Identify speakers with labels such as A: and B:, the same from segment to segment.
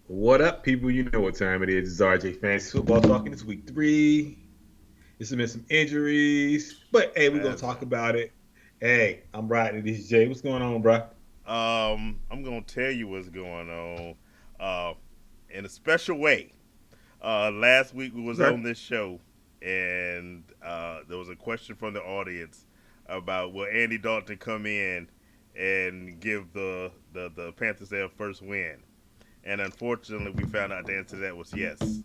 A: What up, people? You know what time it is. It's RJ Fantasy Football talking. It's week 3. There's been some injuries, but hey, we're gonna
B: Massive.
A: talk about it. Hey, I'm Rodney. This is Jay. What's going on, bro?
B: I'm gonna tell you what's going on. Uh, in a special way. Last week we was
A: Okay.
B: on this show, and there was a question from the audience about will Andy Dalton come in and give the Panthers their first win. And unfortunately, we found out the answer to that was yes. The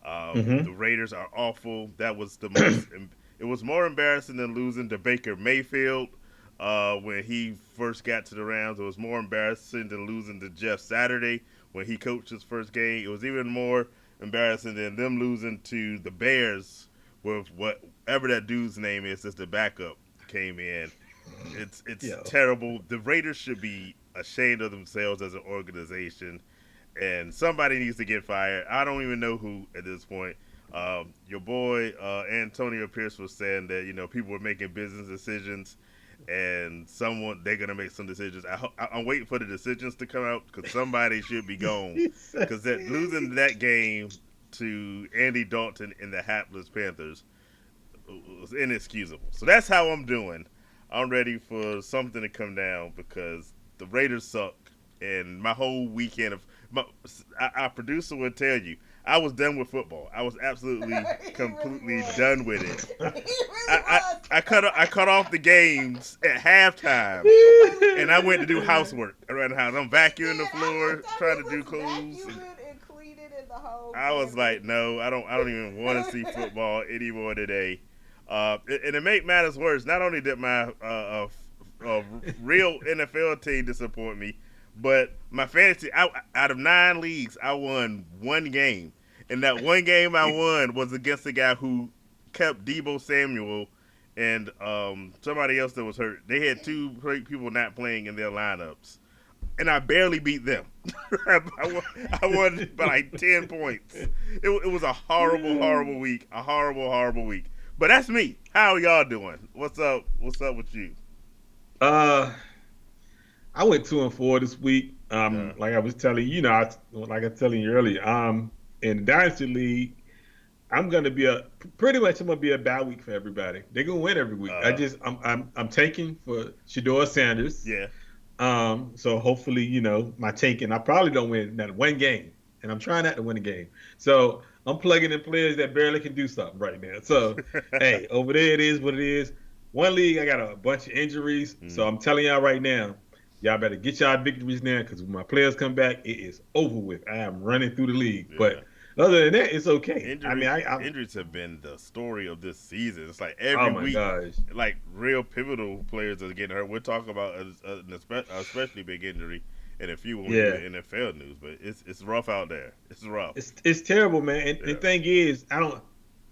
A: Mm-hmm.
B: Raiders are awful. That was the most. It was more embarrassing than losing to Baker Mayfield when he first got to the Rams. It was more embarrassing than losing to Jeff Saturday when he coached his first game. It was even more embarrassing than them losing to the Bears with whatever that dude's name is as the backup came in. It's
A: Yo.
B: terrible. The Raiders should be ashamed of themselves as an organization, and somebody needs to get fired. I don't even know who at this point. Your boy Antonio Pierce was saying that people were making business decisions, and someone they're gonna make some decisions. I'm waiting for the decisions to come out because somebody should be gone.
A: He's so
B: Because that losing
A: silly.
B: that game to Andy Dalton and the hapless Panthers was inexcusable. So that's how I'm doing. I'm ready for something to come down because the Raiders suck, and my whole weekend of our producer would tell you I was done with football. I was absolutely
C: He really
B: completely
C: was.
B: done with it.
C: He really
B: I,
C: was.
B: I cut off the games at halftime,
C: He really
B: and I went to do
C: did.
B: housework around the house. I'm
C: He
B: vacuuming the
C: did. I
B: floor,
C: looked up.
B: trying
C: He
B: to do
C: was
B: clothes. And
C: vacuuming and cleaning in the whole
B: I was like,
C: campus.
B: no, I don't even want to see football anymore today. And to make matters worse, not only did my real NFL team disappoint me, but my fantasy out of 9 leagues, I won one game, and that one game I won was against a guy who kept Debo Samuel and somebody else that was hurt. They had two people not playing in their lineups, and I barely beat them. I won by like 10 points. It was a horrible, horrible week. A horrible, horrible week. But that's me. How y'all doing? What's up? What's up with you?
A: uh, I went 2-4 this week.
B: Uh,
A: Like I was telling you, like I was telling you earlier, in the Dynasty League, I'm gonna be a pretty much I'm gonna be a bad week for everybody. They're gonna win every week.
B: uh,
A: I'm tanking for Shador Sanders.
B: yeah.
A: So hopefully, my tanking, I probably don't win that one game. And I'm trying not to win a game. So I'm plugging in players that barely can do something right now. So hey, over there it is what it is. One league, I got a bunch of injuries. So
B: Mm,
A: I'm telling y'all right now, y'all better get y'all victories now because when my players come back, it is over with. I am running through the league.
B: yeah.
A: But other than that, it's okay. I mean,
B: Injury
A: I'm
B: injuries have been the story of this season. It's like
A: oh
B: every
A: my
B: week,
A: gosh.
B: like real pivotal players are getting hurt. We're talking about especially big injury and a few when we do
A: Yeah.
B: the NFL news, but it's rough out there. It's rough.
A: It's terrible, man. And
B: Yeah.
A: thing is, I don't.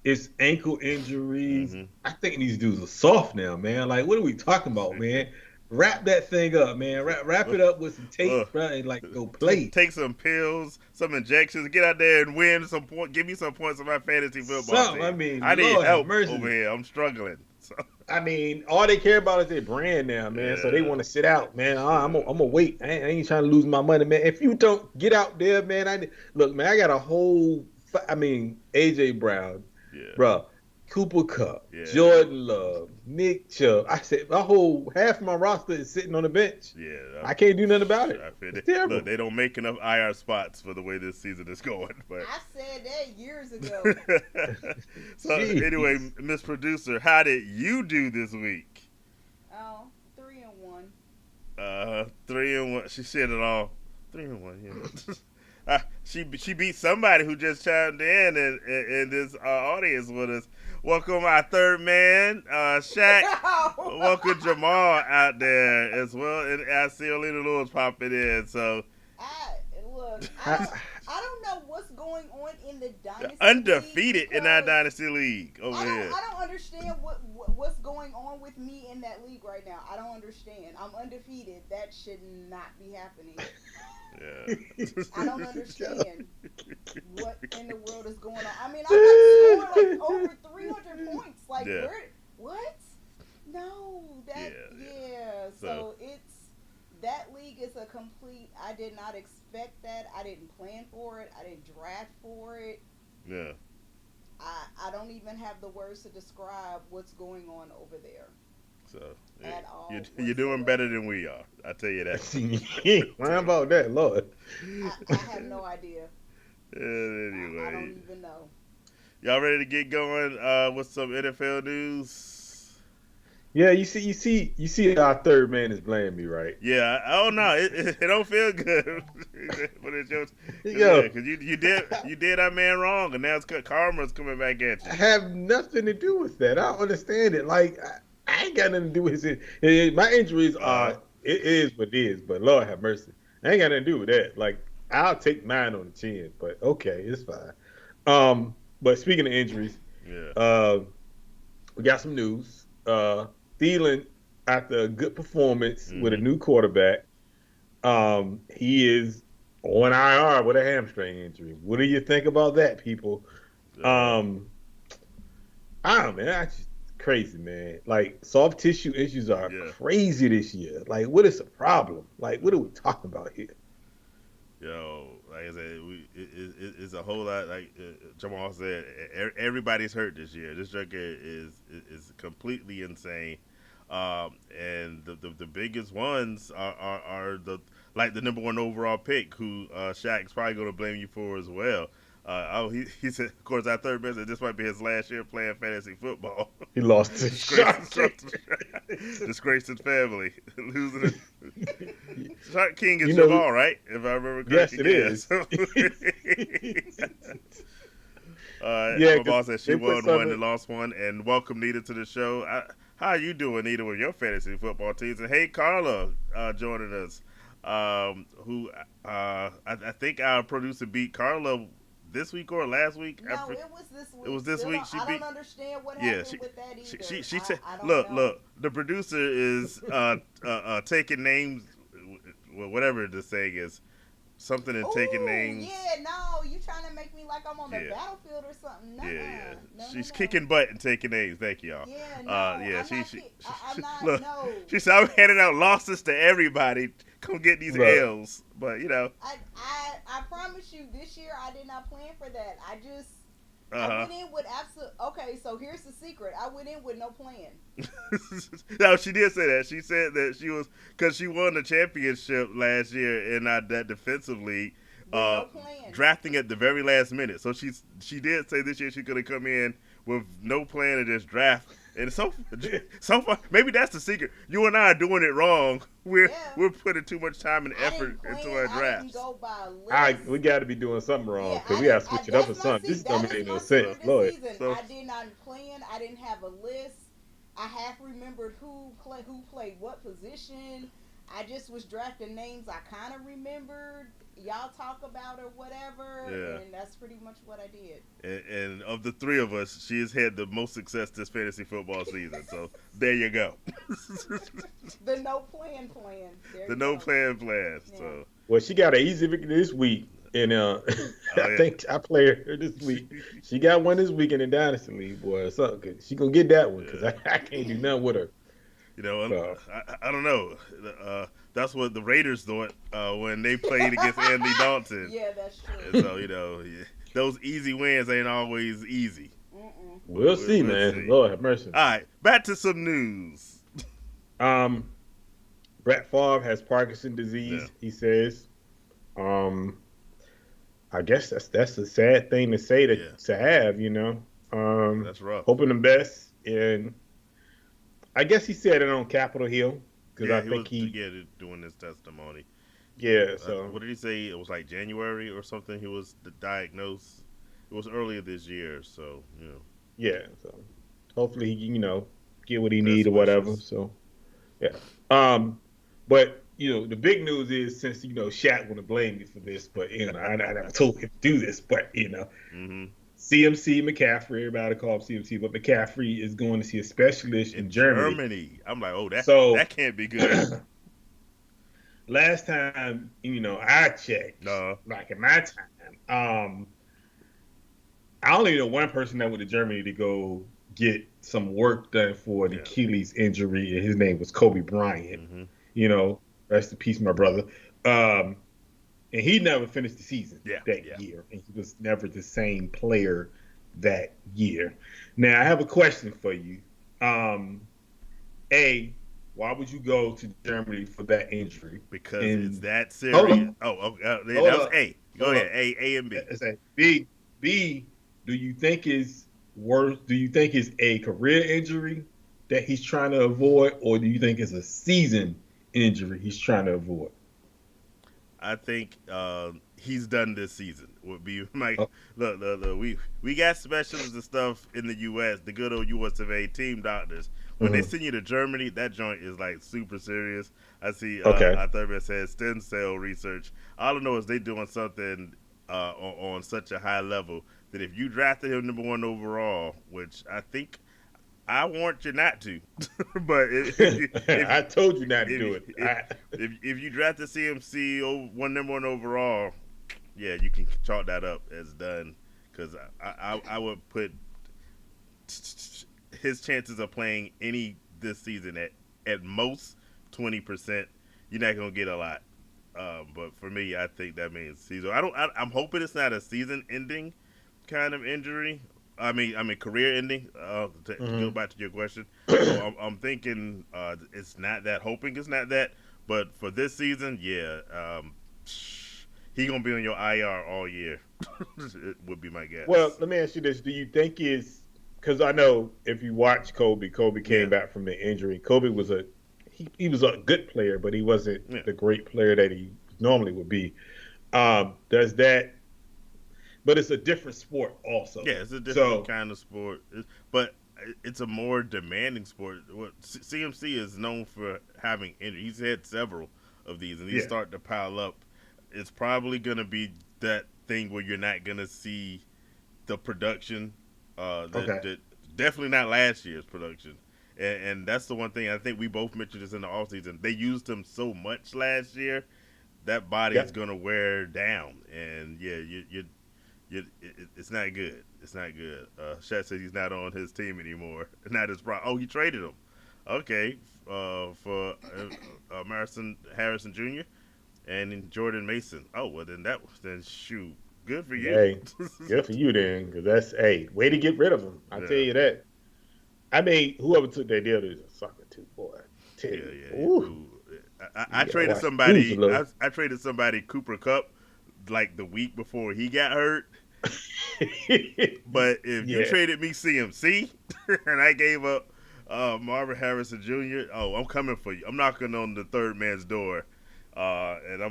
A: It's ankle injuries.
B: Mm-hmm.
A: I think these dudes are soft now, man. Like, what are we talking about, man? Wrap that thing up, man. Wrap it up with some tape,
B: Look,
A: bro, and like go play.
B: take some pills, some injections, get out there and win some point. Give me some points on my fantasy football
A: Something. I
B: team. I
A: mean,
B: need
A: Lord have
B: help over
A: mercy.
B: here. I'm struggling. So
A: I mean, all they care about is their brand now, man. So they
B: yeah,
A: want to sit out, man. I'm
B: yeah.
A: gonna wait. I ain't trying to lose my money, man. If you don't get out there, man, look, man. I got a whole. I mean, AJ Brown,
B: Yeah,
A: bro, Cooper Cup,
B: yeah,
A: Jordan Love, Nick Chubb. I said my whole half my roster is sitting on the bench.
B: yeah.
A: I can't do nothing about it.
B: I feel
A: It's
B: it. Look,
A: terrible.
B: they don't make enough IR spots for the way this season is going. But
C: I said that years ago.
B: so anyway,
A: Jeez.
B: Miss Producer, how did you do this week?
C: Oh, 3-1.
B: 3-1. She said it all. 3-1. Yeah. She beat somebody who just chimed in this audience with us. Welcome our third man, Shaq.
C: No.
B: Welcome Jamal out there as well, and I see Olina Lewis popping in. So
C: I look.
A: I,
C: I don't know what's going on in the dynasty league
B: undefeated in our
C: because
B: dynasty league over here.
C: I don't understand what's going on with me in that league right now. I don't understand. I'm undefeated. That should not be happening.
B: Yeah.
C: I don't understand what in the world is going on. I mean, I like scored like over 300 points. Like
B: Yeah.
C: where? What? No,
B: Yeah.
C: that
B: Yeah.
C: yeah.
B: So
C: So it's that league is a complete. I did not expect that. I didn't plan for it. I didn't draft for it.
B: Yeah.
C: I don't even have the words to describe what's going on over there
B: So
C: at all
B: you're doing better
C: whatsoever.
B: than we are. I tell you that.
A: Why about that, Lord?
C: I have no idea. I don't
B: Anyway,
C: even know.
B: y'all ready to get going with some NFL news?
A: Yeah, you see, our third man is blaming me, right?
B: Yeah. Oh no, it don't feel good. But it's just, yeah,
A: Yo,
B: because you did our man wrong, and now karma's coming back at
A: I
B: you.
A: have nothing to do with that. I don't understand it. Like I ain't got nothing to do with it. My injuries
B: Uh,
A: are it is what it is, but Lord have mercy. I ain't got nothing to do with that. Like I'll take mine on the chin, but okay, it's fine. But speaking of injuries,
B: yeah.
A: uh, we got some news. Thielen, after a good performance with a
B: Mhm.
A: new quarterback, he is on IR with a hamstring injury. What do you think about that, people?
B: Uh,
A: Um, I don't know, man. That's just crazy, man. Like soft tissue issues are
B: yeah.
A: crazy this year. Like, what is the problem? Like, what are we talking about here?
B: Yo, like I said, it's a whole lot. Like Jamal said, everybody's hurt this year. This junker is completely insane. And the biggest ones are the like the number one overall pick, who Shaq's probably going to blame you for as well. He said, of course, our third best, this might be his last year playing fantasy football.
A: He lost to
B: disgrace,
A: Shark.
B: disgrace his family, losing. Shark King is
A: You know,
B: Jamal, right? If I remember
A: yes,
B: correctly,
A: it
B: yeah.
A: is.
B: So,
A: Yeah,
B: my
A: because
B: boss said she
A: they put
B: won one
A: something.
B: and lost one. And welcome Nita to the show. How you doing, Nita, with your fantasy football teams? And hey, Carla, joining us. Who I think our producer beat Carla this week or last week.
C: No, it was this
B: It
C: week.
B: was this
C: Still,
B: week. She
C: I don't
B: beat.
C: understand what
B: Yeah,
C: happened with that either.
B: she said,
C: I don't know.
B: look, the producer is taking names, whatever the saying is, something and taking
C: Ooh,
B: names.
C: yeah, no, you trying to make me like I'm on the
B: Yeah,
C: battlefield or something? Nuh
B: yeah.
C: no, no,
B: She's
C: no.
B: kicking butt and taking names. Thank y'all.
C: Yeah, no,
B: Yeah,
C: I'm not. I'm not.
B: look.
C: No,
B: She said I'm handing out losses to everybody. Come get these
A: Look,
B: L's, but you know.
C: I promise you, this year I did not plan for that. I
B: Uh
C: went in with absolute. Okay, so here's the secret. I went in with no plan.
B: huh. No, she did say that. She said that she was because she won the championship last year in that defensive league,
C: With no plan.
B: drafting at the very last minute. So she did say this year she's gonna come in with no plan and just draft. And so far, maybe that's the secret. You and I are doing it wrong.
C: Yeah,
B: We're putting too much time and
C: I
B: effort
C: didn't
B: into
C: plan.
B: our
C: I didn't
B: drafts.
C: go by
A: I
C: list.
A: we got to be doing something wrong
C: Yeah,
A: because
C: I
A: we got
C: didn't.
A: to switch it up or
C: That's my
A: something. This
C: That
A: don't
C: is
A: make no
C: my
A: sense,
C: secret this
A: Lord.
C: season.
B: So
C: I did not plan. I didn't have a list. I half remembered who played what position. I just was drafting names I kind of remembered. Y'all talk about or whatever,
B: yeah.
C: and that's pretty much what I did.
B: And of the three of us, she has had the most success this fantasy football season. So there you go.
C: The no plan. There
B: The
C: you
B: no
C: go.
B: plan.
C: Yeah.
B: So
A: Well, she got an easy victory this week, and
B: oh
A: I
B: yeah,
A: think I played her this week. She got one this week in the Dynasty League, boy. Or something. She gonna get that one because
B: yeah.
A: I can't do nothing with her.
B: You know,
A: So,
B: I don't know. That's what the Raiders thought when they played against Andy Dalton.
C: Yeah, that's
B: And
C: true.
B: so yeah, those easy wins ain't always easy.
C: Mm-mm.
A: we'll see,
B: We'll
A: man.
B: see.
A: Lord have mercy.
B: All right, back to some news.
A: Um, Brett Favre has Parkinson's
B: Yeah,
A: disease. He says. Um, I guess that's a sad thing to say
B: yeah,
A: to have, you know.
B: that's rough.
A: Hoping the best, and I guess he said it on Capitol Hill because
B: Yeah,
A: I
B: he
A: think
B: was
A: he,
B: doing his testimony.
A: yeah. So
B: What did he say? It was like January or something. He was diagnosed. It was earlier this year, so
A: yeah, so hopefully he, get what he need
B: best
A: or whatever.
B: wishes.
A: So yeah. But the big news is since Shaq want to blame me for this, but I never told him to do this, but
B: Mm-hmm.
A: CMC McCaffrey, everybody call him CMC, but McCaffrey is going to see a specialist in
B: In
A: Germany.
B: Germany, I'm like, oh,
A: So
B: that can't be good.
A: last time, I checked,
B: No,
A: like in my time, I only know one person that went to Germany to go get some work done for the
B: yeah,
A: Achilles injury, and his name was Kobe Bryant.
B: mm-hmm.
A: You know, rest in peace, my brother. Um, and he never finished the season
B: Yeah,
A: that
B: yeah.
A: year, and he was never the same player that year. Now, I have a question for you. Um, A, why would you go to Germany for that injury?
B: Because it's
A: And
B: that
A: hold
B: serious.
A: up,
B: That
A: hold
B: was
A: up,
B: A. Go
A: hold
B: ahead.
A: up.
B: A and B.
A: It's a B. Do you think is worse? Do you think it's a career injury that he's trying to avoid, or do you think it's a season injury he's trying to avoid?
B: I think he's done this season. Would be my
A: Oh,
B: look. We got specialists and stuff in the U.S. The good old U.S. of A. Team doctors. When they
A: mhm.
B: send you to Germany, that joint is like super serious. I see.
A: Okay.
B: I thought it said stem cell research. All I know is they doing something on such a high level that if you drafted him number one overall, which I think I warrant you not to, but
A: I told you not to do
B: if
A: it.
B: if if you draft the CMC one number one overall, yeah, you can chalk that up as done. Because I would put his chances of playing any this season at most 20%. You're not gonna get a lot. But for me, I think that means season. I'm hoping it's not a season-ending kind of injury. I mean career ending. To go
A: Mhm.
B: back to your question, so I'm thinking it's not that. Hoping it's not that. But for this season, yeah, he gonna be on your IR all year. It would be my
A: Well,
B: guess.
A: let me ask you this: do you think is because I know if you watch Kobe, Kobe came
B: Yeah,
A: back from the injury. Kobe was he was a good player, but he wasn't
B: yeah,
A: the great player that he normally would be. Does that? But it's a different sport also.
B: yeah. It's a different
A: So
B: kind of sport, but it's a more demanding sport. What CMC is known for having injuries. He's had several of these, and these
A: yeah,
B: start to pile up. It's probably gonna be that thing where you're not gonna see the production
A: okay,
B: that definitely not last year's production. And that's the one thing I think we both mentioned this in the offseason. They used him so much last year that body is
A: yep,
B: gonna wear down, and yeah, it's not good. It's not good. Shat says he's not on his team anymore. Not his pro. Oh, he traded him. Okay, for Marison Harrison Jr. and Jordan Mason. Oh well, then shoot, good for you.
A: hey, good for you then, because that's way to get rid of him. I tell
B: Yeah,
A: you that. I mean, whoever took that deal is a sucker too, boy. I tell
B: yeah,
A: you,
B: yeah.
A: ooh,
B: Ooh. I
A: you gotta
B: traded
A: watch the news a
B: somebody.
A: little.
B: I traded somebody Cooper Cup like the week before he got hurt. But if you
A: Yeah,
B: traded me CMC and I gave up Marvin Harrison Jr., oh, I'm coming for you. I'm knocking on the third man's door, and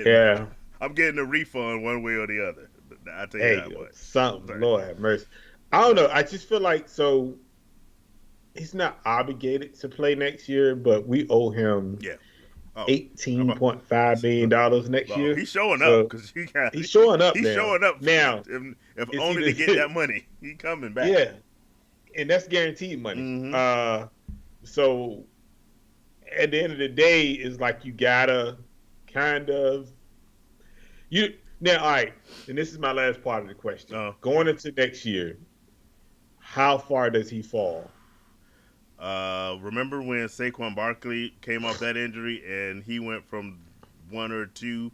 A: yeah.
B: I'm getting a refund one way or the other. I tell you
A: Hey,
B: that much.
A: something.
B: Sorry.
A: Lord have mercy. I don't know. I just feel like so he's not obligated to play next year, but we owe him
B: Yeah. Oh, I'm
A: eighteen
B: a,
A: point five million
B: look,
A: dollars next
B: well,
A: year.
B: he's showing up
A: So
B: because he got
A: he's showing up
B: he's
A: now.
B: showing up
A: Now
B: if
A: it's
B: only to get
A: either
B: that money. He coming back.
A: yeah, and that's guaranteed money.
B: Mm-hmm.
A: So at the end of the day, it's like you gotta kind of you now. All right, and this is my last part of the question. Going into next year, how far does he fall?
B: Remember when Saquon Barkley came off that injury and he went from one or two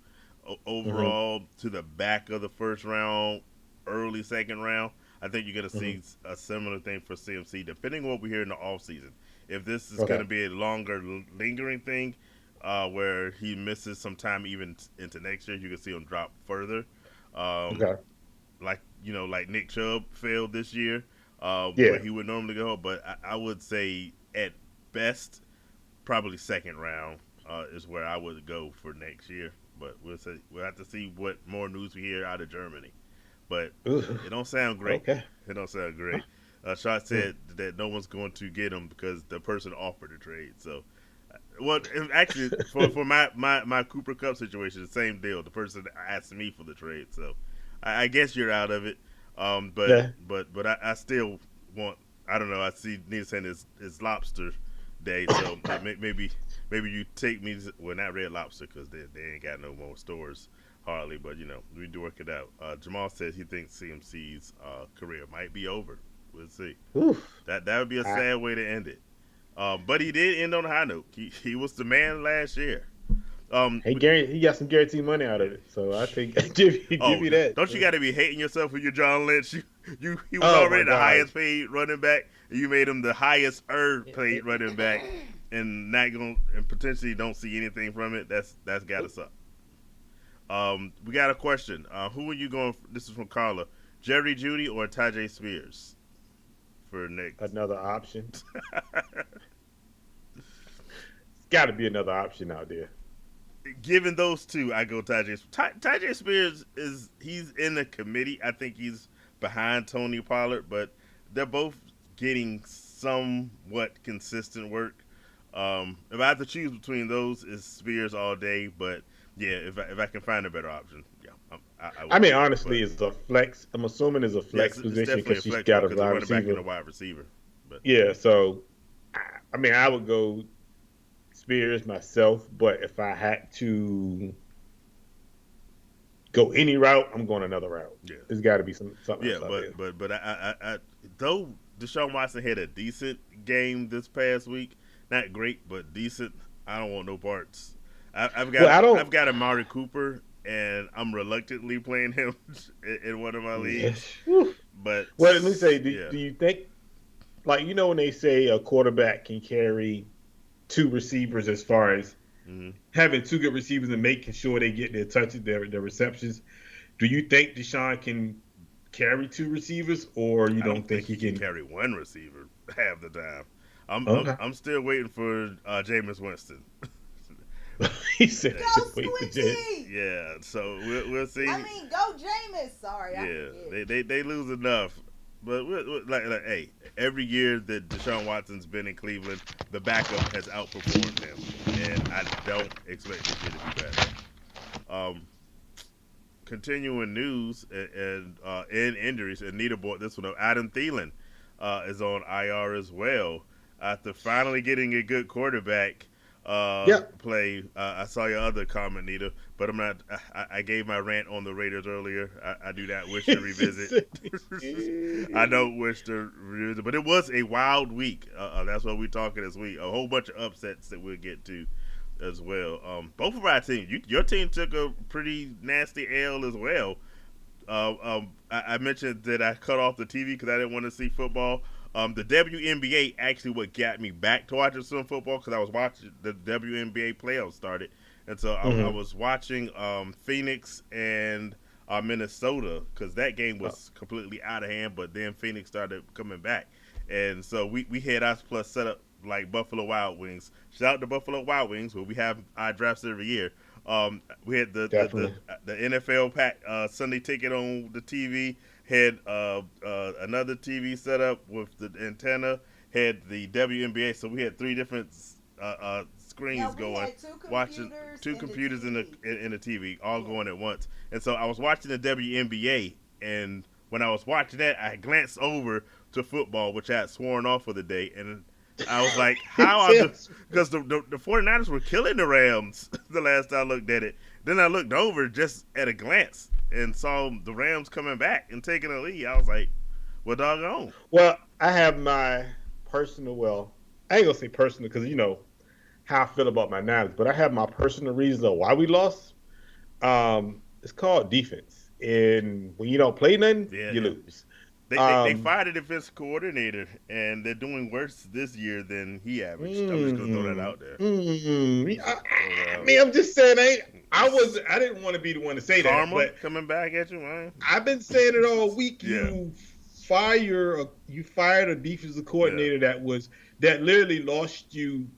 A: Hmm.
B: overall to the back of the first round, early second round? I think you're going to
A: Hmm.
B: see a similar thing for CMC, depending on what we hear in the offseason. If this is going
A: Okay.
B: to be a longer, lingering thing where he misses some time even into next year, you can see him drop further. Um,
A: Okay.
B: like Nick Chubb failed this year, where
A: Yeah.
B: he would normally go. But I would say at best, probably second round is where I would go for next year. But we'll have to see what more news we hear out of Germany. But
A: Ooh,
B: it don't sound great.
A: okay.
B: It don't sound great. Shot
A: Hmm.
B: said that no one's going to get him because the person offered a trade. So, well, actually, for my Cooper Cup situation, the same deal. The person asked me for the trade. So, I guess you're out of it. But
A: Yeah.
B: I still want. I don't know. I see Nina saying it's lobster day, so maybe you take me. Well, not Red Lobster because they ain't got no more stores hardly. But we do work it out. Jamal says he thinks CMC's career might be over. We'll see.
A: Oof.
B: That would be a
A: I,
B: sad way to end it. But he did end on a high note. He was the man last year. Um,
A: He got some guaranteed money out of it, so I think give
B: oh,
A: you that.
B: don't you got to be hating yourself when you're John Lynch? He was
A: Oh
B: already
A: my
B: the highest
A: gosh.
B: paid running back, and you made him the highest paid running back, and not going and potentially don't see anything from it. That's gotta suck. We got a question. Who are you going? This is from Carla. Jerry Judy or Tajay Spears for next?
A: Another option. It's got to be another option out there.
B: Given those two, I go Tajay. Tajay Spears he's in the committee. I think he's behind Tony Pollard, but they're both getting somewhat consistent work. If I have to choose between those, it's Spears all day. But yeah, if I can find a better option, yeah, I
A: I
B: would
A: mean,
B: do it.
A: honestly,
B: But
A: it's a flex. I'm assuming it's a
B: yeah,
A: flex
B: it's
A: position
B: definitely
A: because
B: a
A: she's
B: flex one
A: got a
B: because a
A: wide
B: running back and
A: receiver.
B: a wide receiver. But
A: Yeah, so I mean, I would go Spears myself, but if I had to go any route, I'm going another route.
B: yeah,
A: There's got to be something
B: yeah,
A: else out there.
B: but I though Deshaun Watson had a decent game this past week, not great but decent. I don't want no parts.
A: Well, I
B: I've
A: don't.
B: got Amari Cooper, and I'm reluctantly playing him in one of my leagues.
A: Yes. Whew.
B: But
A: Well, let me say,
B: yeah,
A: do you think, like, when they say a quarterback can carry two receivers as far as
B: hmm
A: having two good receivers and making sure they get their touches, their receptions, do you think Deshaun can carry two receivers, or you
B: I
A: don't
B: don't
A: think
B: think
A: he
B: he can
A: can?
B: carry one receiver half the time.
A: Okay.
B: I'm still waiting for Jameis Winston.
A: He said,
C: Go
A: just wait for Jay.
C: Squinty!
B: Yeah, so we'll
C: I
B: see.
C: mean, go Jameis. Sorry, I
B: Yeah,
C: forget.
B: they lose enough. But hey, every year that Deshaun Watson's been in Cleveland, the backup has outperformed him, and I don't expect this year to be better. Um, Continuing news and injuries, and Nita brought this one up. Adam Thielen is on IR as well after finally getting a good quarterback
A: Yeah.
B: play. I saw your other comment, Nita, but I'm not. I gave my rant on the Raiders earlier. I do not wish to revisit. I don't wish to revisit, but it was a wild week. That's what we're talking this week. A whole bunch of upsets that we'll get to as well. Both of our teams, your team took a pretty nasty L as well. I mentioned that I cut off the TV because I didn't want to see football. The WNBA actually what got me back to watching some football because I was watching the WNBA playoffs started, and so I
A: Hmm.
B: was watching Phoenix and Minnesota because that game was completely out of hand. But then Phoenix started coming back, and so we had us plus set up like Buffalo Wild Wings. Shout out to Buffalo Wild Wings, where we have our drafts every year. We had
A: Definitely.
B: the NFL pack Sunday ticket on the TV. Had another TV set up with the antenna. Had the WNBA, so we had three different
C: Yeah,
B: screens
C: we
B: going,
C: had two
B: watching
C: computers
B: two
C: and the
B: computers in the
C: TV.
B: in the TV, all
C: Yeah.
B: going at once. And so I was watching the WNBA, and when I was watching that, I glanced over to football, which I had sworn off for the day, and I was like, how are the
A: Yes.
B: because the 49ers were killing the Rams the last time I looked at it. Then I looked over just at a glance and saw the Rams coming back and taking a lead. I was like, well, doggone.
A: Well, I have my personal. Well, I ain't gonna say personal because how I feel about my Niners, but I have my personal reasons of why we lost. It's called defense, and when you don't play nothing,
B: Yeah,
A: you
B: yeah.
A: lose.
B: They
A: Um,
B: fired a defense coordinator, and they're doing worse this year than he averaged. I'm just going to throw that
A: mm,
B: out there.
A: I,
B: Just throw that
A: I
B: out.
A: mean, I'm just saying, I didn't want to be the one to say that,
B: Karma
A: but
B: coming back at you, man.
A: I've been saying it all week.
B: Yeah,
A: You fired a defensive
B: yeah,
A: coordinator that literally lost you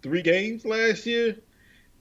A: 3 games last year,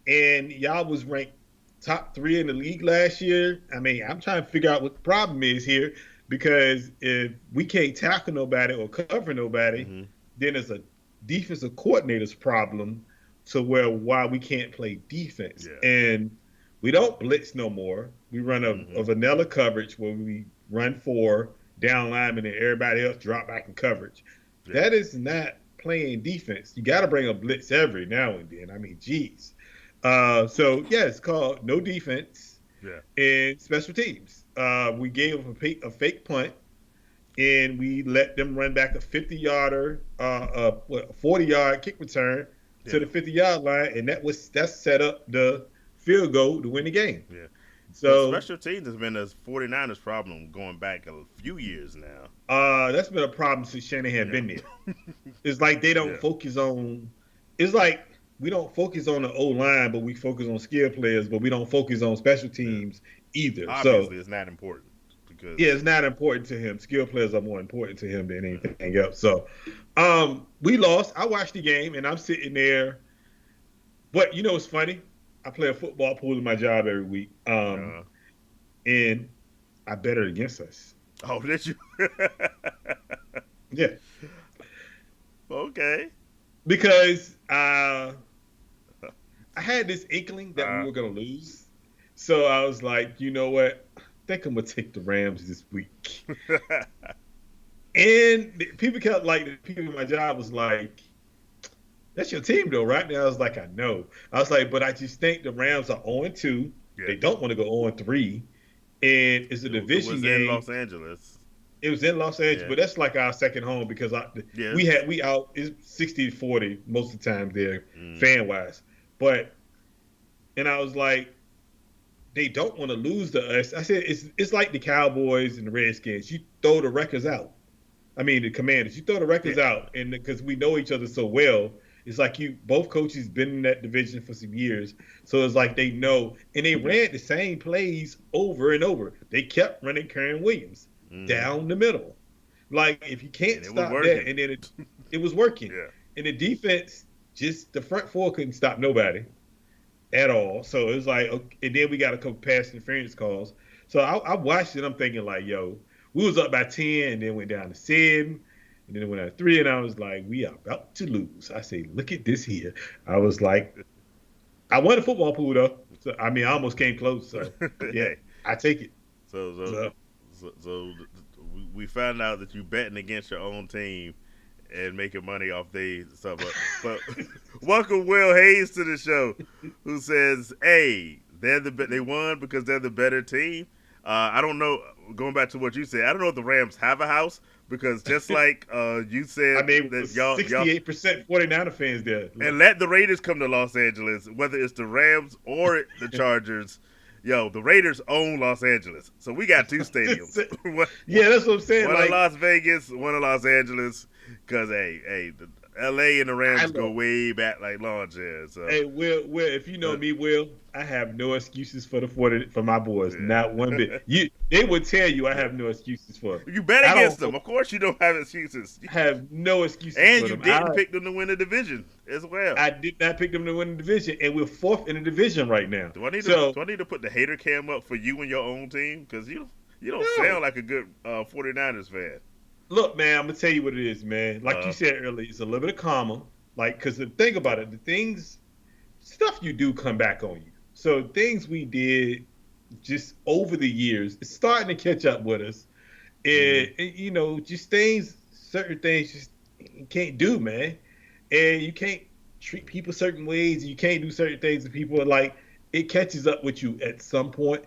A: and y'all was ranked top 3 in the league last year. I mean, I'm trying to figure out what the problem is here because if we can't tackle nobody or cover nobody,
B: hmm
A: then it's a defensive coordinator's problem to where why we can't play defense.
B: yeah,
A: And we don't blitz no more. We run a
B: hmm
A: vanilla coverage where we run 4 down linemen and everybody else drop back in coverage.
B: yeah,
A: That is not playing defense. You got to bring a blitz every now and then. I mean, geez. So yeah, it's called no defense
B: yeah,
A: and special teams. We gave them a fake punt, and we let them run back a 50 yarder, 40-yard kick return to
B: Yeah.
A: the 50-yard line, and that set up the field goal to win the game.
B: Yeah. But
A: So
B: special teams has been a 49ers problem going back a few years now.
A: that's been a problem since Shanahan
B: Yeah.
A: been there. It's like they don't
B: Yeah.
A: focus on. It's like we don't focus on the O line, but we focus on skill players, but we don't focus on special
B: Yeah.
A: teams either. So
B: Obviously, it's not important
A: yeah,
B: because
A: it's not important to him. Skill players are more important to him than anything else. So we lost. I watched the game, and I'm sitting there. But you know what's funny? I play a football pool in my job every week,
B: uh,
A: and I bet it against us.
B: oh, did you?
A: Yeah,
B: Okay.
A: because I had this inkling that we
B: Uh,
A: were gonna lose, so I was like, you know what? I think I'm gonna take the Rams this week. And people kept like the people in my job was like, "That's your team, though, right?" And I was like, "I know." I was like, "But I just think the Rams are 0-2.
B: yeah.
A: They don't want to go 0-3, and it's a
B: It
A: division
B: was in
A: game.
B: Los Angeles.
A: It was in Los Angeles,
B: Yeah.
A: but that's like our second home because
B: Yeah.
A: we out it's 60-40 most of the time there,
B: Mm.
A: fan wise. But and I was like, they don't want to lose to us. I said it's like the Cowboys and the Redskins. You throw the records out. I mean the Commanders. You throw the records
B: Yeah.
A: out, and because we know each other so well, it's like you both coaches been in that division for some years, so it's like they know, and they ran the same plays over and over. They kept running Karen Williams
B: Mm.
A: down the middle. Like if you can't
B: And it was
A: stop
B: working.
A: that, and then it was working,
B: Yeah.
A: and the defense just the front four couldn't stop nobody at all. So it was like, okay, and then we got a couple pass interference calls. So I watched it. I'm thinking like, yo, we was up by 10, and then went down to 7, and then it went down to 3, and I was like, we are about to lose. I say, look at this here. I was like, I won the football pool though. So I mean, I almost came close. So yeah, I take it.
B: So, so,
A: So
B: so we found out that you betting against your own team and making money off they stuff. But welcome Will Hayes to the show, who says, "Hey, they won because they're the better team." I don't know. Going back to what you said, I don't know if the Rams have a house because just like you said,
A: I mean,
B: that y'all
A: 68% 49er fans there.
B: and let the Raiders come to Los Angeles, whether it's the Rams or the Chargers. Yo, the Raiders own Los Angeles, so we got two stadiums. one,
A: Yeah, that's what I'm saying.
B: one
A: Like,
B: in Las Vegas, one in Los Angeles. Cause the L.A. and the Rams go way back like lawn chairs. So.
A: hey, Will, if you know me, Will, I have no excuses for for my boys,
B: Yeah.
A: not one bit. They would tell you I have no excuses for them.
B: You bet
A: I
B: against
A: don't-
B: them. Of course, you don't have excuses.
A: I have no excuses
B: And
A: for
B: you
A: them.
B: didn't pick them to win the division as well.
A: I did not pick them to win the division, and we're fourth in the division right now.
B: Do I need
A: So
B: to put the hater cam up for you and your own team? Because you don't
A: No.
B: sound like a good 49ers fan.
A: look, man, I'm gonna tell you what it is, man. Like you said earlier, it's a little bit of karma. Like, because the thing about it, stuff you do come back on you. So things we did just over the years, it's starting to catch up with us. And you know, just certain things just you can't do, man. And you can't treat people certain ways. You can't do certain things to people. Like, it catches up with you at some point.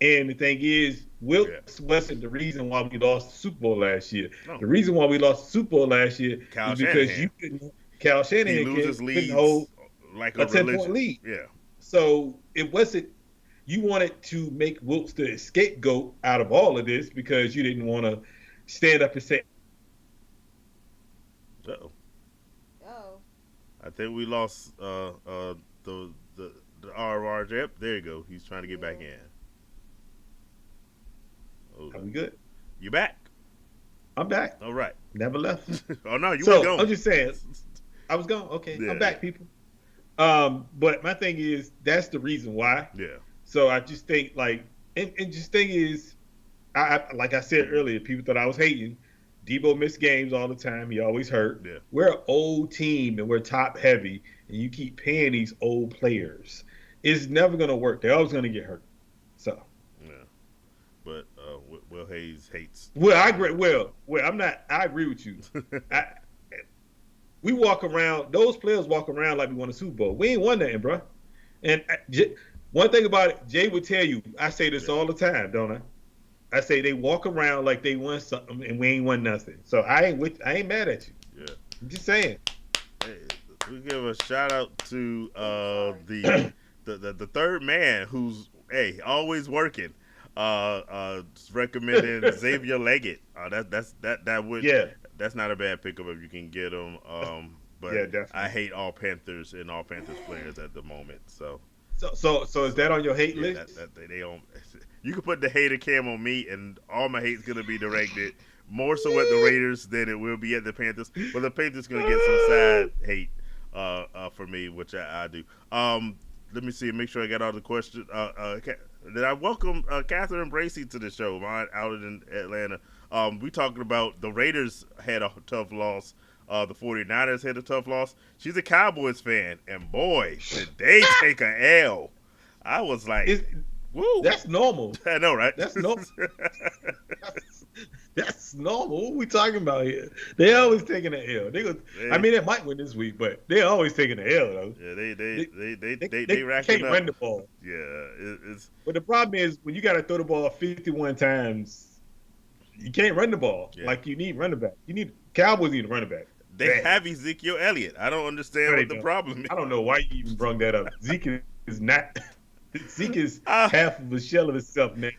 A: And the thing is, Wilkes wasn't the reason why we lost the Super Bowl last year.
B: No.
A: The reason why we lost the Super Bowl last year
B: Kyle
A: is because
B: Shanahan.
A: Cal
B: He
A: Shanahan
B: loses
A: couldn't
B: leads
A: hold
B: like
A: a
B: a
A: 10-point
B: religion.
A: lead.
B: Yeah.
A: So it wasn't. You wanted to make Wilkes the scapegoat out of all of this because you didn't want to stand up and say,
B: Uh-oh.
C: Oh,
B: I think we lost the RR. Yep, there you go. He's trying to get back in. Oh,
A: "Are we good?
B: you back?
A: I'm back.
B: All right.
A: Never left."
B: Oh no, you
A: So,
B: were going.
A: I'm just saying, I was gone. Okay,
B: Yeah.
A: I'm back, people. But my thing is, that's the reason why.
B: Yeah.
A: So I just think like, and just thing is, like I said earlier, people thought I was hating. Debo missed games all the time. He always hurt.
B: Yeah.
A: We're an old team and we're top heavy, and you keep paying these old players. It's never gonna work. They're always gonna get hurt. So,
B: Yeah. But Will Hayes hates.
A: well, I agree. Well, I'm not. I agree with you. We walk around. Those players walk around like we won a Super Bowl. We ain't won nothing, bro. And one thing about it, Jay would tell you. I say this all the time, don't I? I say they walk around like they won something, and we ain't won nothing. So I ain't mad at you.
B: Yeah.
A: I'm just saying.
B: Hey, we give a shout out to
C: Oops, sorry.
B: the third man who's always working. Recommending Xavier Leggett. That would
A: Yeah,
B: that's not a bad pickup if you can get him. But
A: yeah,
B: I
A: definitely.
B: hate all Panthers and all Panthers players at the moment. So
A: So is that on your hate
B: yeah,
A: list?
B: they don't. You can put the hater cam on me, and all my hate's gonna be directed more so at the Raiders than it will be at the Panthers. But the Panthers gonna get some side hate for me, which I do. Let me see, make sure I got all the questions. Did I welcome Catherine Bracey to the show? Mine out in Atlanta. We talking about the Raiders had a tough loss. The 49ers had a tough loss. She's a Cowboys fan, and boy, did they take a L. I was like,
A: Is
B: woo.
A: That's normal.
B: I know, right?
A: That's no. That's, that's normal. What we talking about here? They always taking an L. They go. I
B: they,
A: mean, they might win this week, but they always taking an L though.
B: yeah, they, they,
A: They,
B: they, they,
A: they,
B: they,
A: they
B: they racking
A: can't
B: up.
A: run the ball.
B: Yeah, it's
A: But the problem is when you got to throw the ball 51 times, you can't run the ball.
B: yeah.
A: Like you need running back. You need Cowboys need a running back.
B: They
A: Bad.
B: have Ezekiel Elliott. I don't understand
A: No, they
B: what the
A: don't.
B: problem
A: I
B: is.
A: don't know why you even brought that up. Zeke is not. Zeke is
B: Uh,
A: half of a shell of himself now.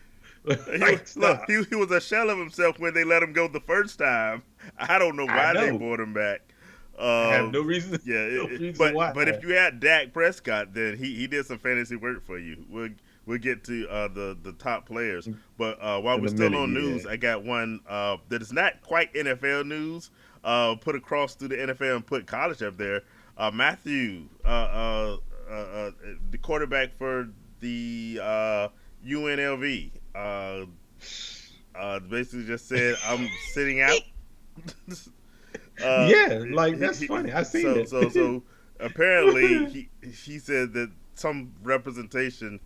A: Like
B: look,
A: stop.
B: he was a shell of himself when they let him go the first time. I don't know
A: I
B: why they
A: know.
B: brought him back.
A: I have
B: Um,
A: no reason.
B: yeah,
A: No reason
B: but
A: why.
B: if you had Dak Prescott, then he did some fantasy work for you. We'll get to the top players, but while
A: In
B: we're
A: a
B: still
A: minute,
B: on
A: yeah.
B: news, I got one that is not quite NFL news. Put across through the NFL and put college up there. Matthew, the quarterback for the UNLV, basically just said, "I'm sitting out." uh,
A: Yeah, like that's funny. I seen
B: so
A: it.
B: apparently he said that some representation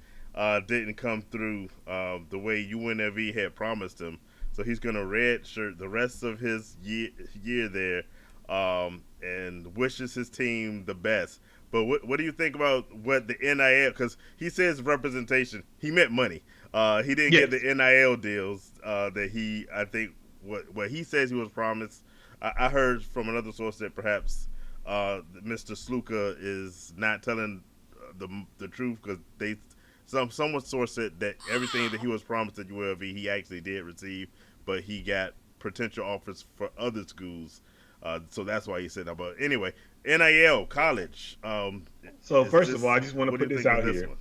B: didn't come through the way UNLV had promised him. So he's going to redshirt the rest of his year there, and wishes his team the best. But what do you think about what the NIL? Because he says representation, he meant money. He didn't get the
A: Yes.
B: NIL deals that I think what he says he was promised. I heard from another source that perhaps Mr. Sluka is not telling the truth because someone source said that everything that he was promised at ULV he actually did receive, but he got potential offers for other schools. So that's why he said that. But anyway, NIL college.
A: So
B: Is
A: first of all,
B: this?
A: I just want to
B: What do
A: put
B: you
A: this
B: think of
A: out
B: this
A: here.
B: one?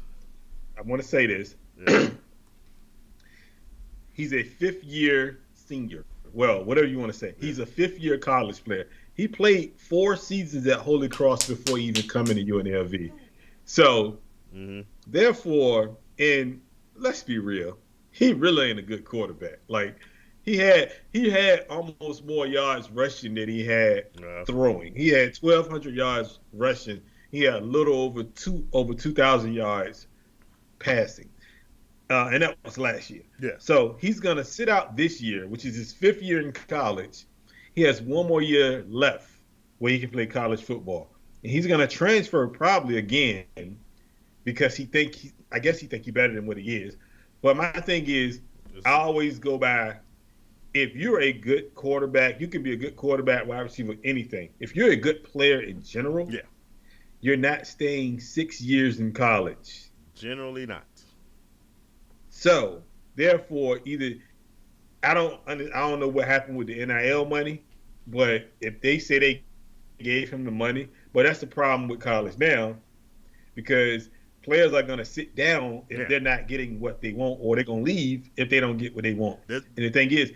A: I want to say this.
B: Yeah.
A: He's a fifth year senior. Well, whatever you want to say.
B: Yeah.
A: He's a fifth year college player. He played 4 seasons at Holy Cross before he even coming to UNLV. So
B: Mm-hmm.
A: therefore, and let's be real, he really ain't a good quarterback. Like he had almost more yards rushing than he had
B: Uh,
A: throwing. He had 1,200 yards rushing. He had a little over 2,000 yards passing, and that was last year.
B: yeah.
A: So he's gonna sit out this year, which is his fifth year in college. He has one more year left where he can play college football, and he's gonna transfer probably again because I guess he think he's better than what he is. But my thing is, I always go by if you're a good quarterback, you can be a good quarterback, wide receiver, anything. If you're a good player in general,
B: Yeah.
A: you're not staying 6 years in college.
B: Generally not.
A: So therefore, either I don't know what happened with the NIL money, but if they say they gave him the money, but that's the problem with college now because players are going to sit down if
B: Yeah.
A: they're not getting what they want, or they're going to leave if they don't get what they want.
B: That,
A: And the thing is,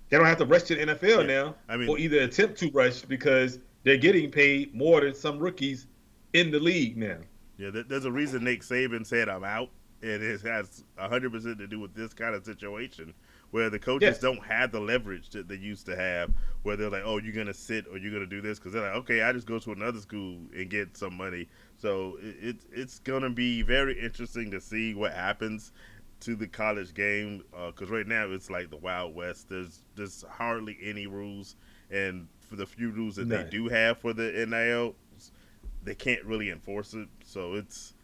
A: they don't have to rush to the NFL
B: yeah.
A: now,
B: I mean,
A: or either attempt to rush because they're getting paid more than some rookies in the league now.
B: yeah. There's a reason Nick Saban said I'm out, and it has 100% to do with this kind of situation where the coaches
A: Yes.
B: don't have the leverage that they used to have, where they're like, "Oh, you're gonna sit or you're gonna do this," because they're like, "Okay, I just go to another school and get some money." So it's gonna be very interesting to see what happens to the college game because right now it's like the Wild West. There's hardly any rules, and for the few rules that they
A: None.
B: do have for the NIL, they can't really enforce it. So it's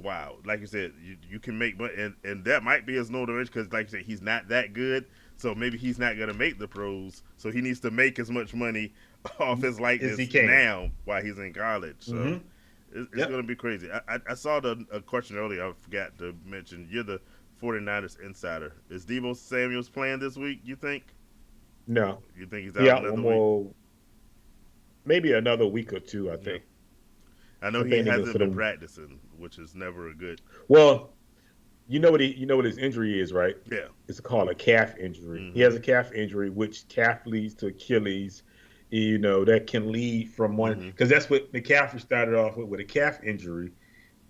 B: wild. Like you said, you can make money, and that might be his motivation because, like you said, he's not that good. So maybe he's not gonna make the pros. So he needs to make as much money off his
A: as he
B: likeness
A: can.
B: now while he's in college. So
A: Mm-hmm.
B: it's going
A: Yep.
B: to be crazy. I saw a question earlier. I forgot to mention. You're the 49ers insider. Is Debo Samuel's playing this week, you think?
A: No.
B: You think he's
A: He
B: out
A: out one
B: another week?
A: more, maybe another week or two. I
B: Yeah.
A: think.
B: I know
A: I
B: he
A: think they're gonna
B: hasn't
A: sit
B: been
A: him.
B: practicing, which is never a good.
A: Well, you know what his injury is, right?
B: Yeah.
A: It's called a calf injury. He
B: Mm-hmm.
A: has a calf injury, which calf leads to Achilles. You know that can lead from one
B: Mm-hmm.
A: because that's what McCaffrey started off with a calf injury,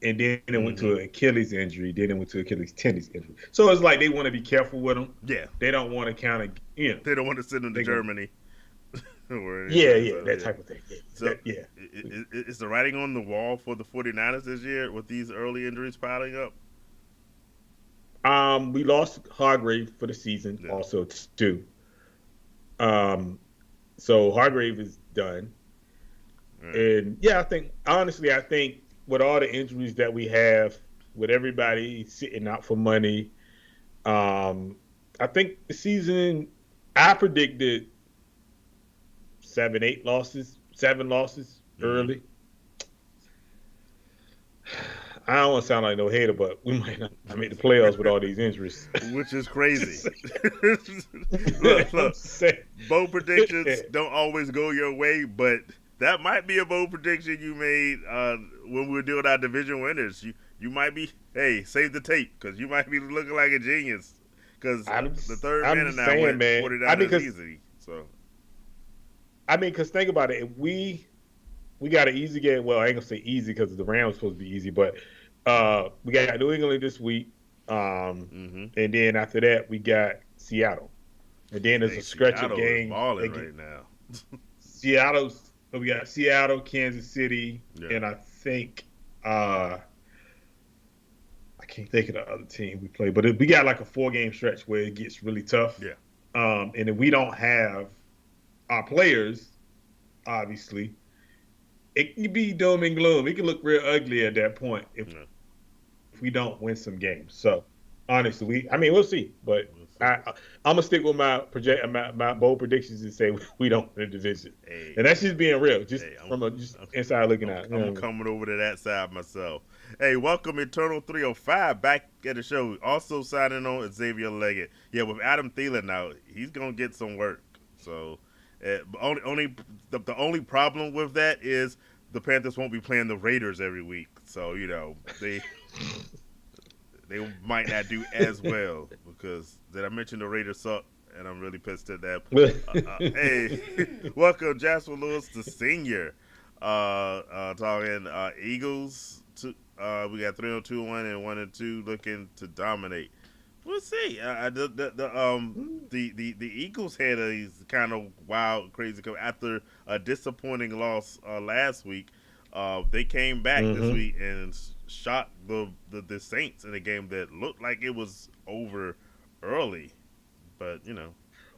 A: and then it went
B: Mm-hmm.
A: to an Achilles injury, then it went to Achilles tendon injury. So it's like they want to be careful with him.
B: Yeah.
A: They don't want to kind of
B: They don't want to send him to
A: they're gonna
B: Germany or
A: yeah,
B: anything.
A: yeah,
B: So
A: that
B: yeah.
A: type of thing. Yeah,
B: So
A: yeah.
B: is the writing on the wall for the 49ers this year with these early injuries piling up?
A: We lost Hargrave for the season
B: Yeah.
A: also too. Um, so Hargrave is done.
B: All right.
A: And yeah, I think with all the injuries that we have, with everybody sitting out for money, um, I think the season I predicted 7 losses, 7 losses
B: Mm-hmm.
A: early. I don't want to sound like no hater, but we might not make the playoffs with all these injuries.
B: Which is crazy.
A: Just, I'm
B: look,
A: saying,
B: bold predictions don't always go your way, but that might be a bold prediction you made when we were doing our division winners. You might be, hey, save the tape because you might be looking like a genius because the third
A: I'm
B: man and
A: just
B: I
A: saying,
B: went
A: man.
B: 49ers easy. So
A: Because think about it. If we got an easy game. Well, I ain't gonna say easy because the Rams supposed to be easy, but we got New England this week,
B: mm-hmm.
A: and then after that we got Seattle, and then there's
B: Hey,
A: a stretch of
B: Seattle is
A: games.
B: balling right now.
A: Seattle's. So we got Seattle, Kansas City,
B: Yeah.
A: and I think I can't think of the other team we play, but we got like a 4 game stretch where it gets really tough.
B: Yeah.
A: And if we don't have our players, obviously, it can be doom and gloom. It can look real ugly at that point
B: Yeah.
A: if we don't win some games. So honestly, we'll see. But
B: We'll see.
A: I'm gonna stick with my bold predictions and say we don't win the division,
B: Hey,
A: and that's just being real, just
B: hey,
A: from just inside looking out. You know
B: I'm
A: what I mean?
B: coming over to that side myself. Hey, welcome Eternal 305 back at the show. Also signing on Xavier Leggett. Yeah, with Adam Thielen now, he's gonna get some work. So, the only problem with that is the Panthers won't be playing the Raiders every week. So they might not do as well because did I mention the Raiders suck? And I'm really pissed at that. Hey, welcome Jasper Lewis, the senior. Talking Eagles. We got 3-2-1 and 1-2 looking to dominate. We'll see. The Eagles had a kind of wild, crazy come after a disappointing loss last week. They came back this
A: hmm
B: week and shot the Saints in a game that looked like it was over early, but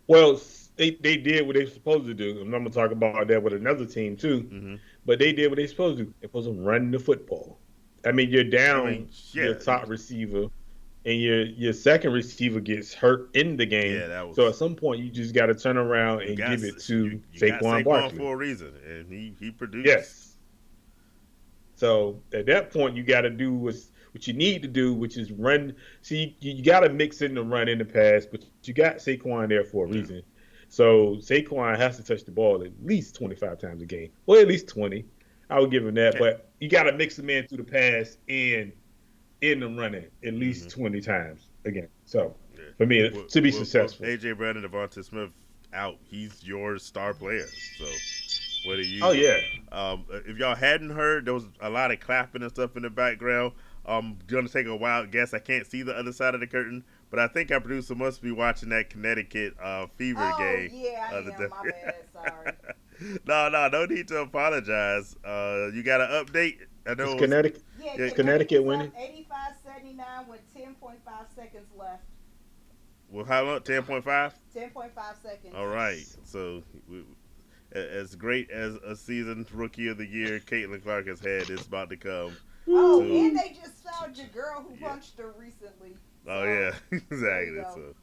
A: Well, they did what they were supposed to do. And I'm gonna talk about that with another team too.
B: Mm-hmm.
A: But they did what they supposed to do. They're supposed to run the football. I mean, you're
B: I mean,
A: down your
B: yeah,
A: top receiver, and your second receiver gets hurt in the
B: yeah,
A: game.
B: that
A: So
B: was
A: at some point, you just got to turn around
B: you
A: and
B: got
A: give it
B: you,
A: to
B: you got
A: Saquon
B: Saquon
A: Barkley.
B: for a reason, and he produced.
A: Yes. So at that point, you got to do what you need to do, which is run. See, you got to mix in the run in the pass, but you got Saquon there for a
B: Yeah,
A: reason. So Saquon has to touch the ball at least 25 times a game, or at least 20. I would give him that,
B: yeah.
A: but you got to mix him in through the pass and in the running at
B: Mm-hmm.
A: least 20 times a game. So
B: Yeah.
A: for me, to be
B: Well,
A: successful.
B: AJ Brown and Devontae Smith out. He's your star player. So what do you
A: Oh
B: do?
A: yeah.
B: If y'all hadn't heard, there was a lot of clapping and stuff in the background. I'm gonna take a wild guess. I can't see the other side of the curtain, but I think our producer must be watching that Connecticut Fever
C: Oh
B: game.
C: yeah, I
B: The
C: am. My bad. Sorry.
B: no need to apologize. You got an update? I
A: Is
B: know it was,
A: Connecticut
C: Yeah,
B: yeah.
A: is Connecticut
C: Connecticut's up
A: winning?
C: 85-79 with 10.5 seconds left.
B: Well, how long? 10.5.
C: 10.5 seconds.
B: All right. So, as great as a seasoned rookie of the year Caitlin Clark has had, it's about to come
C: Oh,
B: to.
C: and they just found your girl who
B: Yeah.
C: punched her recently.
B: Oh
C: So
B: yeah,
C: there you
B: exactly.
C: go.
B: So,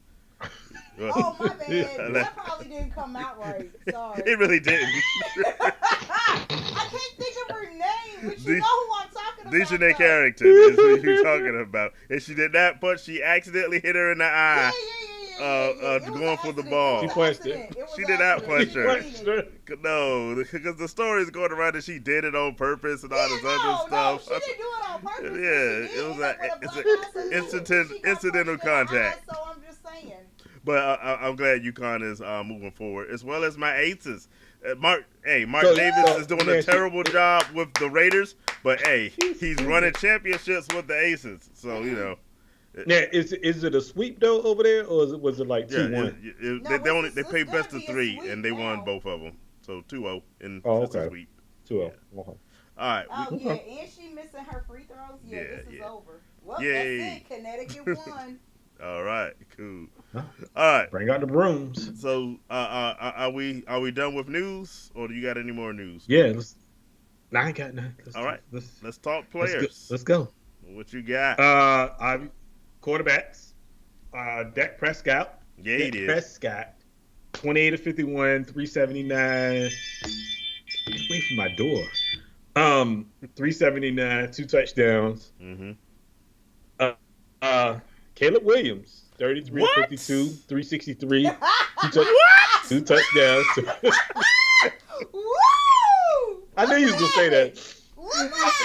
C: Oh, my bad. That probably didn't come out right. Sorry.
B: It really didn't.
C: I can't think of her name, but you know who I'm talking about.
B: Dejanay
C: Though.
B: Carrington is who you're talking about. And she did not punch. She accidentally hit her in the
C: Yeah,
B: eye.
C: yeah, yeah, yeah, yeah. It was
B: Going
C: an
B: for the
C: accident.
B: ball.
A: She
C: It was
A: punched
C: an accident. It was
B: She
C: an
B: did not
C: accident.
B: punch
C: She
B: her.
C: didn't mean it.
B: No, because the story is going around that she did it on purpose and all
C: Yeah,
B: this
C: no,
B: other
C: no,
B: stuff.
C: she didn't do it on purpose. But
B: Yeah,
C: she
B: it
C: did
B: was
C: end up with a
B: it's
C: black
B: an
C: eye, so she got
B: incidental
C: punched in the eye,
B: contact.
C: so I'm just saying.
B: But I'm glad UConn is moving forward, as well as my Aces. Mark
A: So,
B: Davis is doing a
A: man,
B: terrible job with the Raiders, but hey, he's running championships with the Aces. So
A: now is it a sweep though over there, or was it like 2-1?
C: No,
B: they play
C: it's
B: best
C: gonna
B: of
C: be a
B: 3,
C: sweep
B: and they won
C: now.
B: both of them. So 2-0, and
A: Oh,
B: it's a
A: okay.
B: sweep.
A: 2-0.
B: Yeah.
A: Okay.
B: All right.
C: Oh
A: Okay.
C: yeah, and she missing her free throws. Yeah,
B: Yeah,
C: this is
B: yeah.
C: over. Well,
B: Yay.
C: that's it. Connecticut won.
B: All right. Cool.
A: Huh?
B: All right.
A: Bring out the brooms.
B: So are we done with news, or do you got any more news?
A: Yeah. I ain't got nothing.
B: All right. Let's talk
A: Let's
B: players.
A: let's go.
B: What you got?
A: Quarterbacks. Dak Prescott.
B: Yeah, he did.
A: Prescott. 28 of 51, 379. Get away from my door. 379, 2 touchdowns.
B: Mm-hmm.
A: Caleb Williams, 33 of
B: What?
A: 52, 363,
B: What?
A: 2 touchdowns.
C: Woo!
A: I knew you was gonna say that.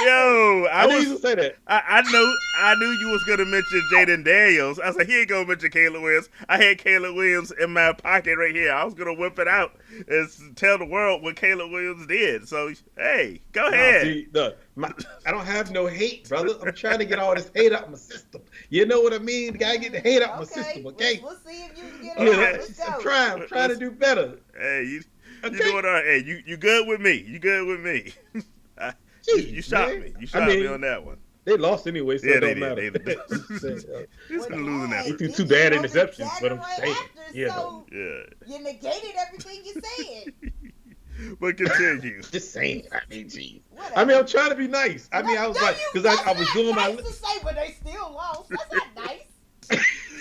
B: Yo,
A: I knew you was gonna say that.
B: I knew you was gonna mention Jaden Daniels. I was like, he ain't gonna mention Caleb Williams. I had Caleb Williams in my pocket right here. I was gonna whip it out and tell the world what Caleb Williams did. So hey, go ahead.
A: See, look, I don't have no hate, brother. I'm trying to get all this hate out my system. You know what I mean? Gotta get the hate out my system, okay?
C: We'll see if you can get it out. Let's go.
A: I'm trying to do better.
B: Hey, you
A: Okay.
B: doing all right? Hey, you good with me? You good with me? You shot
A: man.
B: me. You shot me on that one.
A: They lost anyway, so
B: Yeah,
A: it
B: they
A: don't
B: did.
A: matter.
B: He's been losing that.
A: He
B: one.
A: threw 2 bad interceptions, but I'm saying, you know.
C: So
B: Yeah.
C: you negated everything you said.
B: But continue.
A: Just saying. I mean, geez.
C: Whatever.
A: I mean, I'm trying to be nice. I mean, I was like, because I was doing my.
C: Nice to say, but they still lost. That's not nice.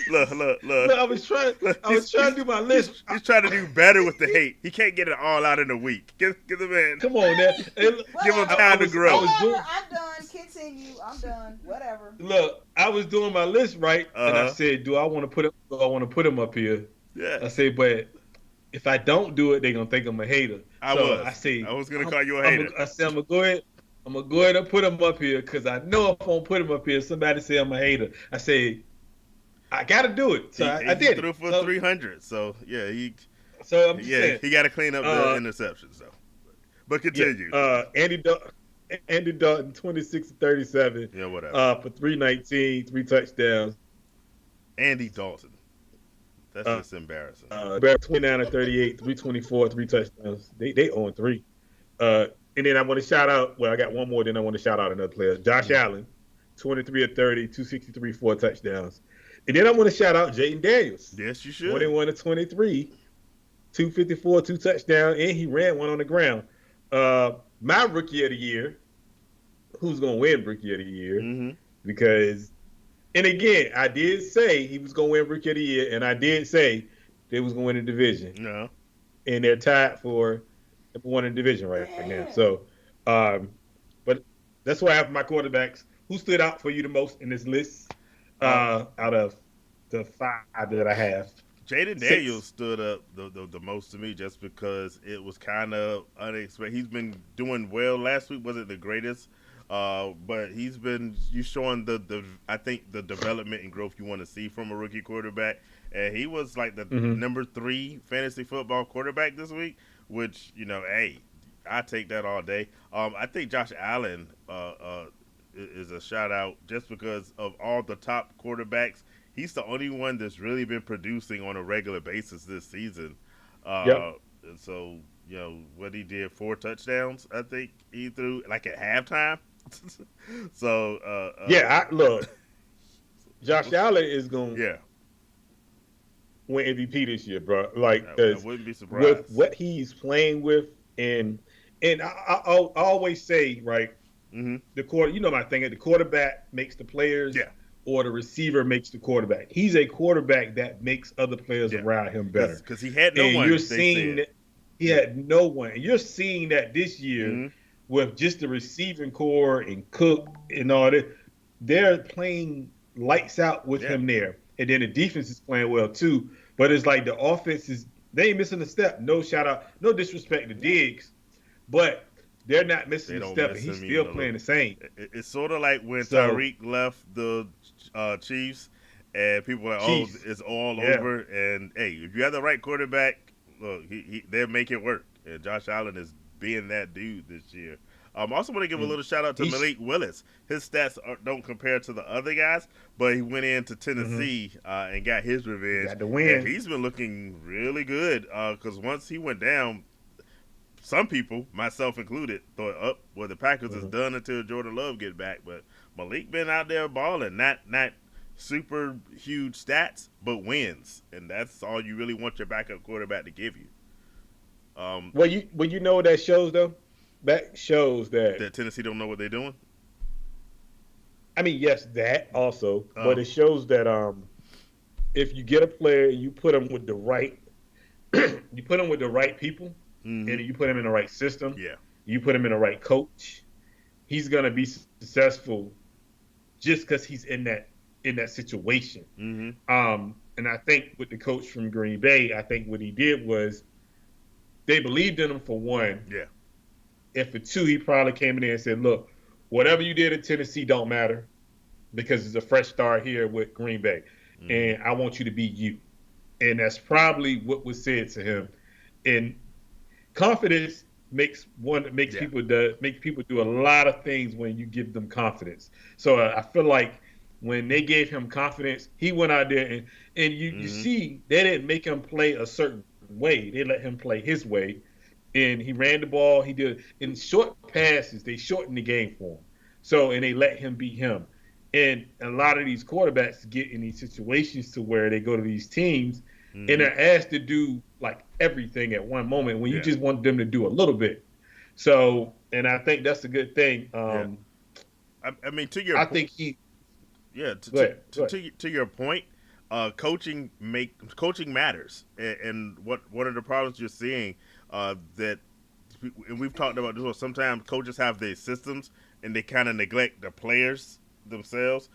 B: Look.
A: Look, I was trying to do my list.
B: He's trying to do better with the hate. He can't get it all out in a week. Give him in.
A: Come on, now.
B: Give him time to grow.
A: I was doing-
C: Whatever. I'm done. Continue. I'm done. Whatever.
A: Look, I was doing my list right, and I
B: Uh-huh.
A: said, "Do I want to put him up here?" I
B: Yeah,
A: say, but if I don't do it, they're gonna think I'm a hater.
B: I was gonna call you a hater.
A: I said, I'm gonna go ahead and put him up here because I know if I don't put him up here, somebody say I'm a hater. I say, I gotta do it, so I did.
B: Threw
A: it.
B: for
A: So,
B: 300. So yeah,
A: so I'm just saying,
B: he got to clean up the interceptions though. But continue.
A: Andy Dalton, 26-37.
B: Yeah, whatever.
A: For 319, 3 touchdowns.
B: Andy Dalton. That's just embarrassing.
A: 29-38, 324, 3 touchdowns. They own 3. And then I want to shout out. Well, I got one more. Then I want to shout out another player, Josh Allen, 23 of 30, 263, 4 touchdowns. And then I want to shout out Jaden Daniels.
B: Yes, you should.
A: 21 of 23, 254, 2 touchdowns, and he ran one on the ground. My rookie of the year, who's gonna win rookie of the year?
B: Mm-hmm.
A: Because, and again, I did say he was gonna win rookie of the year, and I did say they was gonna win the division,
B: No.
A: and they're tied for number 1 in the division right now. So, but that's why I have my quarterbacks. Who stood out for you the most in this list? Out of the 5 that I have.
B: Jaden
A: 6.
B: Daniels stood up the most to me just because it was kind of unexpected. He's been doing well. Last week wasn't the greatest, but you showing I think the development and growth you want to see from a rookie quarterback. And he was like the number 3 fantasy football quarterback this week, which, hey, I take that all day. I think Josh Allen is a shout out just because of all the top quarterbacks. He's the only one that's really been producing on a regular basis this season.
A: Yep.
B: So, what he did, 4 touchdowns, I think he threw like at halftime. So,
A: Look, Josh Allen is going to win MVP this year, bro. Like,
B: I wouldn't be surprised.
A: with what he's playing with, and I always say, right,
B: Mm-hmm.
A: the quarter. You know my thing. The quarterback makes the players.
B: Yeah.
A: or the receiver makes the quarterback. He's a quarterback that makes other players
B: Yeah,
A: around him better.
B: because he had no
A: And you're
B: one. They
A: seeing
B: said,
A: that he
B: yeah,
A: had no one. And you're seeing that this year
B: mm-hmm.
A: with just the receiving core and Cook and all that. They're playing lights out with
B: Yeah,
A: him there. And then the defense is playing well too. But it's like the offense is they ain't missing a step. No shout out, no disrespect to
C: Yeah.
A: Diggs, but they're not missing
B: they
A: a
B: don't
A: step, and
B: miss
A: he's
B: him
A: still
B: even a
A: playing
B: little.
A: the same.
B: It's sort of like when
A: So
B: Tyreek left the Chiefs, and people were like, "Oh,
A: Chiefs,
B: it's all
A: yeah.
B: over." And hey, if you have the right quarterback, look, they'll make it work. And Josh Allen is being that dude this year. I also want to give a
A: And
B: little shout out to
A: he's
B: Malik Willis. His stats don't compare to the other guys, but he went into
A: mm-hmm.
B: Tennessee and got his
A: He
B: revenge.
A: got the
B: And
A: win.
B: he's been looking really good because once he went down, some people, myself included, thought, "Oh, well, the Packers is
A: Mm-hmm.
B: done until Jordan Love get back." But Malik been out there balling, not super huge stats, but wins, and that's all you really want your backup quarterback to give you. Um,
A: Well, you know what that shows though. That shows that
B: that Tennessee don't know what they're doing.
A: I mean, yes, that also, but
B: Oh,
A: it shows that if you get a player, you put them with the right, you put them with the right people,
B: mm-hmm.
A: and you put him in the right system,
B: Yeah,
A: you put him in the right coach, he's gonna be successful just because he's in that situation.
B: mm-hmm.
A: And I think with the coach from Green Bay, I think what he did was they believed in him for one,
B: Yeah,
A: and for two, he probably came in there and said, "Look, whatever you did in Tennessee don't matter because it's a fresh start here with Green Bay,
B: mm-hmm.
A: and I want you to be you." And that's probably what was said to him. And confidence makes
B: Yeah,
A: people do a lot of things when you give them confidence. So I feel like when they gave him confidence, he went out there and you
B: mm-hmm.
A: see they didn't make him play a certain way. They let him play his way, and he ran the ball. He did in short passes. They shortened the game for him. So and they let him be him. And a lot of these quarterbacks get in these situations to where they go to these teams and
B: Mm-hmm.
A: they're asked to do like everything at one moment when you
B: Yeah,
A: just want them to do a little bit. So, and I think that's a good thing.
B: yeah. I mean, to your
A: I
B: point,
A: think he.
B: yeah,
A: Go ahead. Go ahead.
B: to your point, coaching matters, and what one of the problems you're seeing that and we've talked about this. Sometimes coaches have their systems and they kind of neglect the players themselves,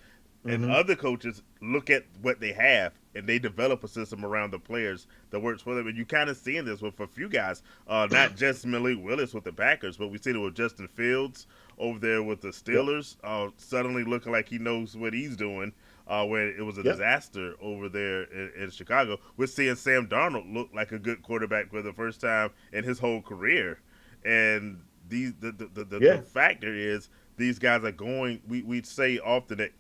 B: and
A: Mm-hmm.
B: other coaches look at what they have and they develop a system around the players that works for them. And you kind of seeing this with a few guys, not just Malik Willis with the Packers, but we seen it with Justin Fields over there with the
A: Yep.
B: Steelers, suddenly looking like he knows what he's doing. Where it was a
A: Yep.
B: disaster over there in Chicago. We're seeing Sam Darnold look like a good quarterback for the first time in his whole career, and the
A: Yeah.
B: factor is these guys are going. We say often that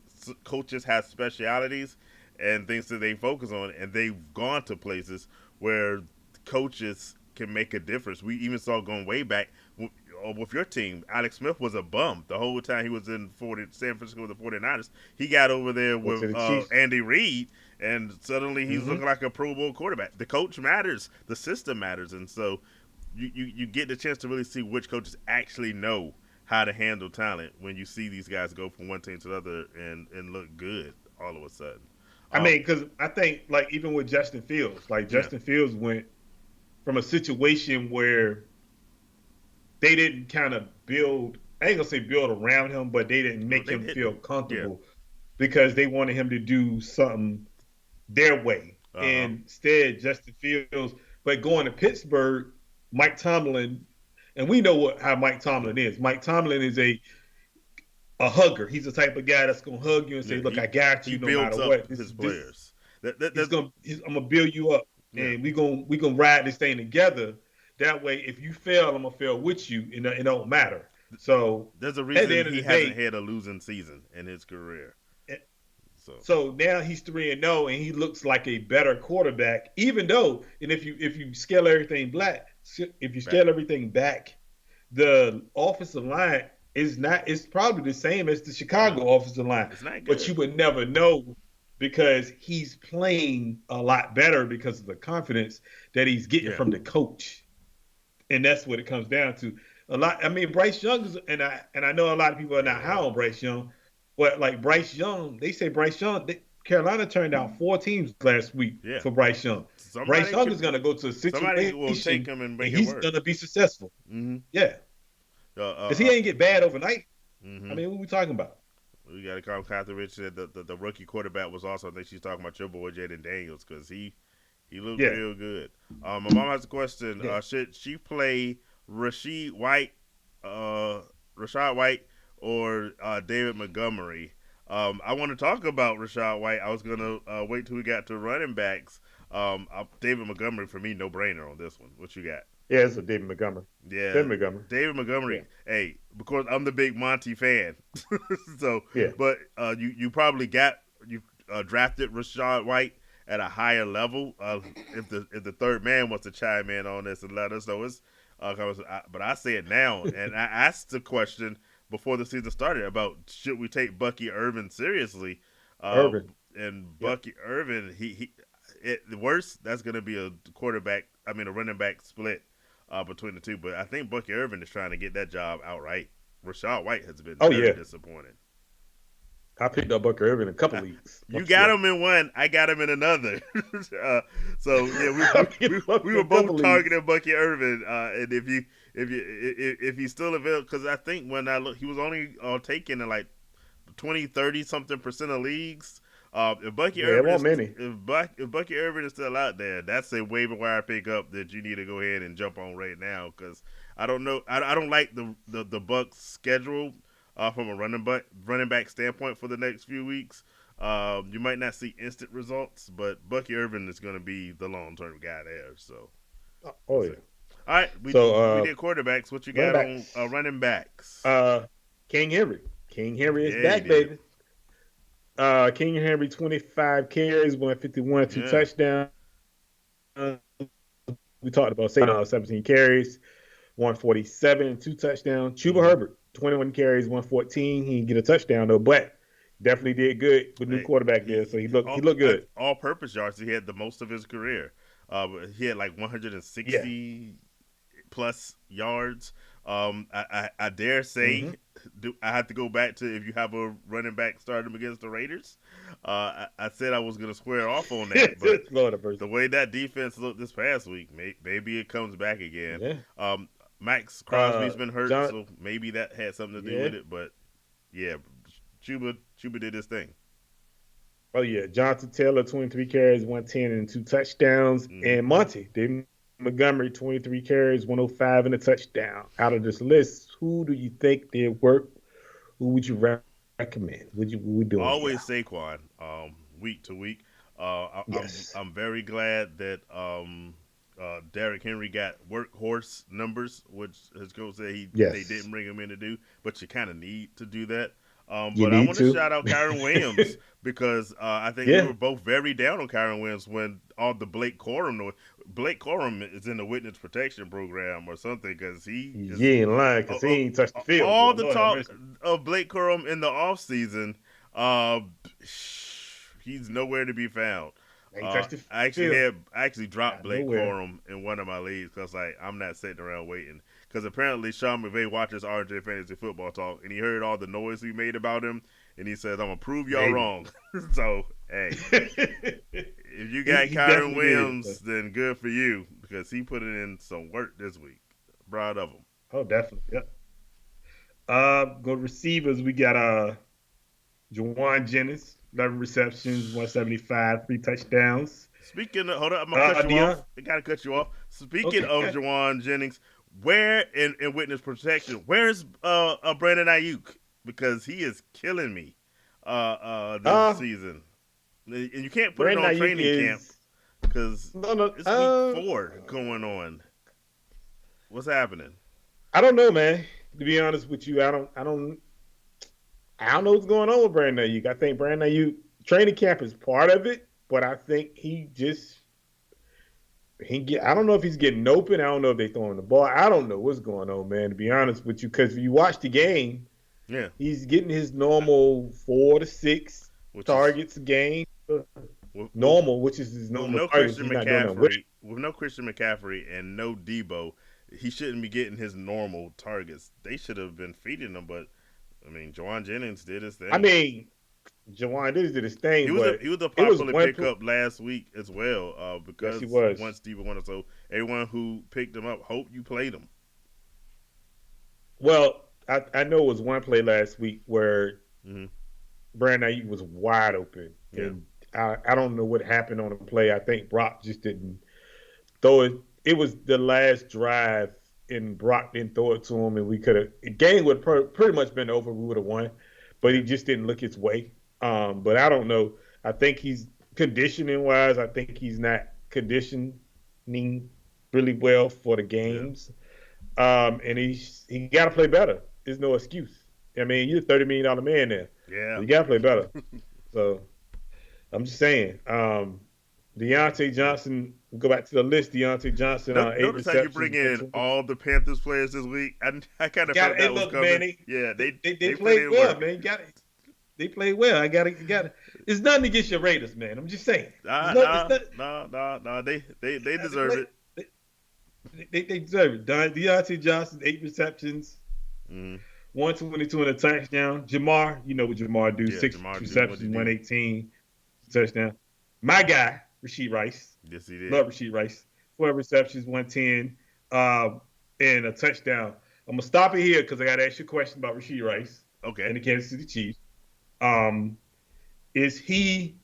B: coaches have specialities and things that they focus on, and they've gone to places where coaches can make a difference. We even saw going way back with your team. Alex Smith was a bum the whole time he was in San Francisco with the 49ers. He got over there
A: Went
B: with
A: to the Chiefs.
B: Andy Reid, and suddenly he's
A: Mm-hmm.
B: looking like a Pro Bowl quarterback. The coach matters, the system matters, and so you get the chance to really see which coaches actually know how to handle talent when you see these guys go from one team to the other and look good all of a sudden.
A: I
B: Um,
A: mean, because I think like even with Justin Fields, like
B: yeah,
A: Justin Fields went from a situation where they didn't kind of build. I ain't gonna say build around him, but they didn't
B: well,
A: make
B: they
A: him feel
B: didn't. Yeah.
A: comfortable because they wanted him to do something their way.
B: Uh huh.
A: And instead, Justin Fields, but going to Pittsburgh, Mike Tomlin, and we know how Mike Tomlin is. Mike Tomlin is a hugger. He's the type of guy that's gonna hug you and say,
B: Yeah.
A: "Look, I got
B: He
A: you no matter
B: builds up
A: what. This
B: his
A: is this."
B: players. That
A: I'm gonna build you up,
B: yeah.
A: and we gonna ride this thing together. That way, if you fail, I'm gonna fail with you, and it don't matter. So
B: There's a
A: at the
B: reason
A: end of
B: he
A: the
B: hasn't
A: day,
B: had a losing season in his career.
A: eh,
B: So
A: so now he's 3-0, and he looks like a better quarterback. Even though, and if you scale everything black, if you
B: back.
A: scale everything back, the offensive line is not. It's probably the same as the
B: No,
A: Chicago offensive line,
B: it's not
A: but
B: good.
A: you would never know because he's playing a lot better because of the confidence that he's getting
B: Yeah.
A: from the coach, and that's what it comes down to. A lot. I mean, Bryce Young is, and I know a lot of people are not high on Bryce Young, Well, like Bryce Young, they say Bryce Young. Carolina turned out 4 teams last week
B: Yeah,
A: for Bryce Young. Bryce
B: somebody
A: Young is
B: could,
A: going to go to a
B: somebody will take
A: situation
B: him and
A: and
B: make it
A: he's
B: work.
A: going to be successful.
B: Mm-hmm.
A: Yeah,
B: Uh,
A: because
B: uh,
A: he
B: uh,
A: ain't get bad overnight. I
B: mm-hmm.
A: mean, what we talking about?
B: We got to call Catherine Rich said the rookie quarterback was also. I think she's talking about your boy Jaden Daniels because he looked
A: Yeah,
B: real good. My mom has a question.
A: yeah.
B: Should she play Rashid White, Rashad White, or David Montgomery? I want to talk about Rashad White. I was gonna wait till we got to running backs. David Montgomery for me, no brainer on this one. What you got?
A: Yeah, it's a David Montgomery.
B: Yeah,
A: David Montgomery.
B: David
A: Yeah,
B: Montgomery. Hey, because I'm the big Monty fan, so
A: yeah.
B: but you probably got you drafted Rashad White at a higher level. If the third man wants to chime in on this and let us know, but I say it now, and I asked the question before the season started about should we take Bucky Irvin seriously, uh,
A: Irvin.
B: and
A: Yep.
B: Bucky Irvin the worst that's going to be a quarterback. I mean a running back split between the two. But I think Bucky Irvin is trying to get that job outright. Rashad White has been
A: Oh
B: very
A: yeah.
B: disappointing.
A: I picked up Bucker Irvin in a couple leagues.
B: You got
A: Yeah.
B: him in one, I got him in another. So yeah,
A: I picked him up
B: we
A: in
B: were
A: a couple
B: both
A: leagues.
B: targeting Bucky Irvin, and if he's still available, because I think when I look, he was only taken in like 20, 30 something percent of leagues. If Bucky
A: Yeah, it
B: Irvin
A: won't
B: is
A: many.
B: if Bucky Irvin is still out there, that's a waiver wire pickup that you need to go ahead and jump on right now. Because I don't know, I don't like the Bucks schedule from a running back standpoint for the next few weeks. You might not see instant results, but Bucky Irvin is going to be the long term guy there. So
A: Oh
B: we'll see.
A: yeah.
B: All right,
A: So
B: we did quarterbacks. What you
A: running
B: got on
A: backs.
B: running backs?
A: Uh King Henry. King Henry is
B: Yeah, he
A: back,
B: did.
A: baby. King Henry 25 carries, 151, two
B: Yeah.
A: touchdowns. We talked about 17 carries, 147, two touchdowns. Chuba
B: Mm-hmm.
A: Herbert, 21 carries, 114. He didn't get a touchdown though, but definitely did good with new
B: Hey,
A: quarterback there. So he looked good.
B: all purpose yards. He had the most of his career. He had like
A: Yeah.
B: 160 plus yards. I dare say,
A: Mm-hmm.
B: I have to go back to if you have a running back start him against the Raiders. I said I was going to square off on that, but
A: Florida versus.
B: the way that defense looked this past week, maybe it comes back again.
A: Yeah.
B: Max Crosby's been hurt,
A: John.
B: so maybe that had something to do
A: Yeah.
B: with it. But yeah, Chuba did his thing.
A: Oh yeah. Jonathan Taylor, 23 carries, 110 and two touchdowns.
B: Mm-hmm.
A: And Monty, David Montgomery, 23 carries, 105 and a touchdown. Out of this list, who do you think did work? Who would you recommend? What we doing here?
B: Always Saquon, week to week.
A: Yes.
B: I'm very glad that Derrick Henry got workhorse numbers, which his coach said they
A: Yes.
B: didn't bring him in to do, but you kind of need to do that.
A: You
B: But I
A: need
B: want to
A: to.
B: shout out Kyron Williams because I think we
A: Yeah.
B: were both very down on Kyron Williams when all the Blake Corum noise. Blake Corum is in the witness protection program or something because he
A: You
B: is
A: ain't lying
B: uh,
A: because he
B: uh,
A: ain't touched the field,
B: all
A: boy.
B: the
A: Lord have
B: talk
A: mercy.
B: of Blake Corum in the offseason, uh, he's nowhere to be found.
A: Ain't touched the field.
B: I actually dropped
A: Not
B: Blake
A: nowhere.
B: Corum in one of my leagues because like I'm not sitting around waiting. Because apparently Sean McVay watches RJ Fantasy Football Talk and he heard all the noise we made about him and he says I'm gonna prove y'all
A: Maybe.
B: wrong. So hey,
A: he,
B: if you got
A: he
B: Kyron
A: definitely did.
B: Williams, then good for you because he put in some work this week. Proud of him.
A: Oh, definitely. Yep. Go receivers. We got Jawan Jennings, 11 receptions, 175, three touchdowns.
B: Speaking of, hold on, I'm gonna cut you
A: Dion.
B: off. I gotta cut you off. Speaking
A: Okay.
B: of Jawan Jennings, where in witness protection, where's Brandon Ayuk? Because he is killing me this
A: Uh,
B: season. And you can't put it
A: Brandon
B: on
A: Ayuk
B: training camp
A: is
B: because
A: no, no.
B: it's week 4 going on. What's happening?
A: I don't know, man. To be honest with you, I don't know what's going on with Brandon Ayuk. I think Brandon Ayuk training camp is part of it, but I think he get. I don't know if he's getting open. I don't know if they throwing the ball. I don't know what's going on, man. To be honest with you, because if you watch the game,
B: Yeah,
A: he's getting his normal 4 to 6
B: which is
A: targets a game.
B: with
A: Normal, which is his
B: with
A: normal
B: no
A: targets.
B: Christian
A: He's not doing that. Which,
B: McCaffrey, and no Debo, he shouldn't be getting his normal targets. They should have been feeding him, but I mean, Jawan Jennings did his
A: I
B: thing.
A: mean, Jawan did his
B: He
A: thing,
B: was a
A: but
B: he was a
A: it was
B: popular
A: one.
B: pickup last week as well,
A: Yes, he
B: because
A: was.
B: once Stephen Wonder. So everyone who picked him up, hope you played him.
A: Well, I know it was one play last week where
B: Hmm.
A: Brandon Ayuk was wide open,
B: Yeah,
A: and I don't know what happened on the play. I think Brock just didn't throw it. It was the last drive, and Brock didn't throw it to him, and we could have. The game would pretty much been over. We would have won, but
B: yeah,
A: he just didn't look his way. But I don't know. I think he's conditioning wise. I think he's not conditioning really well for the
B: yeah,
A: games. And he got to play better. There's no excuse. I mean, you're a $30 million man there, so
B: yeah.
A: you got to play better. So I'm just saying. Deontay Johnson. Go back to the list. Deontay Johnson on eight
B: Notice how you
A: receptions,
B: bring in
A: 120.
B: all the Panthers players this week. I kind of
A: Got
B: felt
A: hey,
B: that was
A: look, man.
B: coming.
A: They
B: Yeah,
A: they,
B: they
A: they, they
B: they put
A: played
B: in
A: well,
B: work.
A: man. Got it. They played well. I got it. It's nothing against your Raiders, man. I'm just saying. It's
B: Nah,
A: not. It's
B: nah,
A: not.
B: nah, nah, nah. They
A: They
B: deserve
A: play.
B: it.
A: They, they deserve it. Deontay Johnson, eight receptions,
B: Mm-hmm.
A: 122 and a touchdown. Jamar, you know what Jamar do?
B: Yeah,
A: Six
B: Jamar do what he
A: receptions,
B: do.
A: 118 touchdown. My guy, Rasheed Rice.
B: Yes, he did.
A: Love Rasheed Rice. 12 receptions, 110, and a touchdown. I'm gonna stop it here because I got to ask you a question about Rasheed Rice
B: Okay.
A: and the Kansas City Chiefs. Um, is he?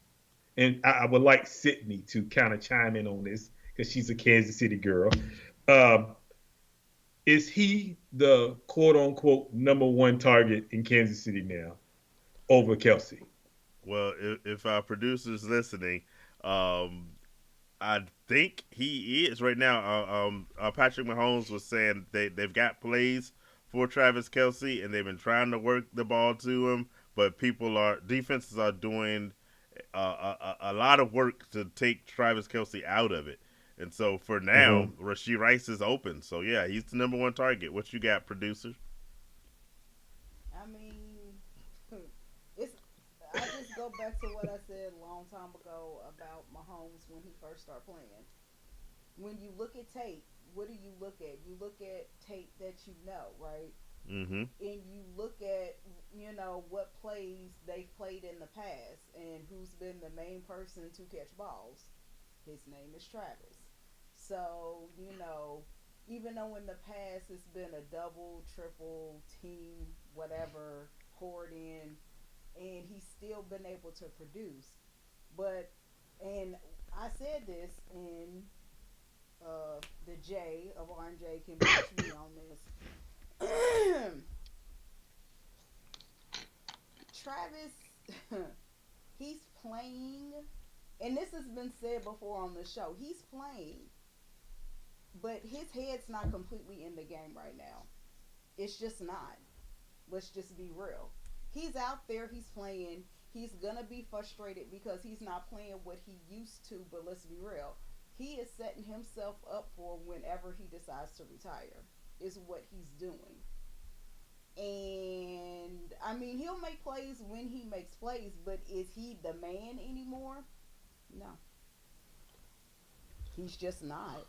A: And I would like Sydney to kind of chime in on this because she's a Kansas City girl. Um, is he the quote unquote number one target in Kansas City now over Kelsey?
B: Well, if our producer's listening, um, I think he is right now. Patrick Mahomes was saying they've got plays for Travis Kelsey, and they've been trying to work the ball to him, but defenses are doing a lot of work to take Travis Kelsey out of it. And so for now,
A: Mm-hmm.
B: Rasheed Rice is open. So yeah, he's the number one target. What you got, producer?
C: I mean, it's. I just go back to what I said a long time ago about Mahomes when he first started playing. When you look at tape, what do you look at? You look at tape that you know, right?
B: Mm-hmm.
C: And you look at what plays they've played in the past and who's been the main person to catch balls. His name is Travis. So even though in the past it's been a double, triple team, whatever poured in, and he's still been able to produce. But and I said this, and the J of R and J can match me on this. Travis, he's playing, and this has been said before on the show. He's playing, but his head's not completely in the game right now. It's just not. Let's just be real. He's out there, he's playing. He's gonna be frustrated because he's not playing what he used to, but let's be real. He is setting himself up for whenever he decides to retire, is what he's doing. And I mean, he'll make plays when he makes plays, but is he the man anymore? No, he's just not.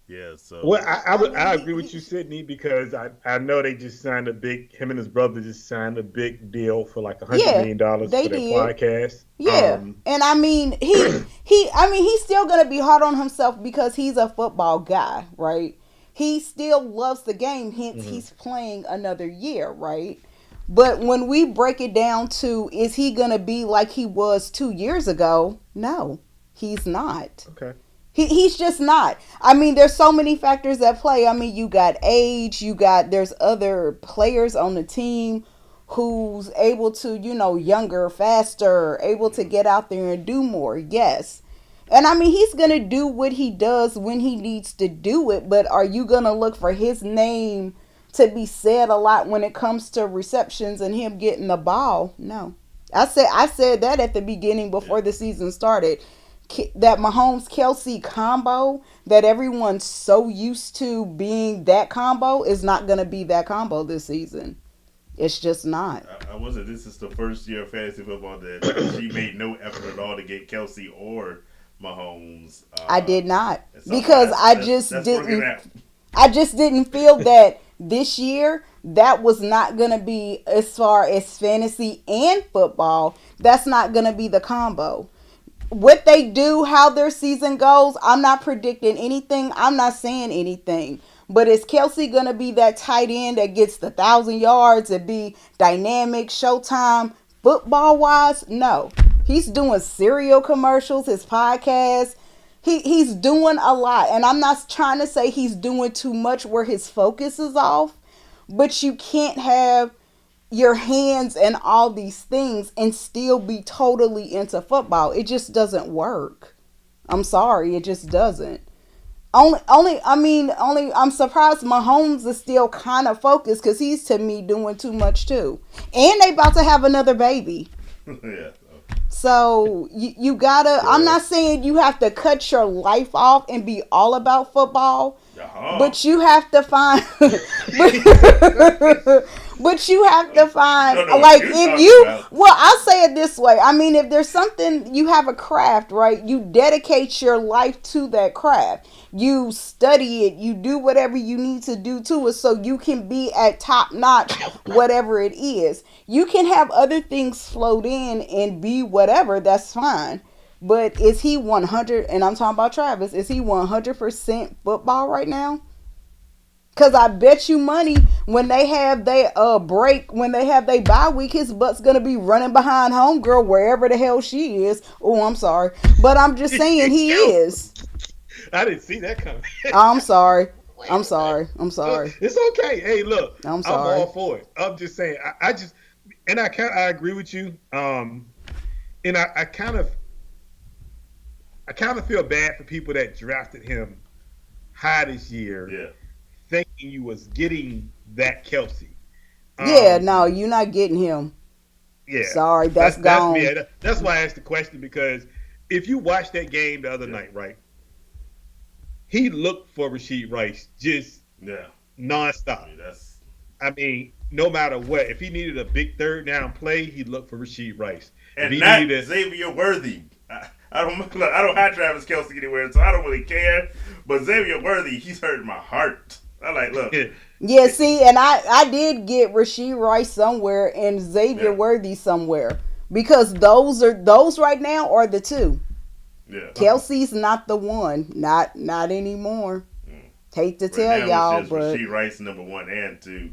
B: Yeah.
A: Well,
B: So
C: I mean,
A: I agree with you, Sydney, because I know they just signed a big him and his brother just signed a big deal for like
C: yeah,
A: $100 million
C: they
A: for their
C: did.
A: podcast.
C: Yeah, and I mean, he's still gonna be hard on himself because he's a football guy, right? He still loves the game, hence
A: Mhm.
C: he's playing another year, right? But when we break it down to, is he gonna be like he was 2 years ago? No, he's not.
A: Okay.
C: He's just not. I mean, there's so many factors at play. I mean, you got age, there's other players on the team who's able to, younger, faster, able to
B: mhm.
C: get out there and do more. Yes. And I mean, he's going to do what he does when he needs to do it, but are you going to look for his name to be said a lot when it comes to receptions and him getting the ball? No. I said that at the beginning
B: Yeah.
C: before the season started, that Mahomes Kelsey combo that everyone's so used to being that combo is not going to be that combo this season. It's just not.
B: I wasn't. This is the first year of fantasy football that she made no effort at all to get Kelsey or Mahomes.
C: I did not
B: And so
C: because
B: that's working out.
C: I just didn't feel that this year, that was not going to be, as far as fantasy and football, that's not going to be the combo. What they do, how their season goes, I'm not predicting anything. I'm not saying anything. But is Kelsey gonna be that tight end that gets the 1,000 yards and be dynamic, showtime, football wise? No. He's doing cereal commercials, his podcast. He's doing a lot, and I'm not trying to say he's doing too much where his focus is off. But you can't have your hands and all these things and still be totally into football. It just doesn't work. I'm sorry, it just doesn't. Only I'm surprised Mahomes is still kind of focused because he's to me doing too much too, and they about to have another baby.
B: Yeah.
C: So you gotta. I'm not saying you have to cut your life off and be all about football, but you have to find. But you have to find, like, if you, well, I'll say it this way. I mean, if there's something, you have a craft, right? You dedicate your life to that craft. You study it. You do whatever you need to do to it so you can be at top notch, whatever it is. You can have other things float in and be whatever. That's fine. But is he 100, and I'm talking about Travis, is he 100% football right now? Cause I bet you money when they have their break, when they have their bye week, his butt's gonna be running behind homegirl wherever the hell she is. Oh, I'm sorry, but I'm just saying he is.
A: I didn't see that coming.
C: I'm sorry. I'm sorry. I'm sorry.
A: It's okay. Hey, look,
C: I'm sorry.
A: I'm all for it. I'm just saying. I just, and I agree with you. And I kind of feel bad for people that drafted him high this year.
B: Yeah.
A: Thinking you was getting that Kelsey.
C: Yeah, no, you're not getting him.
A: Yeah.
C: Sorry, that's gone.
A: That's why I asked the question, because if you watched that game the other night, right? He looked for Rashee Rice just nonstop. I mean, no matter what. If he needed a big third down play, he looked for Rashee Rice.
B: And not Xavier Worthy. I don't have Travis Kelsey anywhere, so I don't really care. But Xavier Worthy, he's hurting my heart. I like, look.
C: Yeah, see, and I did get Rashee Rice somewhere and Xavier Worthy somewhere, because those right now are the two.
B: Yeah.
C: Kelsey's not the one, not anymore. Hate to tell y'all, but
B: Rashee Rice number 1 and 2.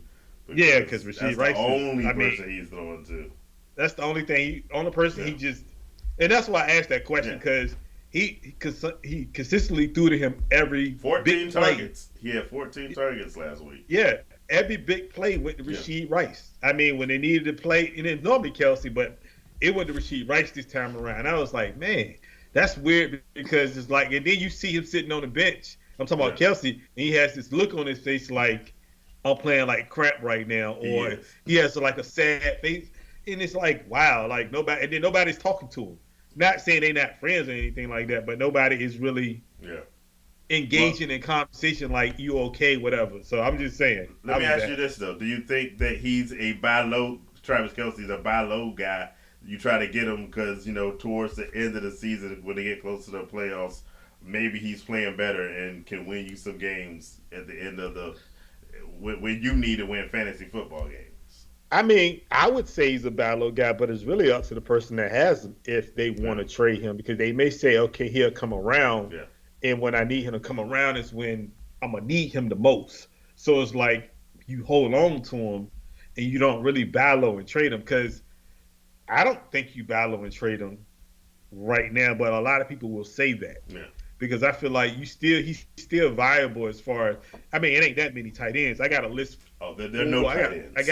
A: Yeah, because Rashee Rice
B: the only person he's throwing to.
A: That's the only thing. Only person he just, and that's why I asked that question, because. He consistently threw to him every
B: 14
A: big
B: targets.
A: Play.
B: He had 14 targets last week.
A: Yeah, every big play went to Rashee Rice. I mean, when they needed to play, and it's normally Kelsey, but it went to Rashee Rice this time around. I was like, man, that's weird, because it's like, and then you see him sitting on the bench. I'm talking about Kelsey, and he has this look on his face like, I'm playing like crap right now, or he has like a sad face, and it's like, wow, like nobody, and then nobody's talking to him. Not saying they're not friends or anything like that, but nobody is really engaging in conversation like, you okay, whatever. So I'm just saying.
B: Let me ask you this, though. Do you think that he's a buy low, Travis Kelsey's a buy low guy? You try to get him because, towards the end of the season, when they get close to the playoffs, maybe he's playing better and can win you some games at the end of when you need to win fantasy football games.
A: I mean, I would say he's a battle guy, but it's really up to the person that has him if they want to trade him, because they may say, okay, he'll come around, and when I need him to come around is when I'm going to need him the most. So it's like you hold on to him and you don't really battle and trade him, because I don't think you battle and trade him right now, but a lot of people will say that.
B: Yeah.
A: Because I feel like he's still viable as far as, I mean, it ain't that many tight ends. I got a list.
B: Oh, there are no tight ends.
A: I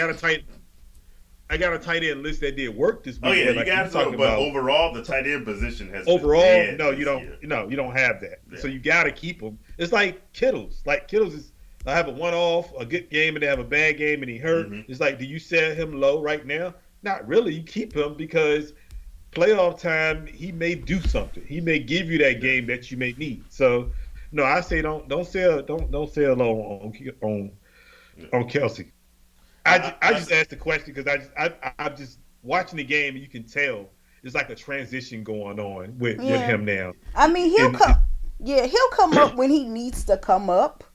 A: got a tight end list that did work this week.
B: Oh yeah,
A: like
B: you got to. But overall, the tight end position has
A: no, you don't. Year. No, you don't have that. Yeah. So you got to keep him. It's like Kittle's. Like Kittle's is, I have a one-off, a good game, and they have a bad game, and he hurt. Mm-hmm. It's like, do you sell him low right now? Not really. You keep him because playoff time, he may do something. He may give you that game that you may need. So no, I say don't sell low on Kelsey. I just asked the question because I'm just watching the game, and you can tell there's like a transition going on with him now.
C: I mean, he'll come up when he needs to come up.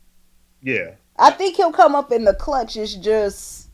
A: Yeah.
C: I think he'll come up in the clutch. It's just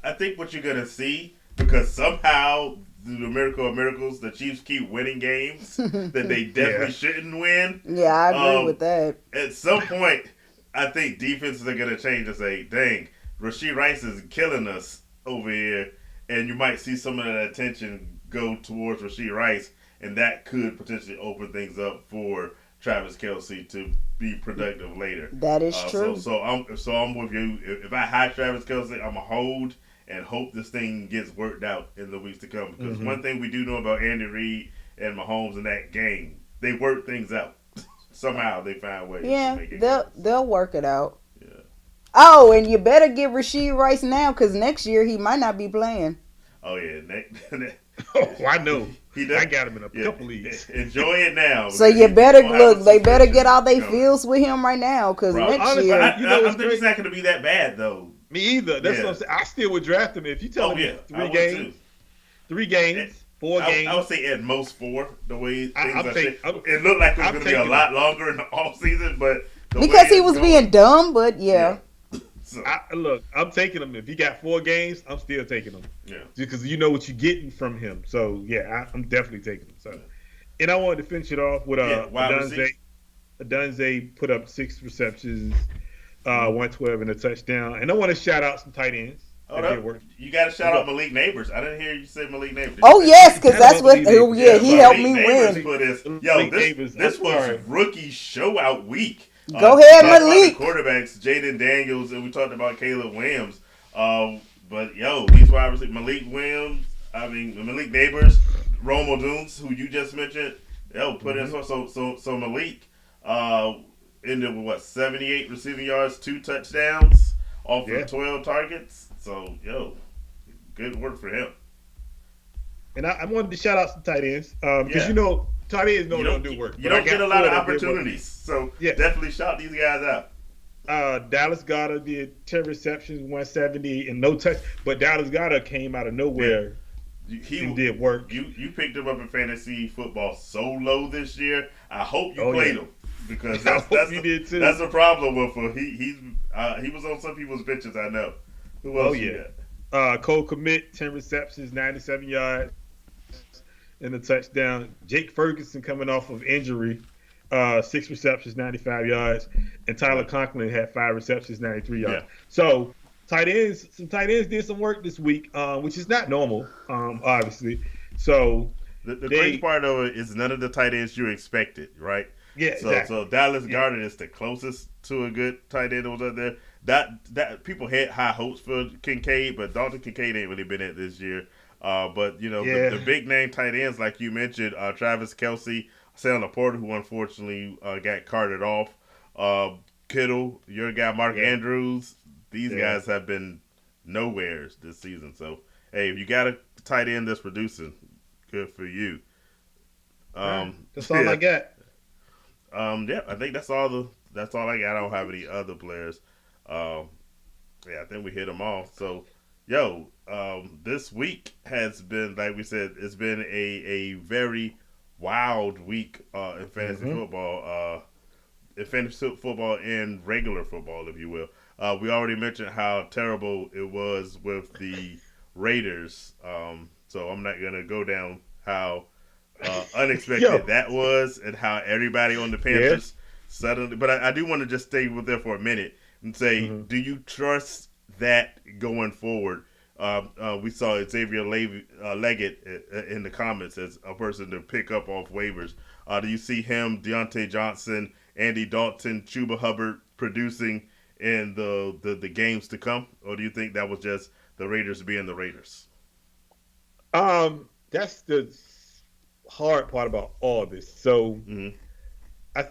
B: I think what you're gonna see, because somehow through the miracle of miracles, the Chiefs keep winning games that they definitely
A: Yeah.
B: shouldn't win.
C: yeah, I agree with
B: Um,
C: that.
B: at some point, I think defenses are gonna change and say, "Dang, Rasheed Rice is killing us over here," and you might see some of that attention go towards Rasheed Rice, and that could potentially open things up for Travis Kelsey to be productive later.
C: That is
B: So
C: true.
B: I'm with you. If I had Travis Kelsey, I'm a hold and hope this thing gets worked out in the weeks to come. Because
A: Mm-hmm.
B: one thing we do know about Andy Reid and Mahomes in that game, they work things out. Somehow they find ways to
C: Yeah,
B: make it
C: they'll
B: close.
C: they'll work it out.
B: Yeah.
C: Oh, and you better get Rasheed Rice now, because next year he might not be playing.
B: Oh yeah.
A: Oh, I know.
B: he
A: I
B: does.
A: got him in a
B: Yeah.
A: couple leagues.
B: Enjoy it now.
C: So
B: Because
C: you
B: he's
C: better
B: gonna have a
C: look. They better get
B: suspension
C: all they
B: coming.
C: feels with him right now, because
B: Probably.
C: next
A: Honestly,
B: But
C: year.
A: you know
B: I
A: what's
B: think
A: great?
B: it's not going to be that bad though.
A: Me either. That's what
B: Yeah.
A: I'm saying. I still would draft him if you tell
B: Oh
A: me
B: yeah. I
A: three
B: would too.
A: games, three games, four
B: I would
A: games.
B: say at most four. The way things
A: I'm
B: are shaped,
A: taking.
B: it looked like it was
A: I'm
B: going to be a
A: taking him.
B: lot longer in the off season, but the way
C: Because he
B: it's
C: was being
B: going,
C: dumb, but
B: yeah.
C: yeah.
B: So
A: Look, I'm taking him. If he got 4 games, I'm still taking him
B: yeah,
A: because you know what you're getting from him. So yeah, I'm definitely taking him. So, and I wanted to finish it off with
B: yeah. Wide receiver.
A: Adunze put up 6 receptions, 112 and a touchdown. And I want to shout out some tight ends
B: Hold
A: that did
B: up.
A: work.
B: You got to shout
A: What's
B: out
A: up?
B: Malik Neighbors. I didn't hear you say Malik Neighbors. Did
C: Oh
B: you say?
C: yes,
A: You
C: because
A: forgot
C: that's
A: about
C: what.
A: Malik
C: Oh
A: Neighbors.
C: yeah,
B: Yeah,
C: he
A: Yeah,
C: helped
B: Malik
C: me
B: Neighbors
C: win.
B: put his. Yo,
A: Malik Neighbors.
B: this
A: I'm
B: was
A: sorry.
B: rookie show out week.
C: Go ahead,
B: Talked about the
C: Malik.
B: quarterbacks, Jaden Daniels, and we talked about Caleb Williams. But yo, these wide receivers, Malik Williams, Malik Neighbors, Romo Dunes, who you just mentioned, yo, put in
A: Mm-hmm.
B: so Malik uh ended with what 78 receiving yards, 2 touchdowns off
A: Yeah,
B: of 12 targets. So yo, good work for him.
A: and I wanted to shout out some tight ends because
B: Yeah.
A: you know tight ends know
B: You
A: they're
B: don't
A: gonna do work,
B: you
A: but I
B: don't get
A: got
B: a lot
A: four
B: of
A: that did work.
B: opportunities, so
A: Yeah,
B: definitely shout these guys out.
A: Dallas Goddard did 10 receptions, 170, and no touch. But Dallas Goddard came out of
B: Yeah,
A: nowhere
B: he
A: and did work.
B: you picked him up in fantasy football so low this year. I hope you
A: Oh
B: played
A: yeah,
B: him because
A: I hope you did
B: that's
A: too.
B: the problem with him. He was on some people's benches. I know. Who
A: Oh
B: else you
A: yeah.
B: got?
A: Cole Commit, 10 receptions, 97 yards, and a touchdown. Jake Ferguson coming off of injury, 6 receptions, 95 yards, and Tyler
B: Yeah,
A: Conklin had 5 receptions, 93
B: yeah.
A: yards. So some tight ends did some work this week, which is not normal, obviously. So
B: The crazy
A: they,
B: part of it is none of the tight ends you expected, right?
A: yeah,
B: So
A: exactly.
B: Dallas
A: Yeah.
B: Goddard is the closest to a good tight end that was out there. That people had high hopes for Kincaid, but Dalton Kincaid ain't really been it this year. But you know the
A: Yeah.
B: big name tight ends like you mentioned, Travis Kelsey, Sam Laporta, who unfortunately got carted off, uh, Kittle, your guy Mark
A: Yeah.
B: Andrews. These
A: Yeah.
B: guys have been nowheres this season. So hey, if you got a tight end that's producing, good for you.
A: All right.
B: Um,
A: That's all I
B: yeah,
A: got.
B: yeah. I think that's all I got. I don't have any other players. Um, yeah, I think we hit them all. So, yo, this week has been like we said, it's been a very wild week in fantasy
A: Mm-hmm.
B: football. In fantasy football and regular football, if you will. We already mentioned how terrible it was with the Raiders. So I'm not gonna go down how unexpected
A: Yo.
B: that was and how everybody on the
A: Yeah.
B: Panthers suddenly. But I do want to just stay with there for a minute and say,
A: Mm-hmm.
B: do you trust that going forward? We saw Leggett in the comments as a person to pick up off waivers. Do you see him, Deontay Johnson, Andy Dalton, Chuba Hubbard producing in the games to come, or do you think that was just the Raiders being the Raiders?
A: That's the hard part about all this. So
B: Mm-hmm.
A: I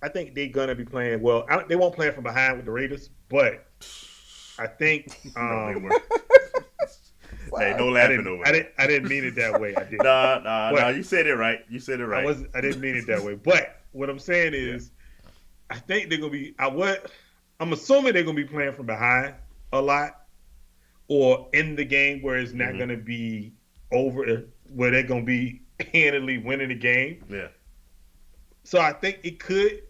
A: think they're gonna be playing well. They won't play from behind with the Raiders, but I think
B: No, they weren't. Hey, no
C: Sorry.
B: laughing over that.
A: I didn't mean it that way. I didn't.
B: Nah.
A: But
B: You said it right. You said it right.
A: I didn't mean it that way. But what I'm saying
B: Yeah.
A: is, I think they're gonna be. I'm assuming they're gonna be playing from behind a lot, or in the game where it's not
B: Mm-hmm.
A: gonna be over, where they're gonna be handily winning the game.
B: Yeah.
A: So I think it could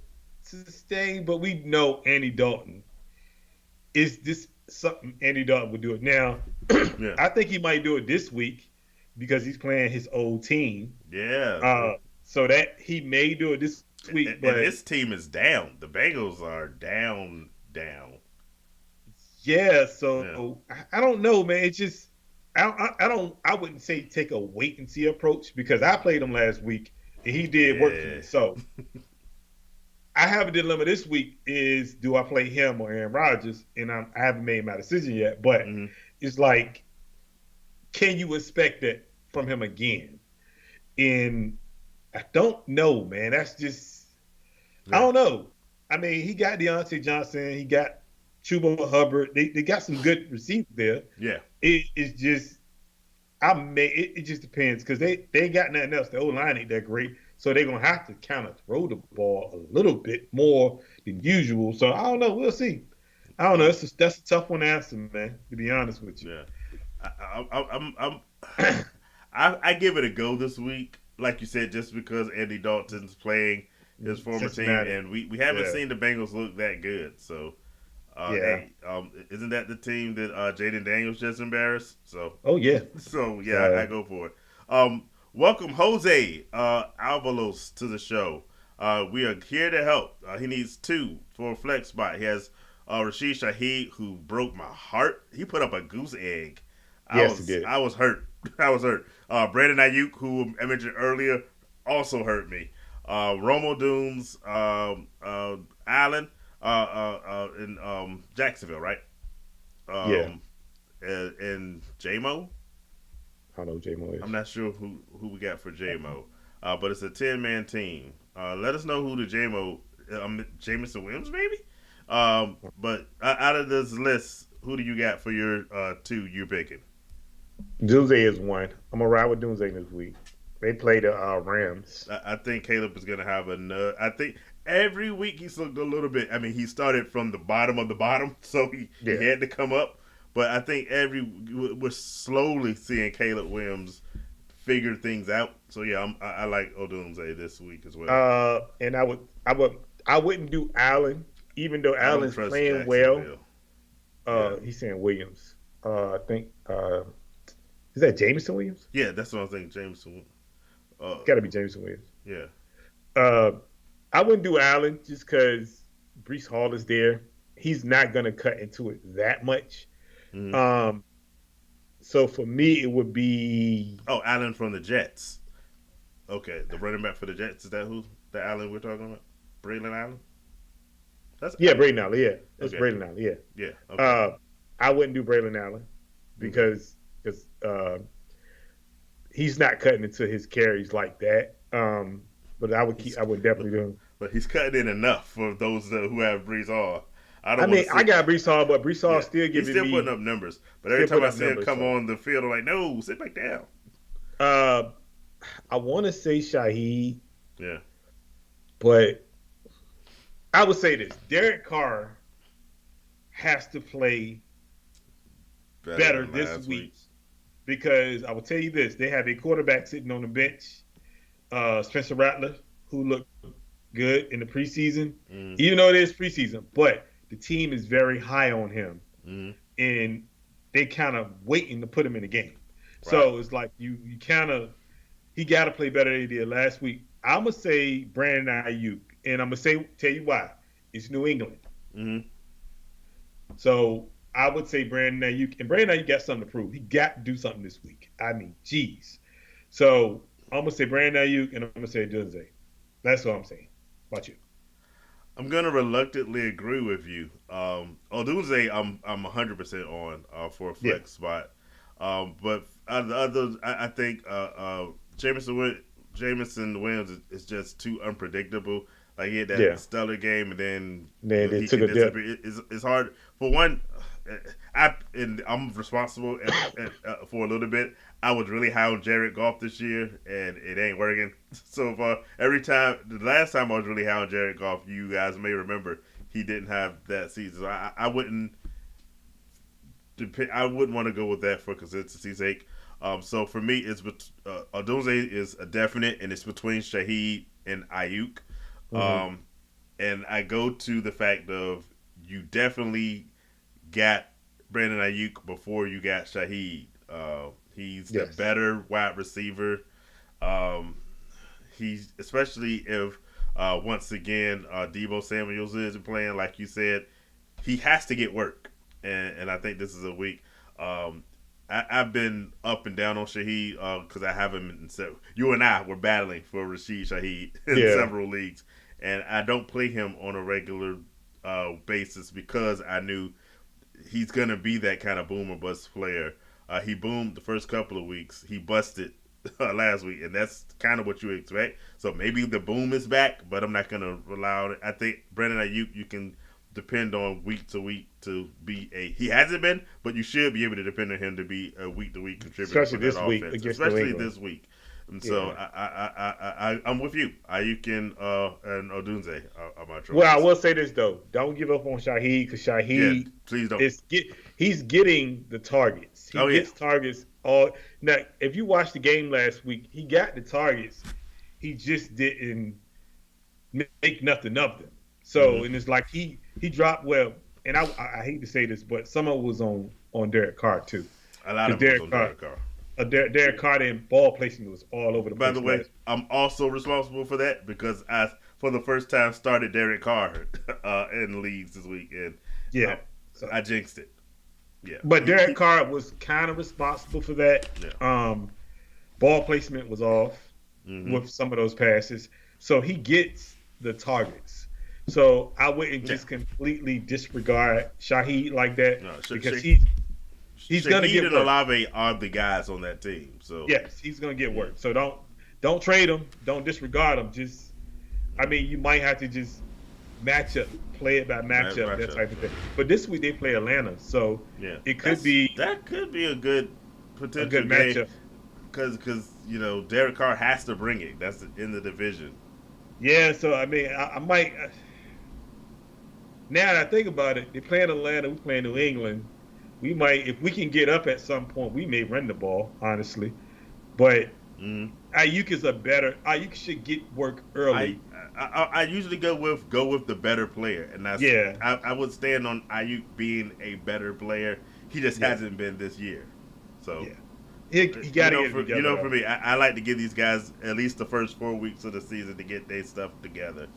A: sustain, but we know Andy Dalton. Is this something Andy Dalton would do it now?
B: Yeah,
A: I think he might do it this week because he's playing his old team.
B: yeah.
A: Uh, so that he may do it this week,
B: And
A: but
B: his team is down. The Bengals are down, down.
A: yeah.
B: Yeah,
A: So I don't know, man. It's just I don't I wouldn't say take a wait and see approach because I played him last week and he did work for
B: yeah.
A: me. So I have a dilemma this week: is do I play him or Aaron Rodgers? And I haven't made my decision yet, but
B: Mm-hmm.
A: it's like, can you expect that from him again? And I don't know, man. That's just I
B: Yeah,
A: don't know. I mean, he got Deontay Johnson, he got Chuba Hubbard. They got some good receivers there.
B: yeah.
A: It's just it just depends because they ain't got nothing else. The old line ain't that great, so they're gonna have to kind of throw the ball a little bit more than usual. So I don't know. We'll see. I don't know.
B: Um,
A: That's a tough one to answer, man. To be honest with you.
B: yeah. I give it a go this week, like you said, just because Andy Dalton's playing his former team,
A: Cincinnati.
B: and we haven't
A: Yeah.
B: seen the Bengals look that good. So,
A: Yeah.
B: hey, isn't that the team that Jaden Daniels just embarrassed? So,
A: Oh yeah.
B: so yeah, I
A: So
B: go for it. Welcome Jose Alvalos to the show. We are here to help. He needs two for a flex spot. He has Rashid Shaheed, who broke my heart. He put up a goose egg.
A: yes, he did.
B: I was hurt. I was hurt. Brandon Ayuk, who I mentioned earlier, also hurt me. Romo Dooms, Allen, in Jacksonville, right?
A: Yeah.
B: Um, and JMO.
A: I don't know who J Mo is.
B: I'm not sure who we got for JMO, but it's a 10-man team. Let us know who the JMO, Jameson Williams, maybe. But out of this list, who do you got for your two you're picking?
A: Doomsday is one. I'm gonna ride with Doomsday this week. They play the Rams.
B: I think Caleb is going to have another. I think every week he's looked a little bit. I mean, he started from the bottom of the bottom, so he
A: Yeah.
B: had to come up. But I think we're slowly seeing Caleb Williams figure things out. So yeah, I like Odunze this week as well.
A: And I wouldn't do Allen, even though
B: I don't
A: Allen's
B: trust
A: playing well.
B: Jacksonville. Yeah,
A: He's saying Williams. I think is that Jameson Williams?
B: yeah, that's what I'm thinking. Jameson. Uh,
A: It's got to be Jameson Williams.
B: yeah,
A: Uh, I wouldn't do Allen just because Brees Hall is there. He's not gonna cut into it that much.
B: hmm
A: Um, so for me, it would be
B: Oh, Allen from the Jets. Okay, the running back for the Jets, is that who the Allen we're talking about? Braylon Allen. That's
A: yeah, Braden Allen. Yeah, that's
B: okay.
A: Braden Allen. Yeah.
B: Yeah. Okay.
A: Uh, I wouldn't do Braylon Allen
B: Okay.
A: because he's not cutting into his carries like that. But I would definitely do him.
B: But he's cutting in enough for those who have Brees Hall. I
A: I
B: don't want
A: mean,
B: to
A: I
B: see.
A: got Brees Hall, but Brees Hall
B: Yeah,
A: still
B: he's
A: giving
B: still putting
A: me
B: up numbers. But every
A: still
B: time
A: putting
B: I
A: up
B: see him
A: numbers.
B: come
A: So
B: on the field, I'm like, no, sit back down.
A: uh, I want to say Shaheed,
B: Yeah.
A: but I would say this: Derek Carr has to play
B: Better
A: better
B: than
A: this
B: last
A: week
B: week.
A: because I will tell you this: they have a quarterback sitting on the bench, Spencer Rattler, who looked good in the preseason,
B: Mm,
A: even though it is preseason. But the team is very high on him,
B: mm,
A: and they kind of waiting to put him in the game.
B: right.
A: So it's like you kind of he got to play better than he did last week. I'm gonna say Brandon Ayuk, and I'm gonna tell you why. It's New England,
B: Mm,
A: so I would say Brandon Ayuk, and Brandon Ayuk got something to prove. He got to do something this week. I mean, geez. So I'm gonna say Brandon Ayuk, and I'm gonna say Dunze. That's what I'm saying. About you?
B: I'm gonna reluctantly agree with you. Odunze, I'm 100% on for a
A: Yeah,
B: flex spot. But the others, I think Jameson Williams is just too unpredictable. Like he had that
A: yeah.
B: stellar game, and then
A: Then they
B: he
A: took
B: can
A: a dip.
B: disappear. It's hard for one. I'm responsible for a little bit. I was really high on Jared Goff this year, and it ain't working so far. The last time I was really high on Jared Goff, you guys may remember he didn't have that season. So I wouldn't. I wouldn't want to go with that for consistency's sake. So for me, Odunze is a definite, and it's between Shaheed and Ayuk.
A: Hmm.
B: Um, and I go to the fact of you definitely got Brandon Ayuk before you got Shaheed. He's the
A: Yes.
B: better wide receiver. Um, he's especially if once again Debo Samuels isn't playing like you said, he has to get work, and I think this is a week. Um, I've been up and down on Shaheed because I haven't. So you and I were battling for Rashid Shaheed in
A: Yeah.
B: several leagues, and I don't play him on a regular basis because I knew he's gonna be that kind of boom or bust player. He boomed the first couple of weeks. He busted last week, and that's kind of what you expect. So maybe the boom is back, but I'm not gonna rely on it. I think Brandon Ayuk, you can depend on week to week to be a. He hasn't been, but you should be able to depend on him to be a week to week contributor
A: Especially
B: for that
A: this week
B: offense,
A: against New
B: especially
A: England.
B: this week. And so
A: Yeah.
B: I'm with you. Ayuk and Odunze are my
A: Well, I
B: choices.
A: will say this though: don't give up on Shaheed because
B: Yeah,
A: Shaheed
B: please don't.
A: is he's getting the targets. He
B: Oh yeah.
A: gets targets all now. If you watched the game last week, he got the targets. He just didn't make nothing of them. So
B: Mm-hmm.
A: and it's like he dropped well. And I hate to say this, but some of it was on Derek Carr too,
B: A lot
A: because
B: of it was on Derek Carr.
A: Derek Carr and ball placement was all over the
B: By the
A: place
B: way,
A: last.
B: I'm also responsible for that because I, for the first time, started Derek Carr in leagues this week, and
A: Yeah.
B: uh,
A: So,
B: I jinxed it. Yeah,
A: but Derek Carr was kind of responsible for that.
B: yeah.
A: Ball placement was off
B: Mm-hmm.
A: with some of those passes, so he gets the targets. So I wouldn't
B: Yeah.
A: just completely disregard Shaheed like that
B: No,
A: because he's gonna
B: Shaheed
A: get
B: and
A: work.
B: Olave are the guys on that team. So
A: Yes, he's gonna get
B: yeah,
A: work. So don't trade him. Don't disregard him. Just I mean, you might have to just match up, play it by matchup,
B: match
A: that
B: up.
A: type of
B: So
A: thing. But this week they play Atlanta, so
B: yeah,
A: it could be
B: that could be a good
A: a
B: potential
A: good
B: game
A: matchup.
B: because Derek Carr has to bring it. That's in the division.
A: Yeah, so I mean, I might. Now that I think about it, they playing Atlanta, we playing New England. We might, if we can get up at some point, we may run the ball, honestly. But
B: Mm-hmm.
A: Ayuk should get work
B: I,
A: early.
B: I usually go with the better player, and that's
A: Yeah,
B: I would stand on Ayuk being a better player. He just
A: yeah,
B: hasn't been this year. So
A: yeah. He got to get it together
B: for
A: though.
B: me, I like to give these guys at least the first 4 weeks of the season to get their stuff together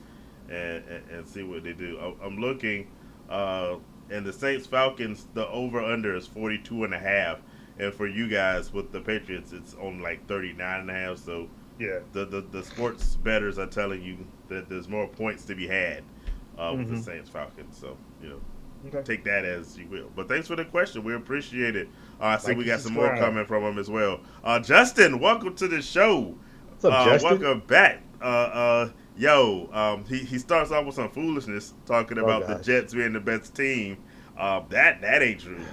B: and see what they do. I'm looking, uh, and the Saints Falcons, the over under is 42.5, and for you guys with the Patriots, it's on like 39.5. So
A: Yeah.
B: the sports bettors are telling you that there's more points to be had with the
A: Mm-hmm.
B: Saints Falcons. So
A: Okay.
B: take that as you will. But thanks for the question. We appreciate it. I see
A: Like
B: we
A: and
B: got some more
A: subscribe.
B: coming from him as well. Justin, welcome to the show.
A: What's up, Justin?
B: Welcome back. He starts off with some foolishness talking
A: Oh
B: about the
A: gosh.
B: Jets being the best team. That ain't true.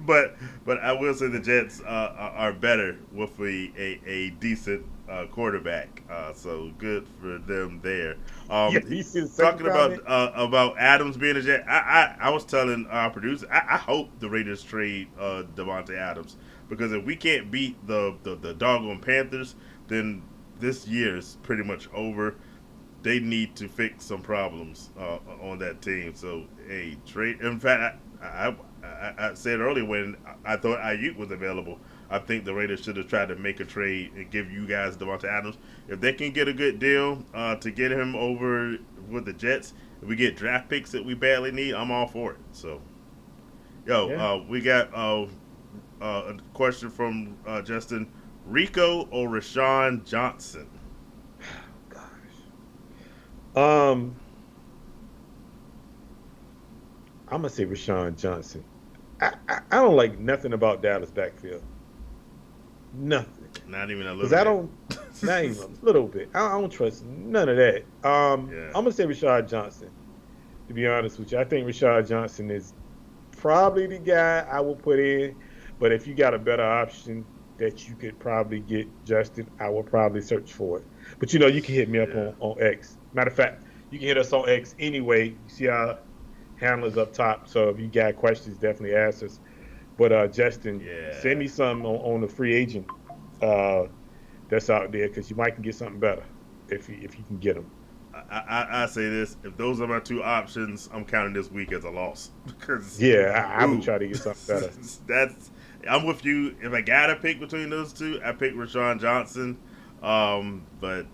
B: but I will say the Jets are better with a decent quarterback. So good for them there.
A: Yeah, you see the second
B: Talking
A: comment?
B: about Adams being a Jet, I was telling our producer, I hope the Raiders trade Devontae Adams because if we can't beat the doggone Panthers, then this year is pretty much over. They need to fix some problems on that team. So, hey, trade. In fact, I said earlier when I thought Ayuk was available, I think the Raiders should have tried to make a trade and give you guys Devontae Adams. If they can get a good deal to get him over with the Jets, if we get draft picks that we badly need, I'm all for it. So,
A: Yeah.
B: we got a question from Justin: Rico or Rashawn Johnson?
A: Gosh. Um, I'm gonna say Rashawn Johnson. I don't like nothing about Dallas backfield. Nothing.
B: Not even a
A: Because
B: little
A: I
B: bit.
A: don't, not even a little bit. I don't trust none of that.
B: Yeah.
A: I'm gonna say Rashad Johnson. To be honest with you, I think Rashad Johnson is probably the guy I will put in. But if you got a better option that you could probably get Justin, I will probably search for it. But you can hit me up
B: Yeah.
A: on X. Matter of fact, you can hit us on X anyway. You see our handlers up top. So if you got questions, definitely ask us. But Justin, send
B: Yeah.
A: me some on the free agent uh, that's out there because you might can get something better if you can get them.
B: I say this: if those are my two options, I'm counting this week as a loss because,
A: Yeah, I would
B: ooh,
A: try to get something better.
B: that's. I'm with you. If I gotta pick between those two, I pick Rashawn Johnson. But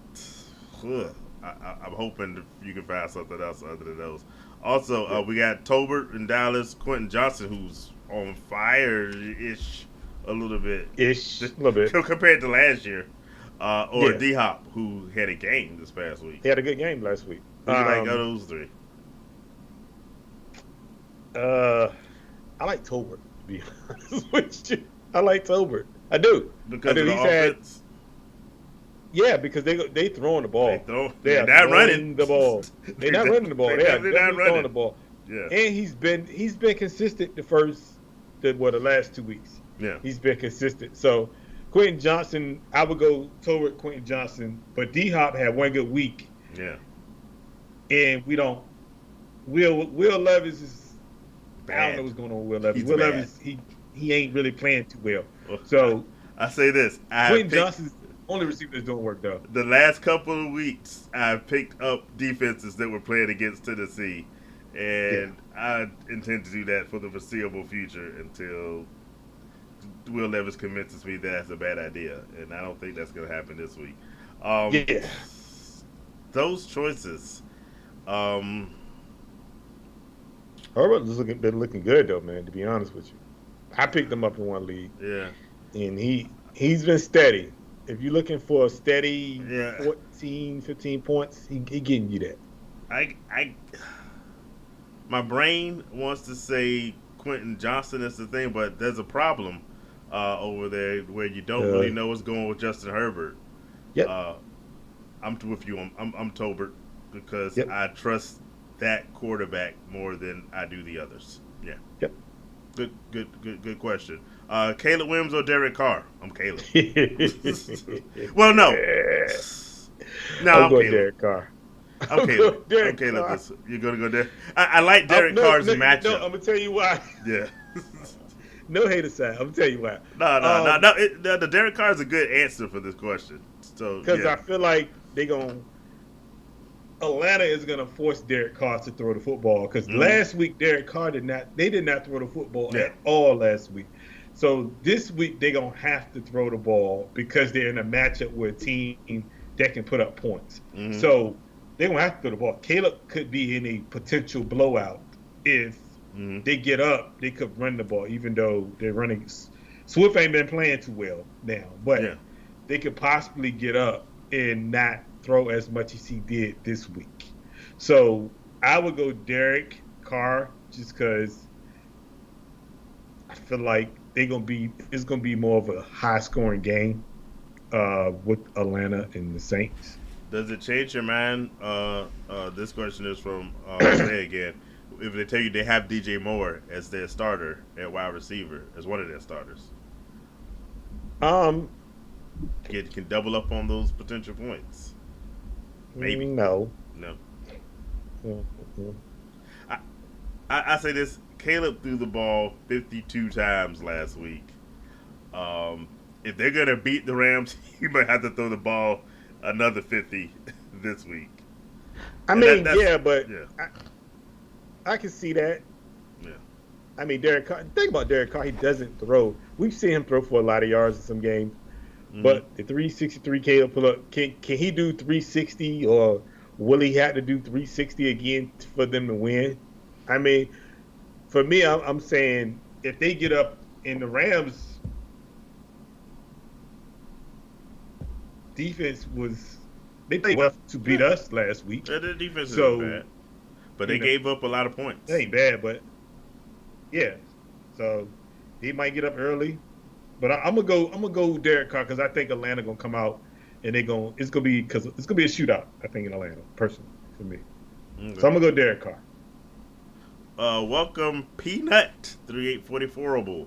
B: I'm hoping you can find something else other than those. Also,
A: Yeah,
B: we got Tolbert in Dallas, Quentin Johnson, who's on fire ish a little bit
A: ish, a little bit.
B: compared to last year. Or
A: Yeah,
B: D Hop, who had a game this past week.
A: he had a good game last week.
B: Who you like out of those three?
A: Uh, I like Tolbert to be honest with you. I like Tolbert. I do. I
B: Because
A: do.
B: of the
A: He's had
B: offense?
A: yeah because they throwing the
B: They
A: ball.
B: throw.
A: They
B: They're
A: are
B: not running.
A: throwing the ball. They're not running the ball.
B: They
A: They are
B: definitely not
A: definitely throwing
B: running.
A: the ball.
B: Yeah.
A: And he's been consistent the last 2 weeks.
B: Yeah.
A: He's been consistent. So Quentin Johnson, I would go toward Quentin Johnson, but D Hop had one good week,
B: Yeah.
A: and we don't. Will Levis is I don't know
B: Bad.
A: what's going on with Will Levis.
B: He's
A: Will
B: bad.
A: Levis he ain't really playing too well.
B: Well,
A: So
B: I say this. I have
A: Quentin
B: picked
A: Johnson's the only receiver that's doing work though.
B: the last couple of weeks. I've picked up defenses that were playing against Tennessee,
A: Yeah.
B: and I intend to do that for the foreseeable future until Will Levis convinces me that's a bad idea, and I don't think that's going to happen this week. Um,
A: Yeah.
B: those choices. Um,
A: Herbert's been looking good though, man, to be honest with you. I picked him up in one league
B: yeah,
A: and he's been steady. If you're looking for a steady
B: yeah.
A: 14, 15 points, he getting you that.
B: I, my brain wants to say Quentin Johnson is the thing, but there's a problem over there where you don't really know what's going with Justin Herbert.
A: Yep.
B: I'm with you. I'm Tolbert because
A: Yep.
B: I trust that quarterback more than I do the others. Yeah.
A: Yep.
B: Good question. Caleb Williams or Derek Carr? I'm Caleb. Well, no. No,
A: I'm
B: I'm
A: going
B: Caleb.
A: Derek Carr.
B: I'm Caleb.
A: Derek
B: I'm Caleb.
A: Carr.
B: You're gonna go there. I like Derek
A: No,
B: Carr's
A: no,
B: matchup.
A: No, I'm gonna tell you why.
B: Yeah.
A: No hate aside, I'm gonna tell you why.
B: No. The Derek Carr is a good answer for this question. So
A: Because
B: yeah.
A: I feel like Atlanta is gonna force Derek Carr to throw the football. Because last week Derek Carr did not throw the football at all last week. So this week they're gonna have to throw the ball because they're in a matchup with a team that can put up points.
B: Mhm.
A: So they're gonna have to throw the ball. Caleb could be in a potential blowout if they get up. They could run the ball, even though they're running. Swift ain't been playing too well now, but they could possibly get up and not throw as much as he did this week. So I would go Derek Carr just because I feel like it's gonna be more of a high scoring game with Atlanta and the Saints.
B: Does it change your mind? This question is from Jose again. If they tell you they have DJ Moore as their starter at wide receiver, as one of their starters,
A: Um,
B: can double up on those potential points. Maybe.
A: no.
B: No.
A: Mhm.
B: I say this: Caleb threw the ball 52 times last week. If they're gonna beat the Rams, he might have to throw the ball another 50 this week.
A: I
B: And
A: mean,
B: that's-
A: yeah, but
B: yeah,
A: I can see that.
B: yeah.
A: I mean, Derek Carr. Think about Derek Carr. He doesn't throw. We've seen him throw for a lot of yards in some games, but the 363 Caleb pull up. Can he do 360, or will he have to do 360 again for them to win? I mean, for me, I'm saying if they get up in the Rams defense they played well to beat us last week.
B: Their defense
A: So,
B: isn't bad, but they gave up a lot of points.
A: That ain't bad, but yeah. So he might get up early, but I'm gonna go Derek Carr because I think Atlanta gonna come out and it's gonna be a shootout. I think in Atlanta, personally, for me.
B: Okay.
A: So I'm gonna go Derek Carr.
B: Welcome Peanut 3844able.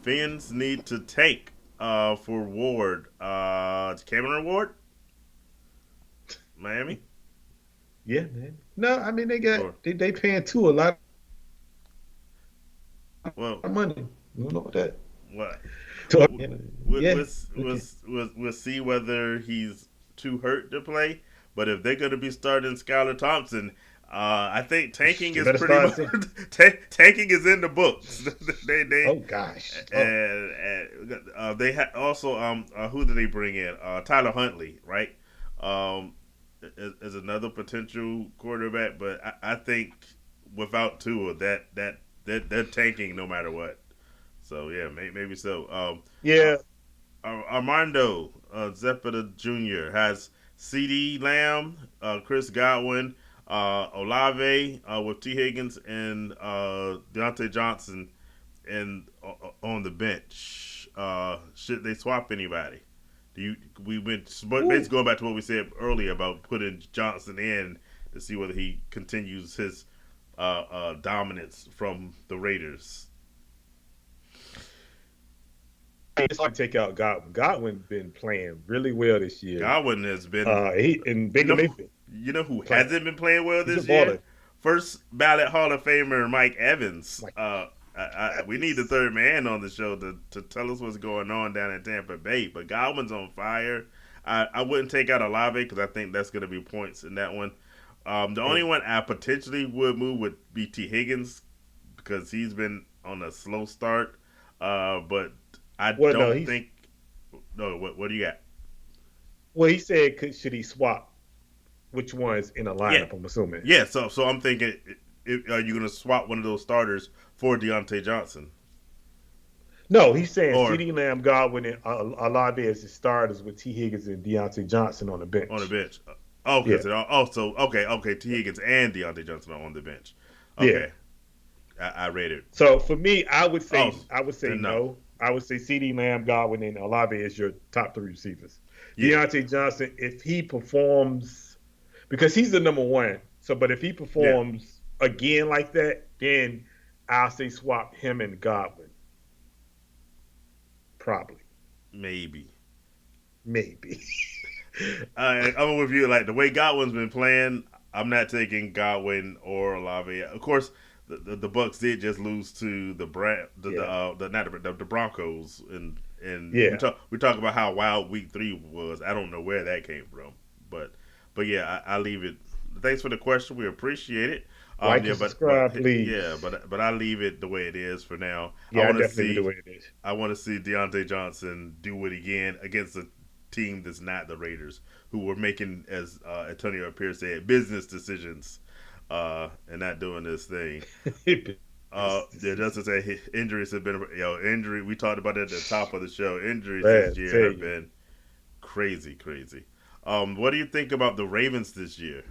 B: Fans need to tank for Ward. Cameron Ward? Miami?
A: Yeah, man. No, I mean they
B: Or-
A: they paying two a lot
B: Well,
A: of money. You don't know what that.
B: what?
A: Yeah.
B: We'll see whether he's too hurt to play. But if they're going to be starting Skylar Thompson, I think tanking
A: You
B: is
A: better
B: pretty
A: start
B: much
A: saying,
B: tanking is in the books. they
A: oh gosh. Oh,
B: and they also who did they bring in? Tyler Huntley, right? Um, is another potential quarterback, but I think without Tua, that they're tanking no matter what. So yeah, maybe so. Uh,
A: yeah.
B: Armando Zepeda Jr. has C.D. Lamb, Chris Godwin, Olave with T. Higgins, and Deontay Johnson on the bench. Should they swap anybody? Do you? We went basically
A: Ooh.
B: going back to what we said earlier about putting Johnson in to see whether he continues his dominance from the Raiders.
A: It's hard to take out Godwin. Godwin been playing really well this year.
B: Godwin has been,
A: He and
B: you
A: Baker
B: know,
A: Mayfield
B: you know who
A: playing.
B: hasn't been playing well
A: He's a
B: this year?
A: baller.
B: First ballot Hall of Famer Mike Evans.
A: Like
B: We need the
A: Evans.
B: third man on the show to tell us what's going on down in Tampa Bay. But Godwin's on fire. I wouldn't take out Olave because I think that's going to be points in that one. The only
A: And
B: one I potentially would move would be T. Higgins because he's been on a slow start. But I
A: well, no,
B: don't
A: he's
B: think. No, what do you got?
A: well. He said, should he swap which ones in a
B: Yeah,
A: lineup? I'm assuming.
B: yeah. So I'm thinking, are you going to swap one of those starters for Deontay Johnson
A: No, he's saying
B: or
A: CeeDee Lamb, Godwin, and Olave as the starters with T. Higgins and Deontay Johnson on the
B: on the
A: bench.
B: bench? Oh,
A: Yeah,
B: because also okay. T. Higgins and Deontay Johnson are on the bench.
A: yeah.
B: Okay, I read it.
A: So for me,
B: Oh,
A: I would say
B: then no.
A: no. I would say CeeDee Lamb, Godwin, and Olave as your top three receivers.
B: Yeah,
A: Deontay Johnson, if he performs, because he's the number one. So, but if he
B: yeah,
A: performs again like that, then I'll say swap him and Godwin. Probably,
B: maybe.
A: maybe.
B: I'm with you. Like the way Godwin's been playing, I'm not taking Godwin or Olave. Of course, the Bucks did just lose to
A: Yeah,
B: not the Broncos, and
A: yeah.
B: we talk about how wild Week 3 was. I don't know where that came from, but yeah, I leave it. Thanks for the question. We appreciate it.
A: Like
B: Yeah,
A: and subscribe,
B: yeah,
A: please.
B: but I leave it the way it is for now.
A: Yeah, I definitely do the way it is.
B: I want to see Deontay Johnson do it again against a team that's not the Raiders, who were making, as Antonio Pierce said, business decisions, and not doing this thing. Yeah, just to say, injuries have been, injury. We talked about it at the top of the show. Injuries
A: Man,
B: this year
A: tell
B: have
A: you.
B: been crazy, crazy. What do you think about the Ravens this year?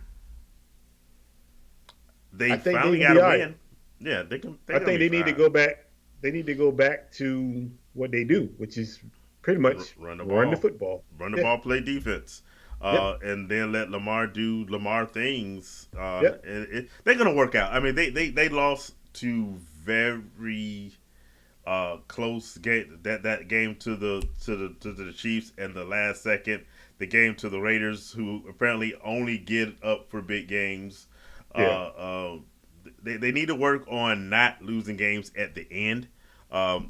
B: They
A: I think they're
B: finally
A: gonna
B: got
A: be
B: a
A: all right.
B: win. Yeah, they can. They're
A: I
B: gonna
A: think
B: be
A: they need to
B: fine.
A: go back. They need to go back to what they do, which is pretty much
B: Run the
A: run the
B: ball,
A: football.
B: run the
A: Yeah.
B: ball, play defense,
A: Yep.
B: and then let Lamar do Lamar things.
A: Yep.
B: They're gonna work out. I mean, they lost to very close game that game to the Chiefs and the last second the game to the Raiders, who apparently only get up for big games. Uh,
A: Yeah.
B: they need to work on not losing games at the end.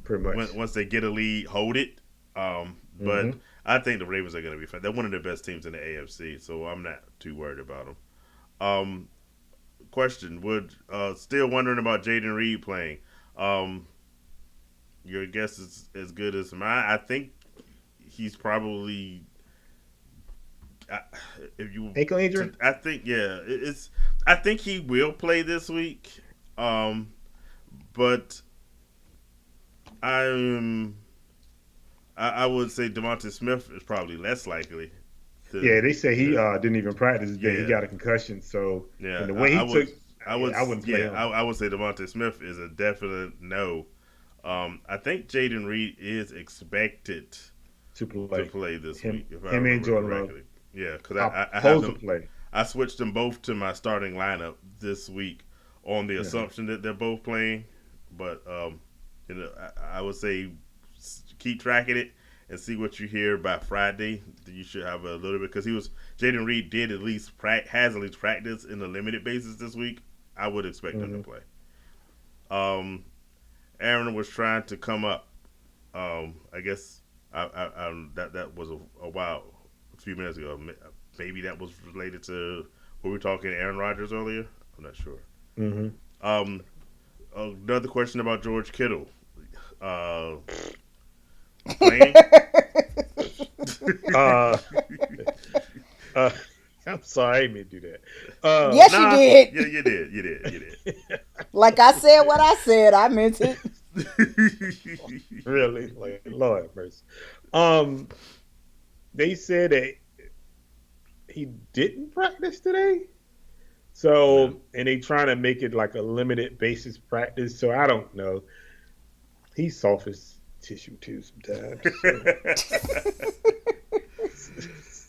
A: Pretty much.
B: Once they get a lead, hold it. But
A: Hmm.
B: I think the Ravens are going to be fine. They're one of the best teams in the AFC, so I'm not too worried about them. Um, question: Would still wondering about Jaden Reed playing? Um, your guess is as good as mine. I think he's probably. I- If you,
A: Ankle injury.
B: I think yeah, it's. I think he will play this week. Um, but I'm. I would say Devontae Smith is probably less likely
A: Yeah,
B: to.
A: they say he
B: to
A: didn't even practice today. He
B: yeah,
A: got a concussion. So,
B: yeah.
A: and the way he took, yeah, I wouldn't play him
B: I would say Devontae Smith is a definite no. I think Jaden Reed is expected
A: to
B: to
A: play.
B: play this
A: Him,
B: week, if I
A: him and
B: remember
A: Jordan Love
B: correctly. Yeah, because
A: are
B: I have
A: supposed to
B: them.
A: play.
B: I switched them both to my starting lineup this week on the
A: Yeah.
B: assumption that they're both playing. But I would say keep tracking it and see what you hear by Friday. You should have a little bit because Jaden Reed did has at least practice in a limited basis this week. I would expect him to
A: Hmm.
B: play. Um, Aaron was trying to come up. I guess that was a while, a few minutes ago. maybe that was related to were we talking Aaron Rodgers earlier? I'm not sure.
A: Mm-hmm.
B: Um, Another question about George Kittle. Uh, playing?
A: Uh, uh, I'm sorry, I didn't mean to do that.
C: Yes, you did.
B: Yeah, you did. You did.
C: Like I said what I said. I meant it.
A: Really, like Lord have mercy. Um, they said that he didn't practice today.
B: Yeah.
A: So, and they trying to make it like a limited basis practice. So I don't know. He's soft as tissue too sometimes.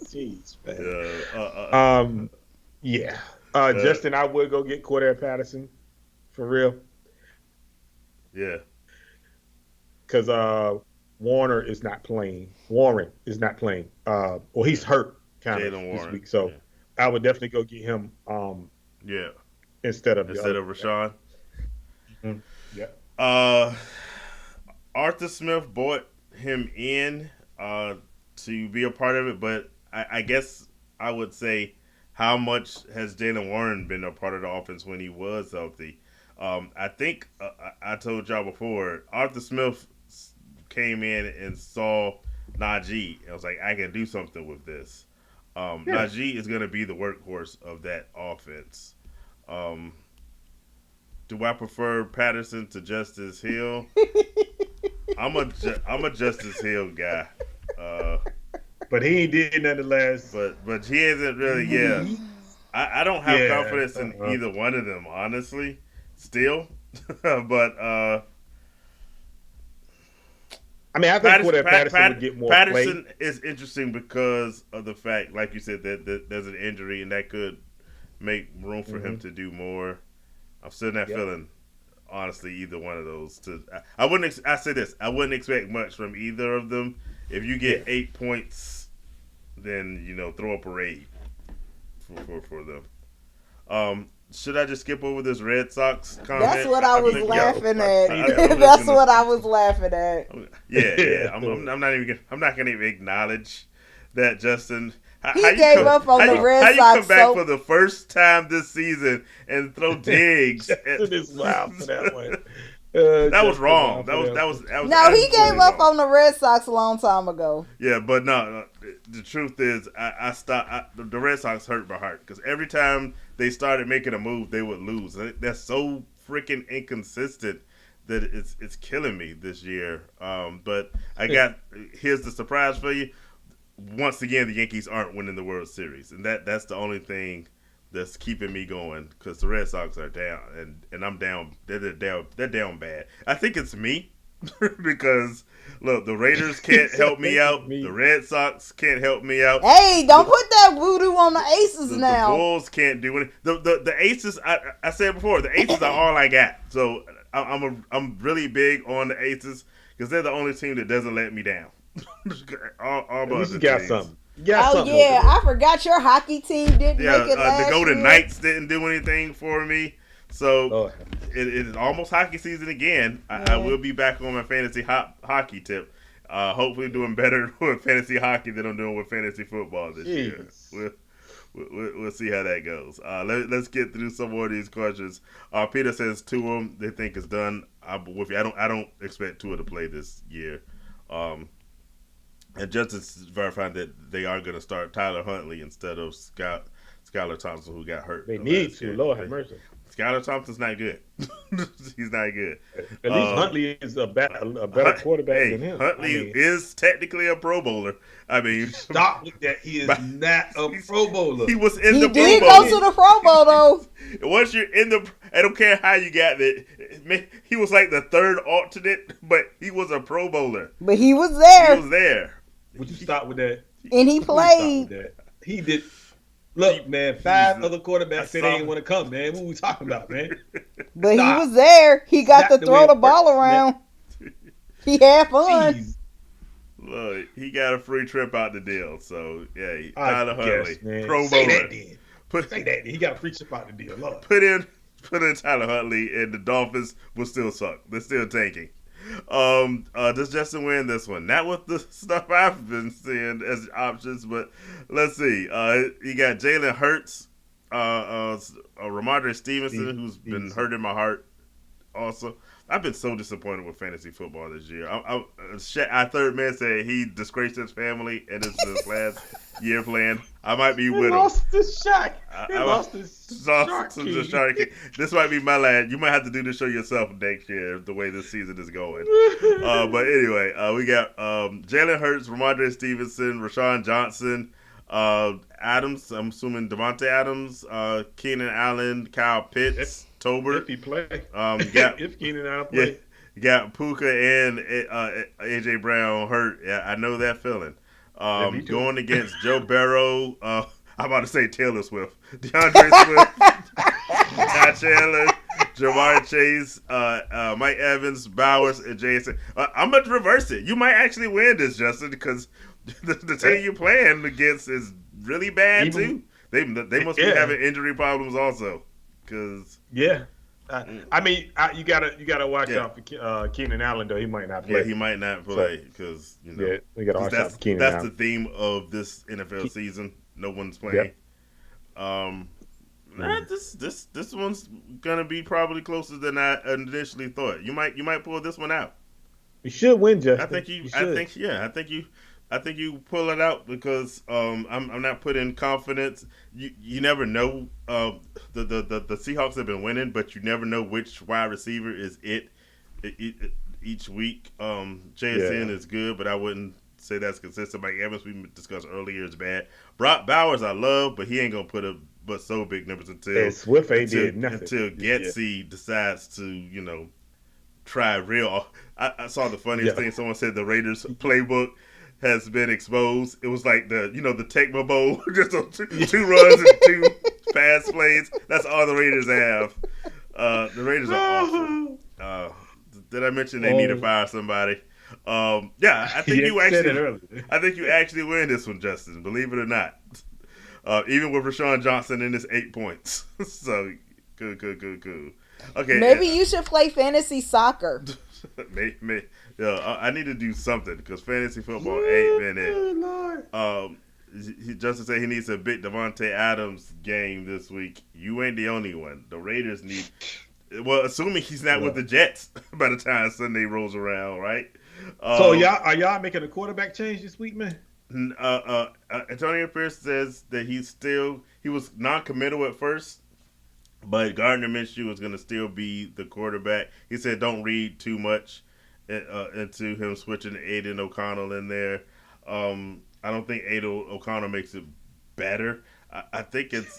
A: Jeez, man. Yeah. Justin, I would go get Cordell Patterson for real.
B: Yeah.
A: Because Warner is not playing. Warren is not playing. Well, he's hurt kind of
B: Jalen
A: this
B: Warren.
A: week. So
B: Yeah.
A: I would definitely go get him
B: Yeah.
A: instead of
B: Instead of Rashawn.
A: Mhm. Yeah.
B: Arthur Smith brought him in to be a part of it, but I guess I would say how much has Jalen Warren been a part of the offense when he was healthy? I think I told y'all before, Arthur Smith came in and saw Najee. I was like, I can do something with this.
A: Yeah.
B: Najee is going to be the workhorse of that offense. Do I prefer Patterson to Justice Hill? I'm a Justice Hill guy.
A: But he ain't did nothing the last.
B: But he hasn't really. Yeah, I don't have confidence in
A: uh-huh.
B: either one of them, honestly. Still, but
A: I mean, I think Patterson would get more
B: Patterson
A: play.
B: is interesting because of the fact, like you said, that there's an injury and that could make room for him to do more. I'm still not feeling, honestly, either one of those. I wouldn't. I say this. I wouldn't expect much from either of them. If you get 8 points, then throw a parade for them. Should I just skip over this Red Sox comment?
C: That's what I was
B: think-
C: laughing
B: I
C: at. That's what I was laughing at.
B: Yeah. I'm not even. I'm not going to even acknowledge that, Justin.
C: He gave up on the Red Sox.
B: How you come back for the first time this season and throw digs?
A: Justin is wild for that one.
B: That was wrong. That was
C: no, he gave up on the Red Sox a long time ago.
B: Yeah, but no. The truth is, I stopped. The Red Sox hurt my heart because every time they started making a move, they would lose. That's so freaking inconsistent that it's killing me this year. But here's the surprise for you. Once again, the Yankees aren't winning the World Series, and that's the only thing that's keeping me going because the Red Sox are down, and I'm down. They're down bad. I think it's me because look, the Raiders can't help me out. The Red Sox can't help me out.
C: Hey, don't put that voodoo on the Aces now.
B: The Bulls can't do it. The Aces. I said before, the Aces are all I got. So I'm really big on the Aces because they're the only team that doesn't let me down. all
A: At least you got
B: teams.
A: something.
C: I forgot your hockey team didn't make it last
B: the Golden
C: year.
B: Knights didn't do anything for me. So it is almost hockey season again. I will be back on my fantasy hockey tip. Hopefully doing better with fantasy hockey than I'm doing with fantasy football this year. We'll see how that goes. Let's get through some more of these questions. Peter says Tua, they think it's done. I'm with you. I don't expect Tua to play this year. And Justice verified that they are going to start Tyler Huntley instead of Skylar Thompson, who got hurt.
A: They need to. Lord have mercy.
B: Skylar Thompson's not good. He's not good.
A: At least Huntley is a better quarterback than him.
B: Huntley is technically a Pro Bowler. I mean,
A: stop with that. He is not a Pro Bowler.
B: He was in the Pro Bowl.
C: He did go to the Pro Bowl, though.
B: Once you're in the, I don't care how you got it. He was like the third alternate, but he was a Pro Bowler.
C: But he was there.
B: He was there.
A: Would you stop with that?
C: And he played.
A: He did. Look, man, 5 other quarterbacks said they didn't want to come, man. What are we talking about, man?
C: But he was there. He got to throw the ball around. He had fun.
A: Jeez.
B: Look, he got a free trip out the deal. So, yeah, Tyler Huntley,
A: man.
B: Pro
A: Say
B: Bowler.
A: that then. Say that then. He got a free trip out the deal. Lord.
B: Put in Tyler Huntley, and the Dolphins will still suck. They're still tanking. Does Justin win this one? Not with the stuff I've been seeing as options, but let's see. You got Jalen Hurts, Ramondre Stevenson, who's been
A: Stevenson.
B: hurting my heart. Also, I've been so disappointed with fantasy football this year. Our third man said he disgraced his family and this is his last year playing. I might be
A: He
B: with him.
A: lost his shark. He
B: I
A: lost his
B: lost
A: shark
B: to the
A: key.
B: Shark. This might be my lad. You might have to do the show yourself next year, the way this season is going. But anyway, we got Jalen Hurts, Ramondre Stevenson, Rashawn Johnson, Adams. I'm assuming Devontae Adams, Keenan Allen, Kyle
A: if,
B: Pitts, Tolbert.
A: if he play,
B: Got
A: if Keenan Allen
B: yeah,
A: play,
B: got Puka and AJ Brown hurt. Yeah, I know that feeling.
A: yeah, me too.
B: Going against Joe Burrow. I'm about to say Taylor Swift, DeAndre Swift, Ty Chandler, Jamar Chase, Mike Evans, Bowers, and Jason. I'm gonna reverse it. You might actually win this, Justin, because the team you playing against is really bad
A: Even
B: too. They must be
A: yeah,
B: having injury problems also. Cause
A: yeah. I mean, you gotta watch
B: yeah,
A: out for Keenan Allen though. He might not
B: yeah,
A: play.
B: he might not
A: So
B: play because
A: yeah, we gotta watch out
B: that's
A: for Keenan
B: that's the
A: Allen.
B: theme of this NFL season. No one's playing.
A: Yep.
B: Um,
A: Mm.
B: this one's gonna be probably closer than I initially thought. You might pull this one out.
A: You should win,
B: I
A: Justin.
B: think you.
A: You
B: I
A: should.
B: think yeah. I think you pull it out because I'm not putting confidence. You never know. The Seahawks have been winning, but you never know which wide receiver is each week. JSN
A: Yeah.
B: is good, but I wouldn't say that's consistent. Mike Evans we discussed earlier is bad. Brock Bowers I love, but he ain't gonna put up but so big numbers
A: And Swift ain't
B: until
A: did nothing
B: until
A: this year.
B: Getsy decides to try real. I saw the funniest
A: Yeah.
B: thing. Someone said the Raiders playbook has been exposed. It was like the Tecmo Bowl, just on two runs and two pass plays. That's all the Raiders have. The Raiders are awful. Uh, did I mention they need to
A: Oh,
B: fire somebody? Yeah, I think
A: yeah,
B: you
A: you said it
B: actually,
A: earlier.
B: I think you actually win this one, Justin. Believe it or not. Even with Rashawn Johnson in his 8 points. So good. Okay,
C: Maybe you should play fantasy soccer.
B: I need to do something because fantasy football ain't been it.
A: Oh, Lord.
B: Justin said he needs a big Devontae Adams game this week. You ain't the only one. The Raiders need. Well, assuming he's not with
A: Well,
B: the Jets by the time Sunday rolls around, right?
A: so
B: Um,
A: y'all making a quarterback change this week, man?
B: Antonio Pierce says that he was non-committal at first, but Gardner Minshew is going to still be the quarterback. He said don't read too much into him switching Aiden O'Connell in there. I don't think Aiden O'Connell makes it better. I think it's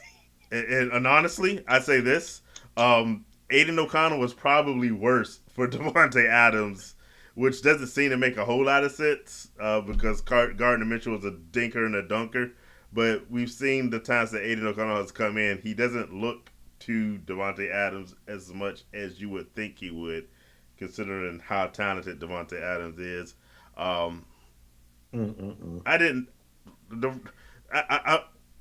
B: and honestly, I say this: Aiden O'Connell was probably worse for Devontae Adams, which doesn't seem to make a whole lot of sense because Gardner Mitchell was a dinker and a dunker. But we've seen the times that Aiden O'Connell has come in. He doesn't look to Devontae Adams as much as you would think he would, considering how talented Devontae Adams is. Um,
A: Mm-mm-mm.
B: I didn't. The,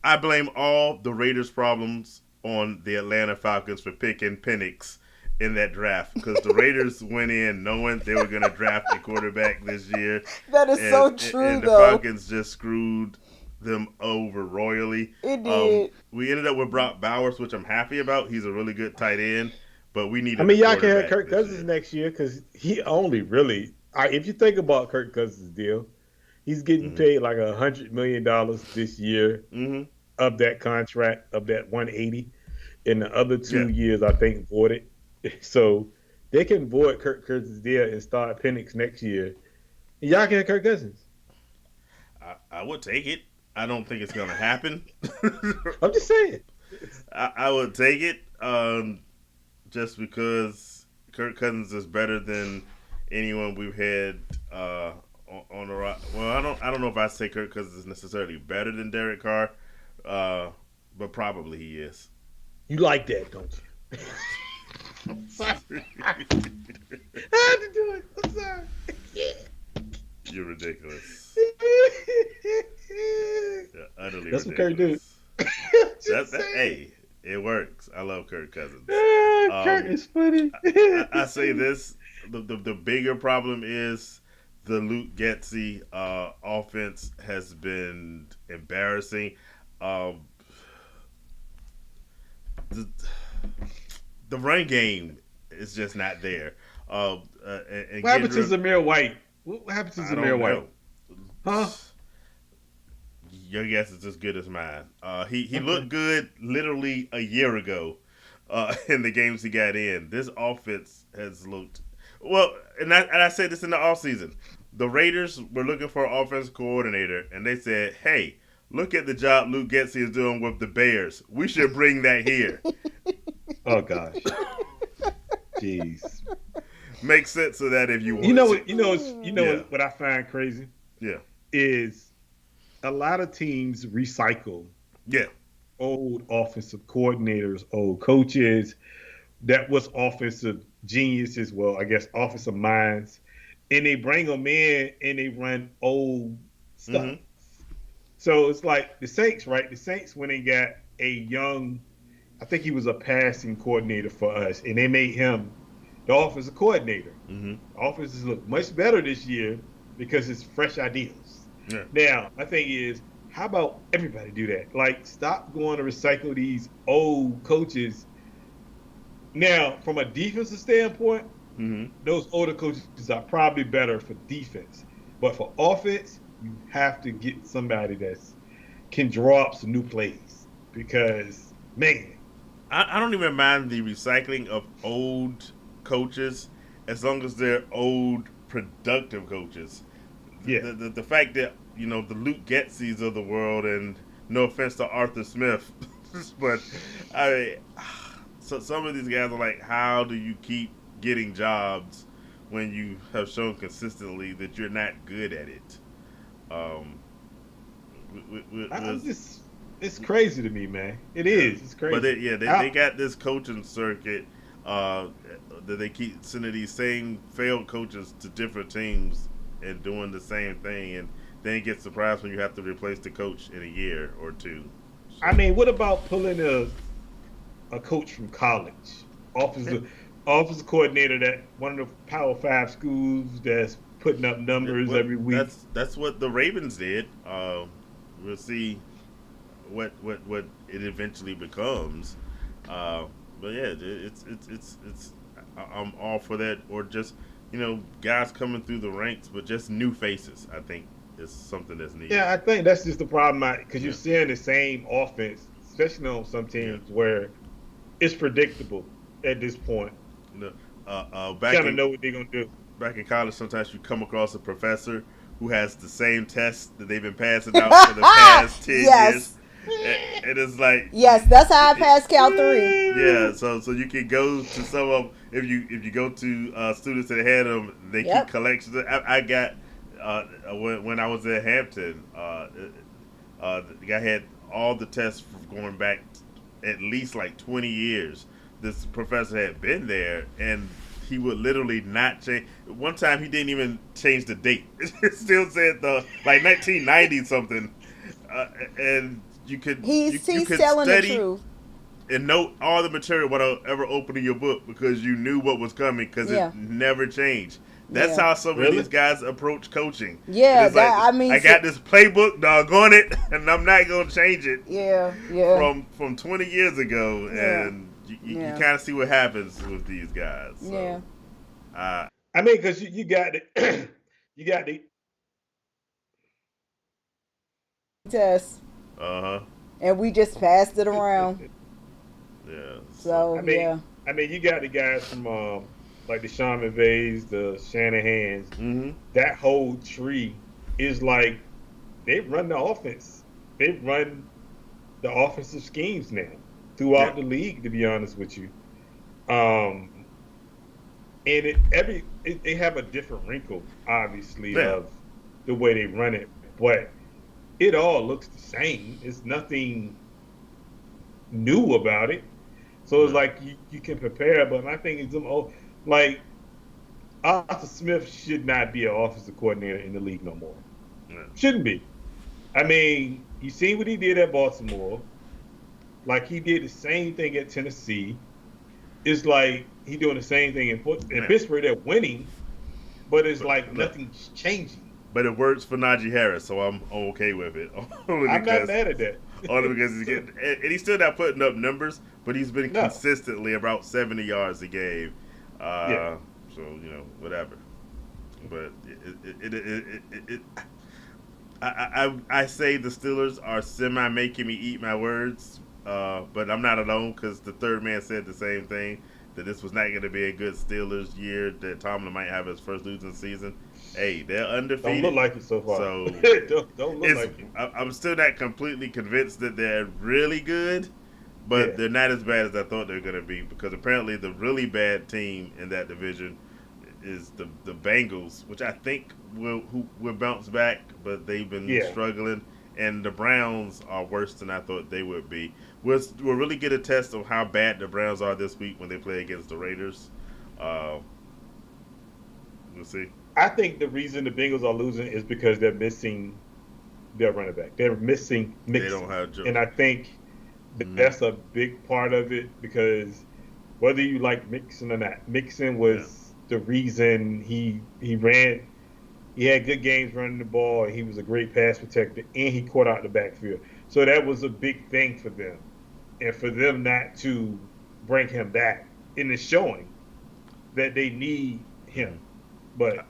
B: I blame all the Raiders' problems on the Atlanta Falcons for picking Penix in that draft because the Raiders went in knowing they were going to draft a quarterback this year,
C: That is
B: and
C: so true,
B: and the
C: though.
B: Falcons just screwed them over royally.
C: It did.
B: We ended up with Brock Bowers, which I'm happy about. He's a really good tight end, but we
A: I
B: needed a
A: mean, y'all can have
B: quarterback
A: Kirk
B: this
A: Cousins
B: year.
A: next year because he only really. If you think about Kirk Cousins' deal, he's getting
B: Mm-hmm.
A: paid like $100 million this year
B: Mm-hmm.
A: of that contract of that 180, and the other
B: Yeah,
A: 2 years I think voided. So they can void Kirk Cousins' deal and start Penix next year. And y'all can have Kirk Cousins.
B: I would take it. I don't think it's going to happen.
A: I'm just saying.
B: I would take it just because Kirk Cousins is better than anyone we've had on the rock. Well, I don't know if I say Kirk Cousins is necessarily better than Derek Carr, but probably he is.
A: You like that, don't you? I'm sorry. I had to do it. I'm sorry.
B: You're ridiculous. You're utterly
A: That's what Kirk do.
B: ridiculous.
A: Just saying.
B: Hey, it works. I love Kirk Cousins.
A: Kirk
B: Um,
A: is funny.
B: I say this the bigger problem is the Luke Getsy offense has been embarrassing. Um, the, the run game is just not there. And
A: What
B: getting
A: happened to
B: rid,
A: Zamir White? What happened to
B: I
A: Zamir
B: don't
A: White?
B: know.
A: Huh?
B: Your guess is as good as mine. He
A: Okay.
B: looked good literally a year ago in the games he got in. This offense has looked well, and I said this in the offseason. The Raiders were looking for an offensive coordinator, and they said, "Hey, look at the job Luke Getsy is doing with the Bears. We should bring that here."
A: Oh gosh. Jeez.
B: Make sense of that if you
A: You
B: want
A: know
B: to.
A: what?
B: Yeah,
A: What I find crazy
B: yeah,
A: is a lot of teams recycle
B: yeah.
A: old offensive coordinators, old coaches that was offensive geniuses. Well, I guess offensive minds, and they bring them in and they run old stuff.
B: Mm-hmm.
A: So it's like the Saints, right? The Saints when they got a young, I think he was a passing coordinator for us, and they made him the offensive coordinator.
B: Mm-hmm.
A: Offenses look much better this year because it's fresh ideas.
B: Yeah.
A: Now, my thing is, how about everybody do that? Like, stop going to recycle these old coaches. Now, from a defensive standpoint,
B: Mm-hmm.
A: those older coaches are probably better for defense. But for offense, you have to get somebody that's can draw up some new plays because man,
B: I don't even mind the recycling of old coaches as long as they're old productive coaches.
A: yeah.
B: The fact that the Luke Getzys of the world, and no offense to Arthur Smith, but I so some of these guys are like, how do you keep getting jobs when you have shown consistently that you're not good at it? Um,
A: I'm
B: was
A: just it's crazy to me, man. It
B: Yeah,
A: is. It's
B: but
A: crazy.
B: they got this coaching circuit uh, that they keep sending these same failed coaches to different teams and doing the same thing, and then get surprised when you have to replace the coach in a year or two.
A: I
B: So
A: mean, what about pulling a coach from college,
B: yeah,
A: offensive coordinator that one of the Power Five schools that's putting up numbers
B: well,
A: every week?
B: that's what the Ravens did. We'll see what it eventually becomes. Uh, but yeah, it's I'm all for that, or just guys coming through the ranks, but just new faces. I think is something that's needed.
A: Yeah, I think that's just the problem because you're
B: Yeah,
A: seeing the same offense, especially on some
B: yeah.
A: teams where it's predictable at this point.
B: You know,
A: You kind of know what they're gonna do.
B: back in college, sometimes you come across a professor who has the same test that they've been passing out for the past 10 years,
C: Yes.
B: and it's like,
C: Yes, that's how I passed Cal 3.
B: yeah. So you can go to some of, if you go to students that had them, they keep
C: Yep.
B: collections. I got when I was at Hampton, the guy had all the tests from going back at least like 20 years. This professor had been there, and he would literally not change. One time, he didn't even change the date. It still said the like 1990 something, and you
C: He's
B: could
C: telling the
B: study
C: truth.
B: and note all the material without ever opening your book because you knew what was coming because it
C: Yeah.
B: never changed. That's
C: Yeah.
B: how some of these
A: Really?
B: guys approach coaching. It
C: Yeah,
B: is like,
C: that I mean
B: I got this playbook, doggone it, and I'm not gonna change it
C: yeah, yeah.
B: from 20 years ago,
C: Yeah.
B: and you
C: Yeah.
B: kind of see what happens with these guys.
C: Yeah.
B: So, uh,
A: I mean, because you got the you got the
C: Test.
B: uh huh,
C: And we just passed it around.
B: yeah. So,
C: So
A: I mean,
C: yeah.
A: you got the guys from like the Sean McVays, the Shanahan's.
B: mm-hmm.
A: That whole tree is like they run the offense. They run the offensive schemes now
B: Yeah,
A: throughout the league. To be honest with you, um, and they have a different wrinkle, obviously,
B: yeah,
A: of the way they run it, but it all looks the same. It's nothing new about it. So it's
B: no,
A: like you can prepare, but my thing is like Arthur Smith should not be an offensive coordinator in the league no more.
B: no.
A: Shouldn't be. I mean, you see what he did at Baltimore. Like he did the same thing at Tennessee, it's like he doing the same thing in
B: Now,
A: Pittsburgh. They're winning, but it's
B: but
A: like
B: look,
A: nothing's changing.
B: but it works for Najee Harris, so I'm okay with it. only
A: I'm not
B: because
A: mad at that.
B: only because he's getting and he's still not putting up numbers, but he's been
A: No,
B: consistently about 70 yards a game.
A: yeah,
B: Uh, so whatever. But I say the Steelers are semi making me eat my words, but I'm not alone because the third man said the same thing that this was not going to be a good Steelers year. That Tomlin might have his first losing season. Hey, they're
A: don't look
B: undefeated,
A: like it so far.
B: so
A: Don't look
B: it's.
A: like it.
B: I'm still not completely convinced that they're really good, but
A: Yeah,
B: they're not as bad as I thought they were going to be because apparently the really bad team in that division is the Bengals, which I think will bounce back, but they've been
A: yeah.
B: struggling. And the Browns are worse than I thought they would be. We'll really get a test of how bad the Browns are this week when they play against the Raiders. Uh, we'll see.
A: I think the reason the Bengals are losing is because they're missing their running back. They're missing
B: They don't
A: Mixon,
B: have Joe.
A: and I think
B: Mm-hmm.
A: that's a big part of it because whether you like Mixon or not, Mixon
B: Yeah.
A: was the reason he ran. He had good games running the ball. And he was a great pass protector, and he caught out the backfield. So that was a big thing for them, and for them not to bring him back, and it's showing that they need him,
B: Mm-hmm.
A: but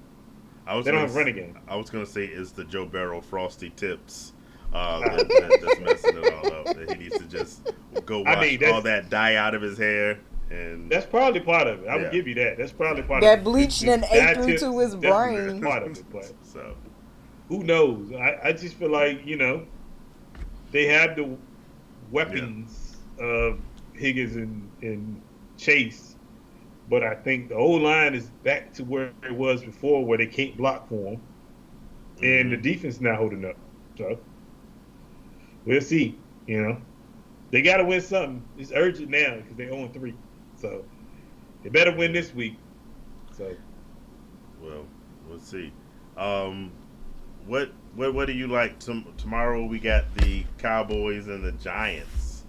B: I was
A: they don't
B: gonna
A: have a running game.
B: I was gonna say it's the Joe Barrow frosty tips
A: Uh,
B: that's messing it all up. That he needs to just go
A: I
B: wash
A: mean,
B: all that dye out of his hair and
A: that's probably part of it. I would
B: yeah.
A: give you that. That's probably part of
C: That
A: it.
C: bleach
A: The
C: done ate
A: dye
C: through
A: tips
C: to
A: is
C: his
A: definitely
C: brain.
A: part of it, but
B: so
A: who knows? I just feel like they have the
B: yeah.
A: weapons of Higgins and Chase, but I think the old line is back to where it was before, where they can't block for him, and the
B: Mm-hmm.
A: defense not holding up. So we'll see. They got to win something. It's urgent now because they own three, so they better win
B: Yeah.
A: this week. So
B: Well, we'll see. Um, what do you like? Tomorrow we got the Cowboys and the Giants.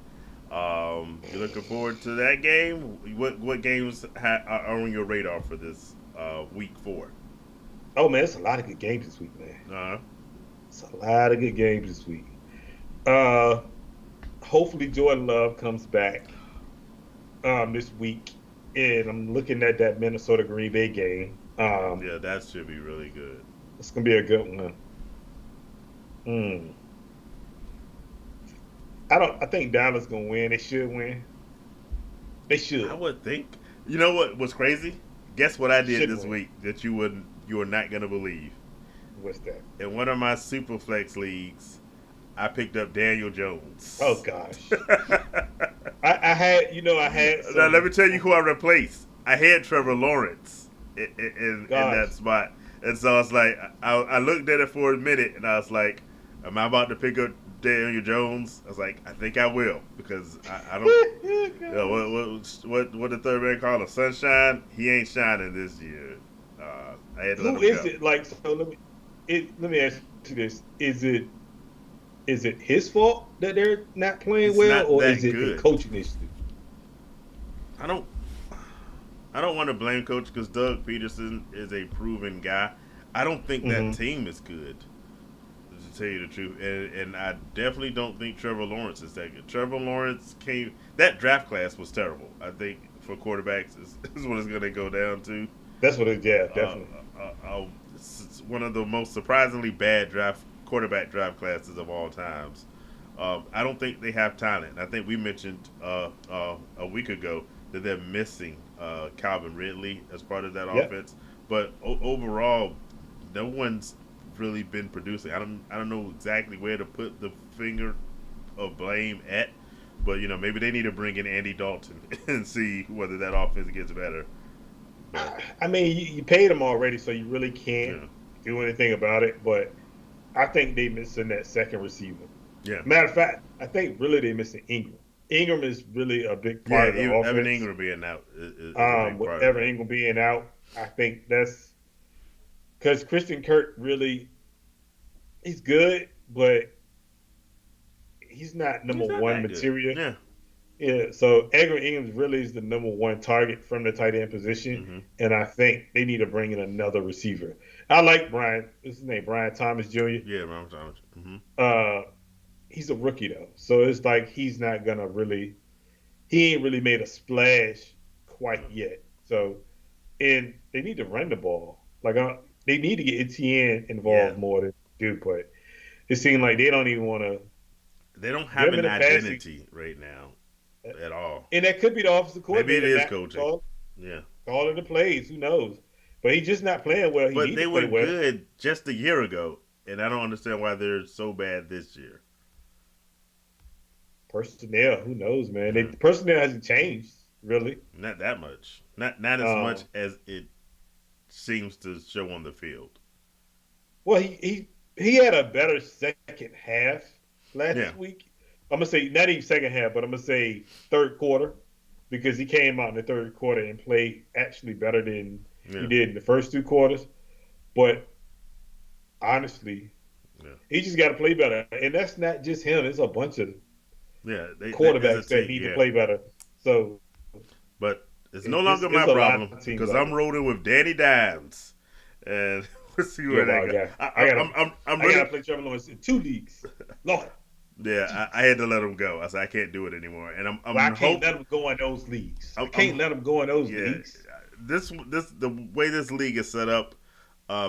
B: You looking forward to that game? What games are on your radar for this week 4?
A: oh man, it's a lot of good games this week, man.
B: Uh,
A: It's a lot of good games this week. Uh, hopefully Jordan Love comes back this week, and I'm looking at that Minnesota Green Bay game.
B: yeah, that should be really good.
A: It's gonna be a good one. Mm. I don't. I think Dallas gonna win. They should win. They
B: I
A: should.
B: would think. You know what was crazy? Guess what I did
A: Should
B: this
A: win.
B: week that you are not gonna believe.
A: What's that?
B: In one of my Superflex leagues, I picked up Daniel
A: Oh
B: Jones.
A: gosh. I had. I had
B: Now let me
A: some.
B: tell you who I replaced. I had Trevor Lawrence in
A: Gosh.
B: that spot, and so I was like, I looked at it for a minute, and I was like, am I about to pick up Daniel Jones? I was like, I think I will because I don't. What the third man called a sunshine? He ain't shining this year. I had to let
A: Who
B: him
A: is
B: go.
A: it? Like, so let me ask you this: is it his fault that they're not playing
B: It's
A: well,
B: not
A: or is
B: that
A: it a
B: good.
A: coaching issue?
B: I don't. I don't want to blame coach because Doug Peterson is a proven guy. I don't think that
A: Hmm.
B: team is good. To tell you the truth, and I definitely don't think Trevor Lawrence is that good. Trevor Lawrence came. That draft class was terrible. I think for quarterbacks is what it's going to go down to.
A: That's what it. Yeah,
B: Uh,
A: definitely.
B: it's one of the most surprisingly bad draft quarterback draft classes of all times. I don't think they have talent. I think we mentioned a week ago that they're missing Calvin Ridley as part of that
A: Yep.
B: offense. But overall, no one's really been producing. I don't know exactly where to put the finger of blame at, but maybe they need to bring in Andy Dalton and see whether that offense gets better. But
A: I mean, you paid them already, so you really can't
B: yeah,
A: do anything about it. But I think they missing that second receiver.
B: yeah,
A: Matter of fact, I think really they missing Ingram. Ingram is really a big part
B: yeah.
A: of the
B: Evan
A: offense.
B: Ingram being out is a big
A: With
B: part of
A: Evan
B: it.
A: Ingram being out, I think that's because Christian Kirk really he's good, but he's not number
B: He's not
A: one
B: that good.
A: material.
B: Yeah,
A: Yeah, so Edgar Ingham's really is the number one target from the tight end position,
B: Hmm.
A: and I think they need to bring in another receiver. I like Brian. What's his name? Brian Thomas Jr.
B: Yeah, Ron Thomas. Hmm.
A: Uh, he's a rookie though, so it's like he's not gonna really. He ain't really made a splash quite yet. So, and they need to run the ball. They need to get Etienne
B: Yeah,
A: involved more than they do, but it seems like they don't even want to
B: they don't
A: get
B: have
A: him in
B: an
A: the passing.
B: identity right now at all.
A: And that could be the offensive
B: Maybe it
A: coordinator
B: is
A: not
B: coaching.
A: call,
B: Yeah,
A: calling the plays. Who knows? But he's just not playing well. He
B: but
A: need
B: they
A: to play
B: were
A: well.
B: good just a year ago, and I don't understand why they're so bad this year.
A: Personnel, who knows, man?
B: Hmm.
A: The personnel hasn't changed really.
B: Not that much. Not as much
A: Um,
B: as it seems to show on the field.
A: well, he had a better second half
B: Yeah,
A: last week. I'm gonna say not even second half, but I'm gonna say third quarter because he came out in the third quarter and played actually better than he
B: yeah,
A: did in the first two quarters. But honestly,
B: yeah,
A: he just got to play better, and that's not just him. It's a bunch of
B: yeah. They as a
A: quarterbacks that
B: team,
A: need to
B: yeah.
A: play better. So
B: But it's no longer
A: it's
B: my
A: a lot
B: problem
A: of teams
B: because
A: like
B: I'm
A: that.
B: rolling with Danny Dimes, and we'll see
A: Yeah,
B: where that
A: wow,
B: goes.
A: yeah. I gotta
B: I'm
A: I gotta
B: really
A: play Trevor Lawrence in two leagues. Lord,
B: yeah. I
A: Jesus.
B: had to let him go. I said I can't do it anymore, and
A: Well, I
B: I'm
A: can't
B: hope
A: let him go in those leagues. I
B: I'm
A: can't let him go in those
B: yeah.
A: leagues.
B: This the way this league is set up.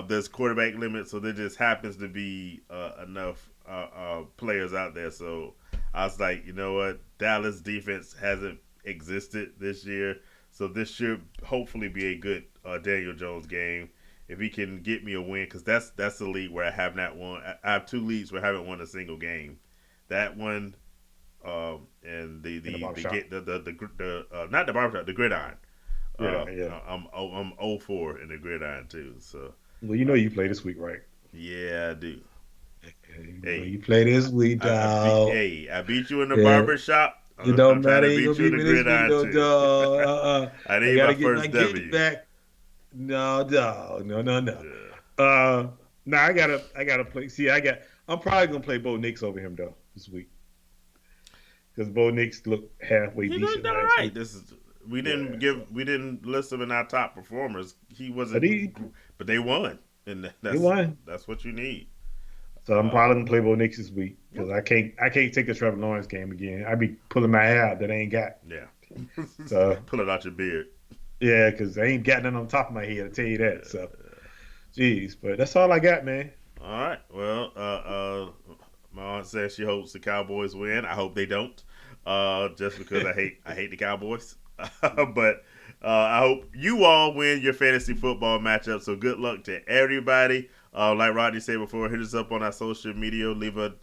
B: There's quarterback limit, so there just happens to be enough players out there. So I was like, you know what, Dallas defense hasn't existed this year, so this should hopefully be a good Daniel Jones game if he can get me a win, because that's the league where I have not won. I have two leagues where I haven't won a single game. That one, and
A: In the
B: the
A: barbershop.
B: get the not the barbershop, the gridiron.
A: Yeah, yeah.
B: I'm 0-4 in the gridiron too. So
A: Well, you know you play this week, right?
B: yeah, I do.
A: You know
B: Hey,
A: you play this week, dog.
B: I beat you in the
A: Yeah.
B: barber shop.
A: It
B: I'm
A: don't
B: trying
A: matter.
B: to
A: You ain't
B: beat
A: gonna
B: you in
A: beat
B: the
A: me this week,
B: gridiron
A: though,
B: too.
A: dog.
B: I
A: I
B: need my
A: gotta get my
B: first
A: get
B: W.
A: back. No, dog. No, no, no.
B: Yeah.
A: No, I gotta play. See, I'm probably gonna play Bo Nix over him though this week because Bo Nix looked halfway
B: He looked
A: decent
B: all
A: last
B: right.
A: week.
B: This is
A: Yeah, so
B: we didn't list him in our top performers. He
A: but
B: wasn't, but they won, and
A: he won.
B: that's what you need.
A: So I'm
B: Uh,
A: probably gonna play Bo Nix this week because
B: okay.
A: I can't take the Trevor Lawrence game again. I be pulling my hair out that I ain't got.
B: Yeah.
A: So
B: Pull it out your beard.
A: yeah, because I ain't got nothing on top of my head. I tell you that. So
B: Yeah.
A: jeez, but that's all I got, man.
B: All right. Well, my aunt says she hopes the Cowboys win. I hope they don't. Just because I hate the Cowboys. But I hope you all win your fantasy football matchup. So good luck to everybody. Like Rodney said before, hit us up on our social media. Leave a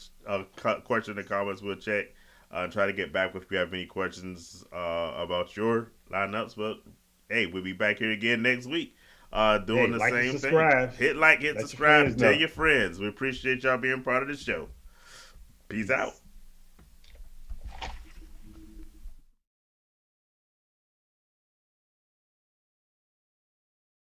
B: question in the comments. We'll check and try to get back if you have any questions about your lineups. But hey, we'll be back here again next week doing
A: Hey,
B: the
A: like and
B: same thing.
A: subscribe.
B: Hit like, hit
A: Let your
B: subscribe,
A: friends
B: and tell
A: know.
B: your friends. We appreciate y'all being part of the show. Peace out.
A: Peace.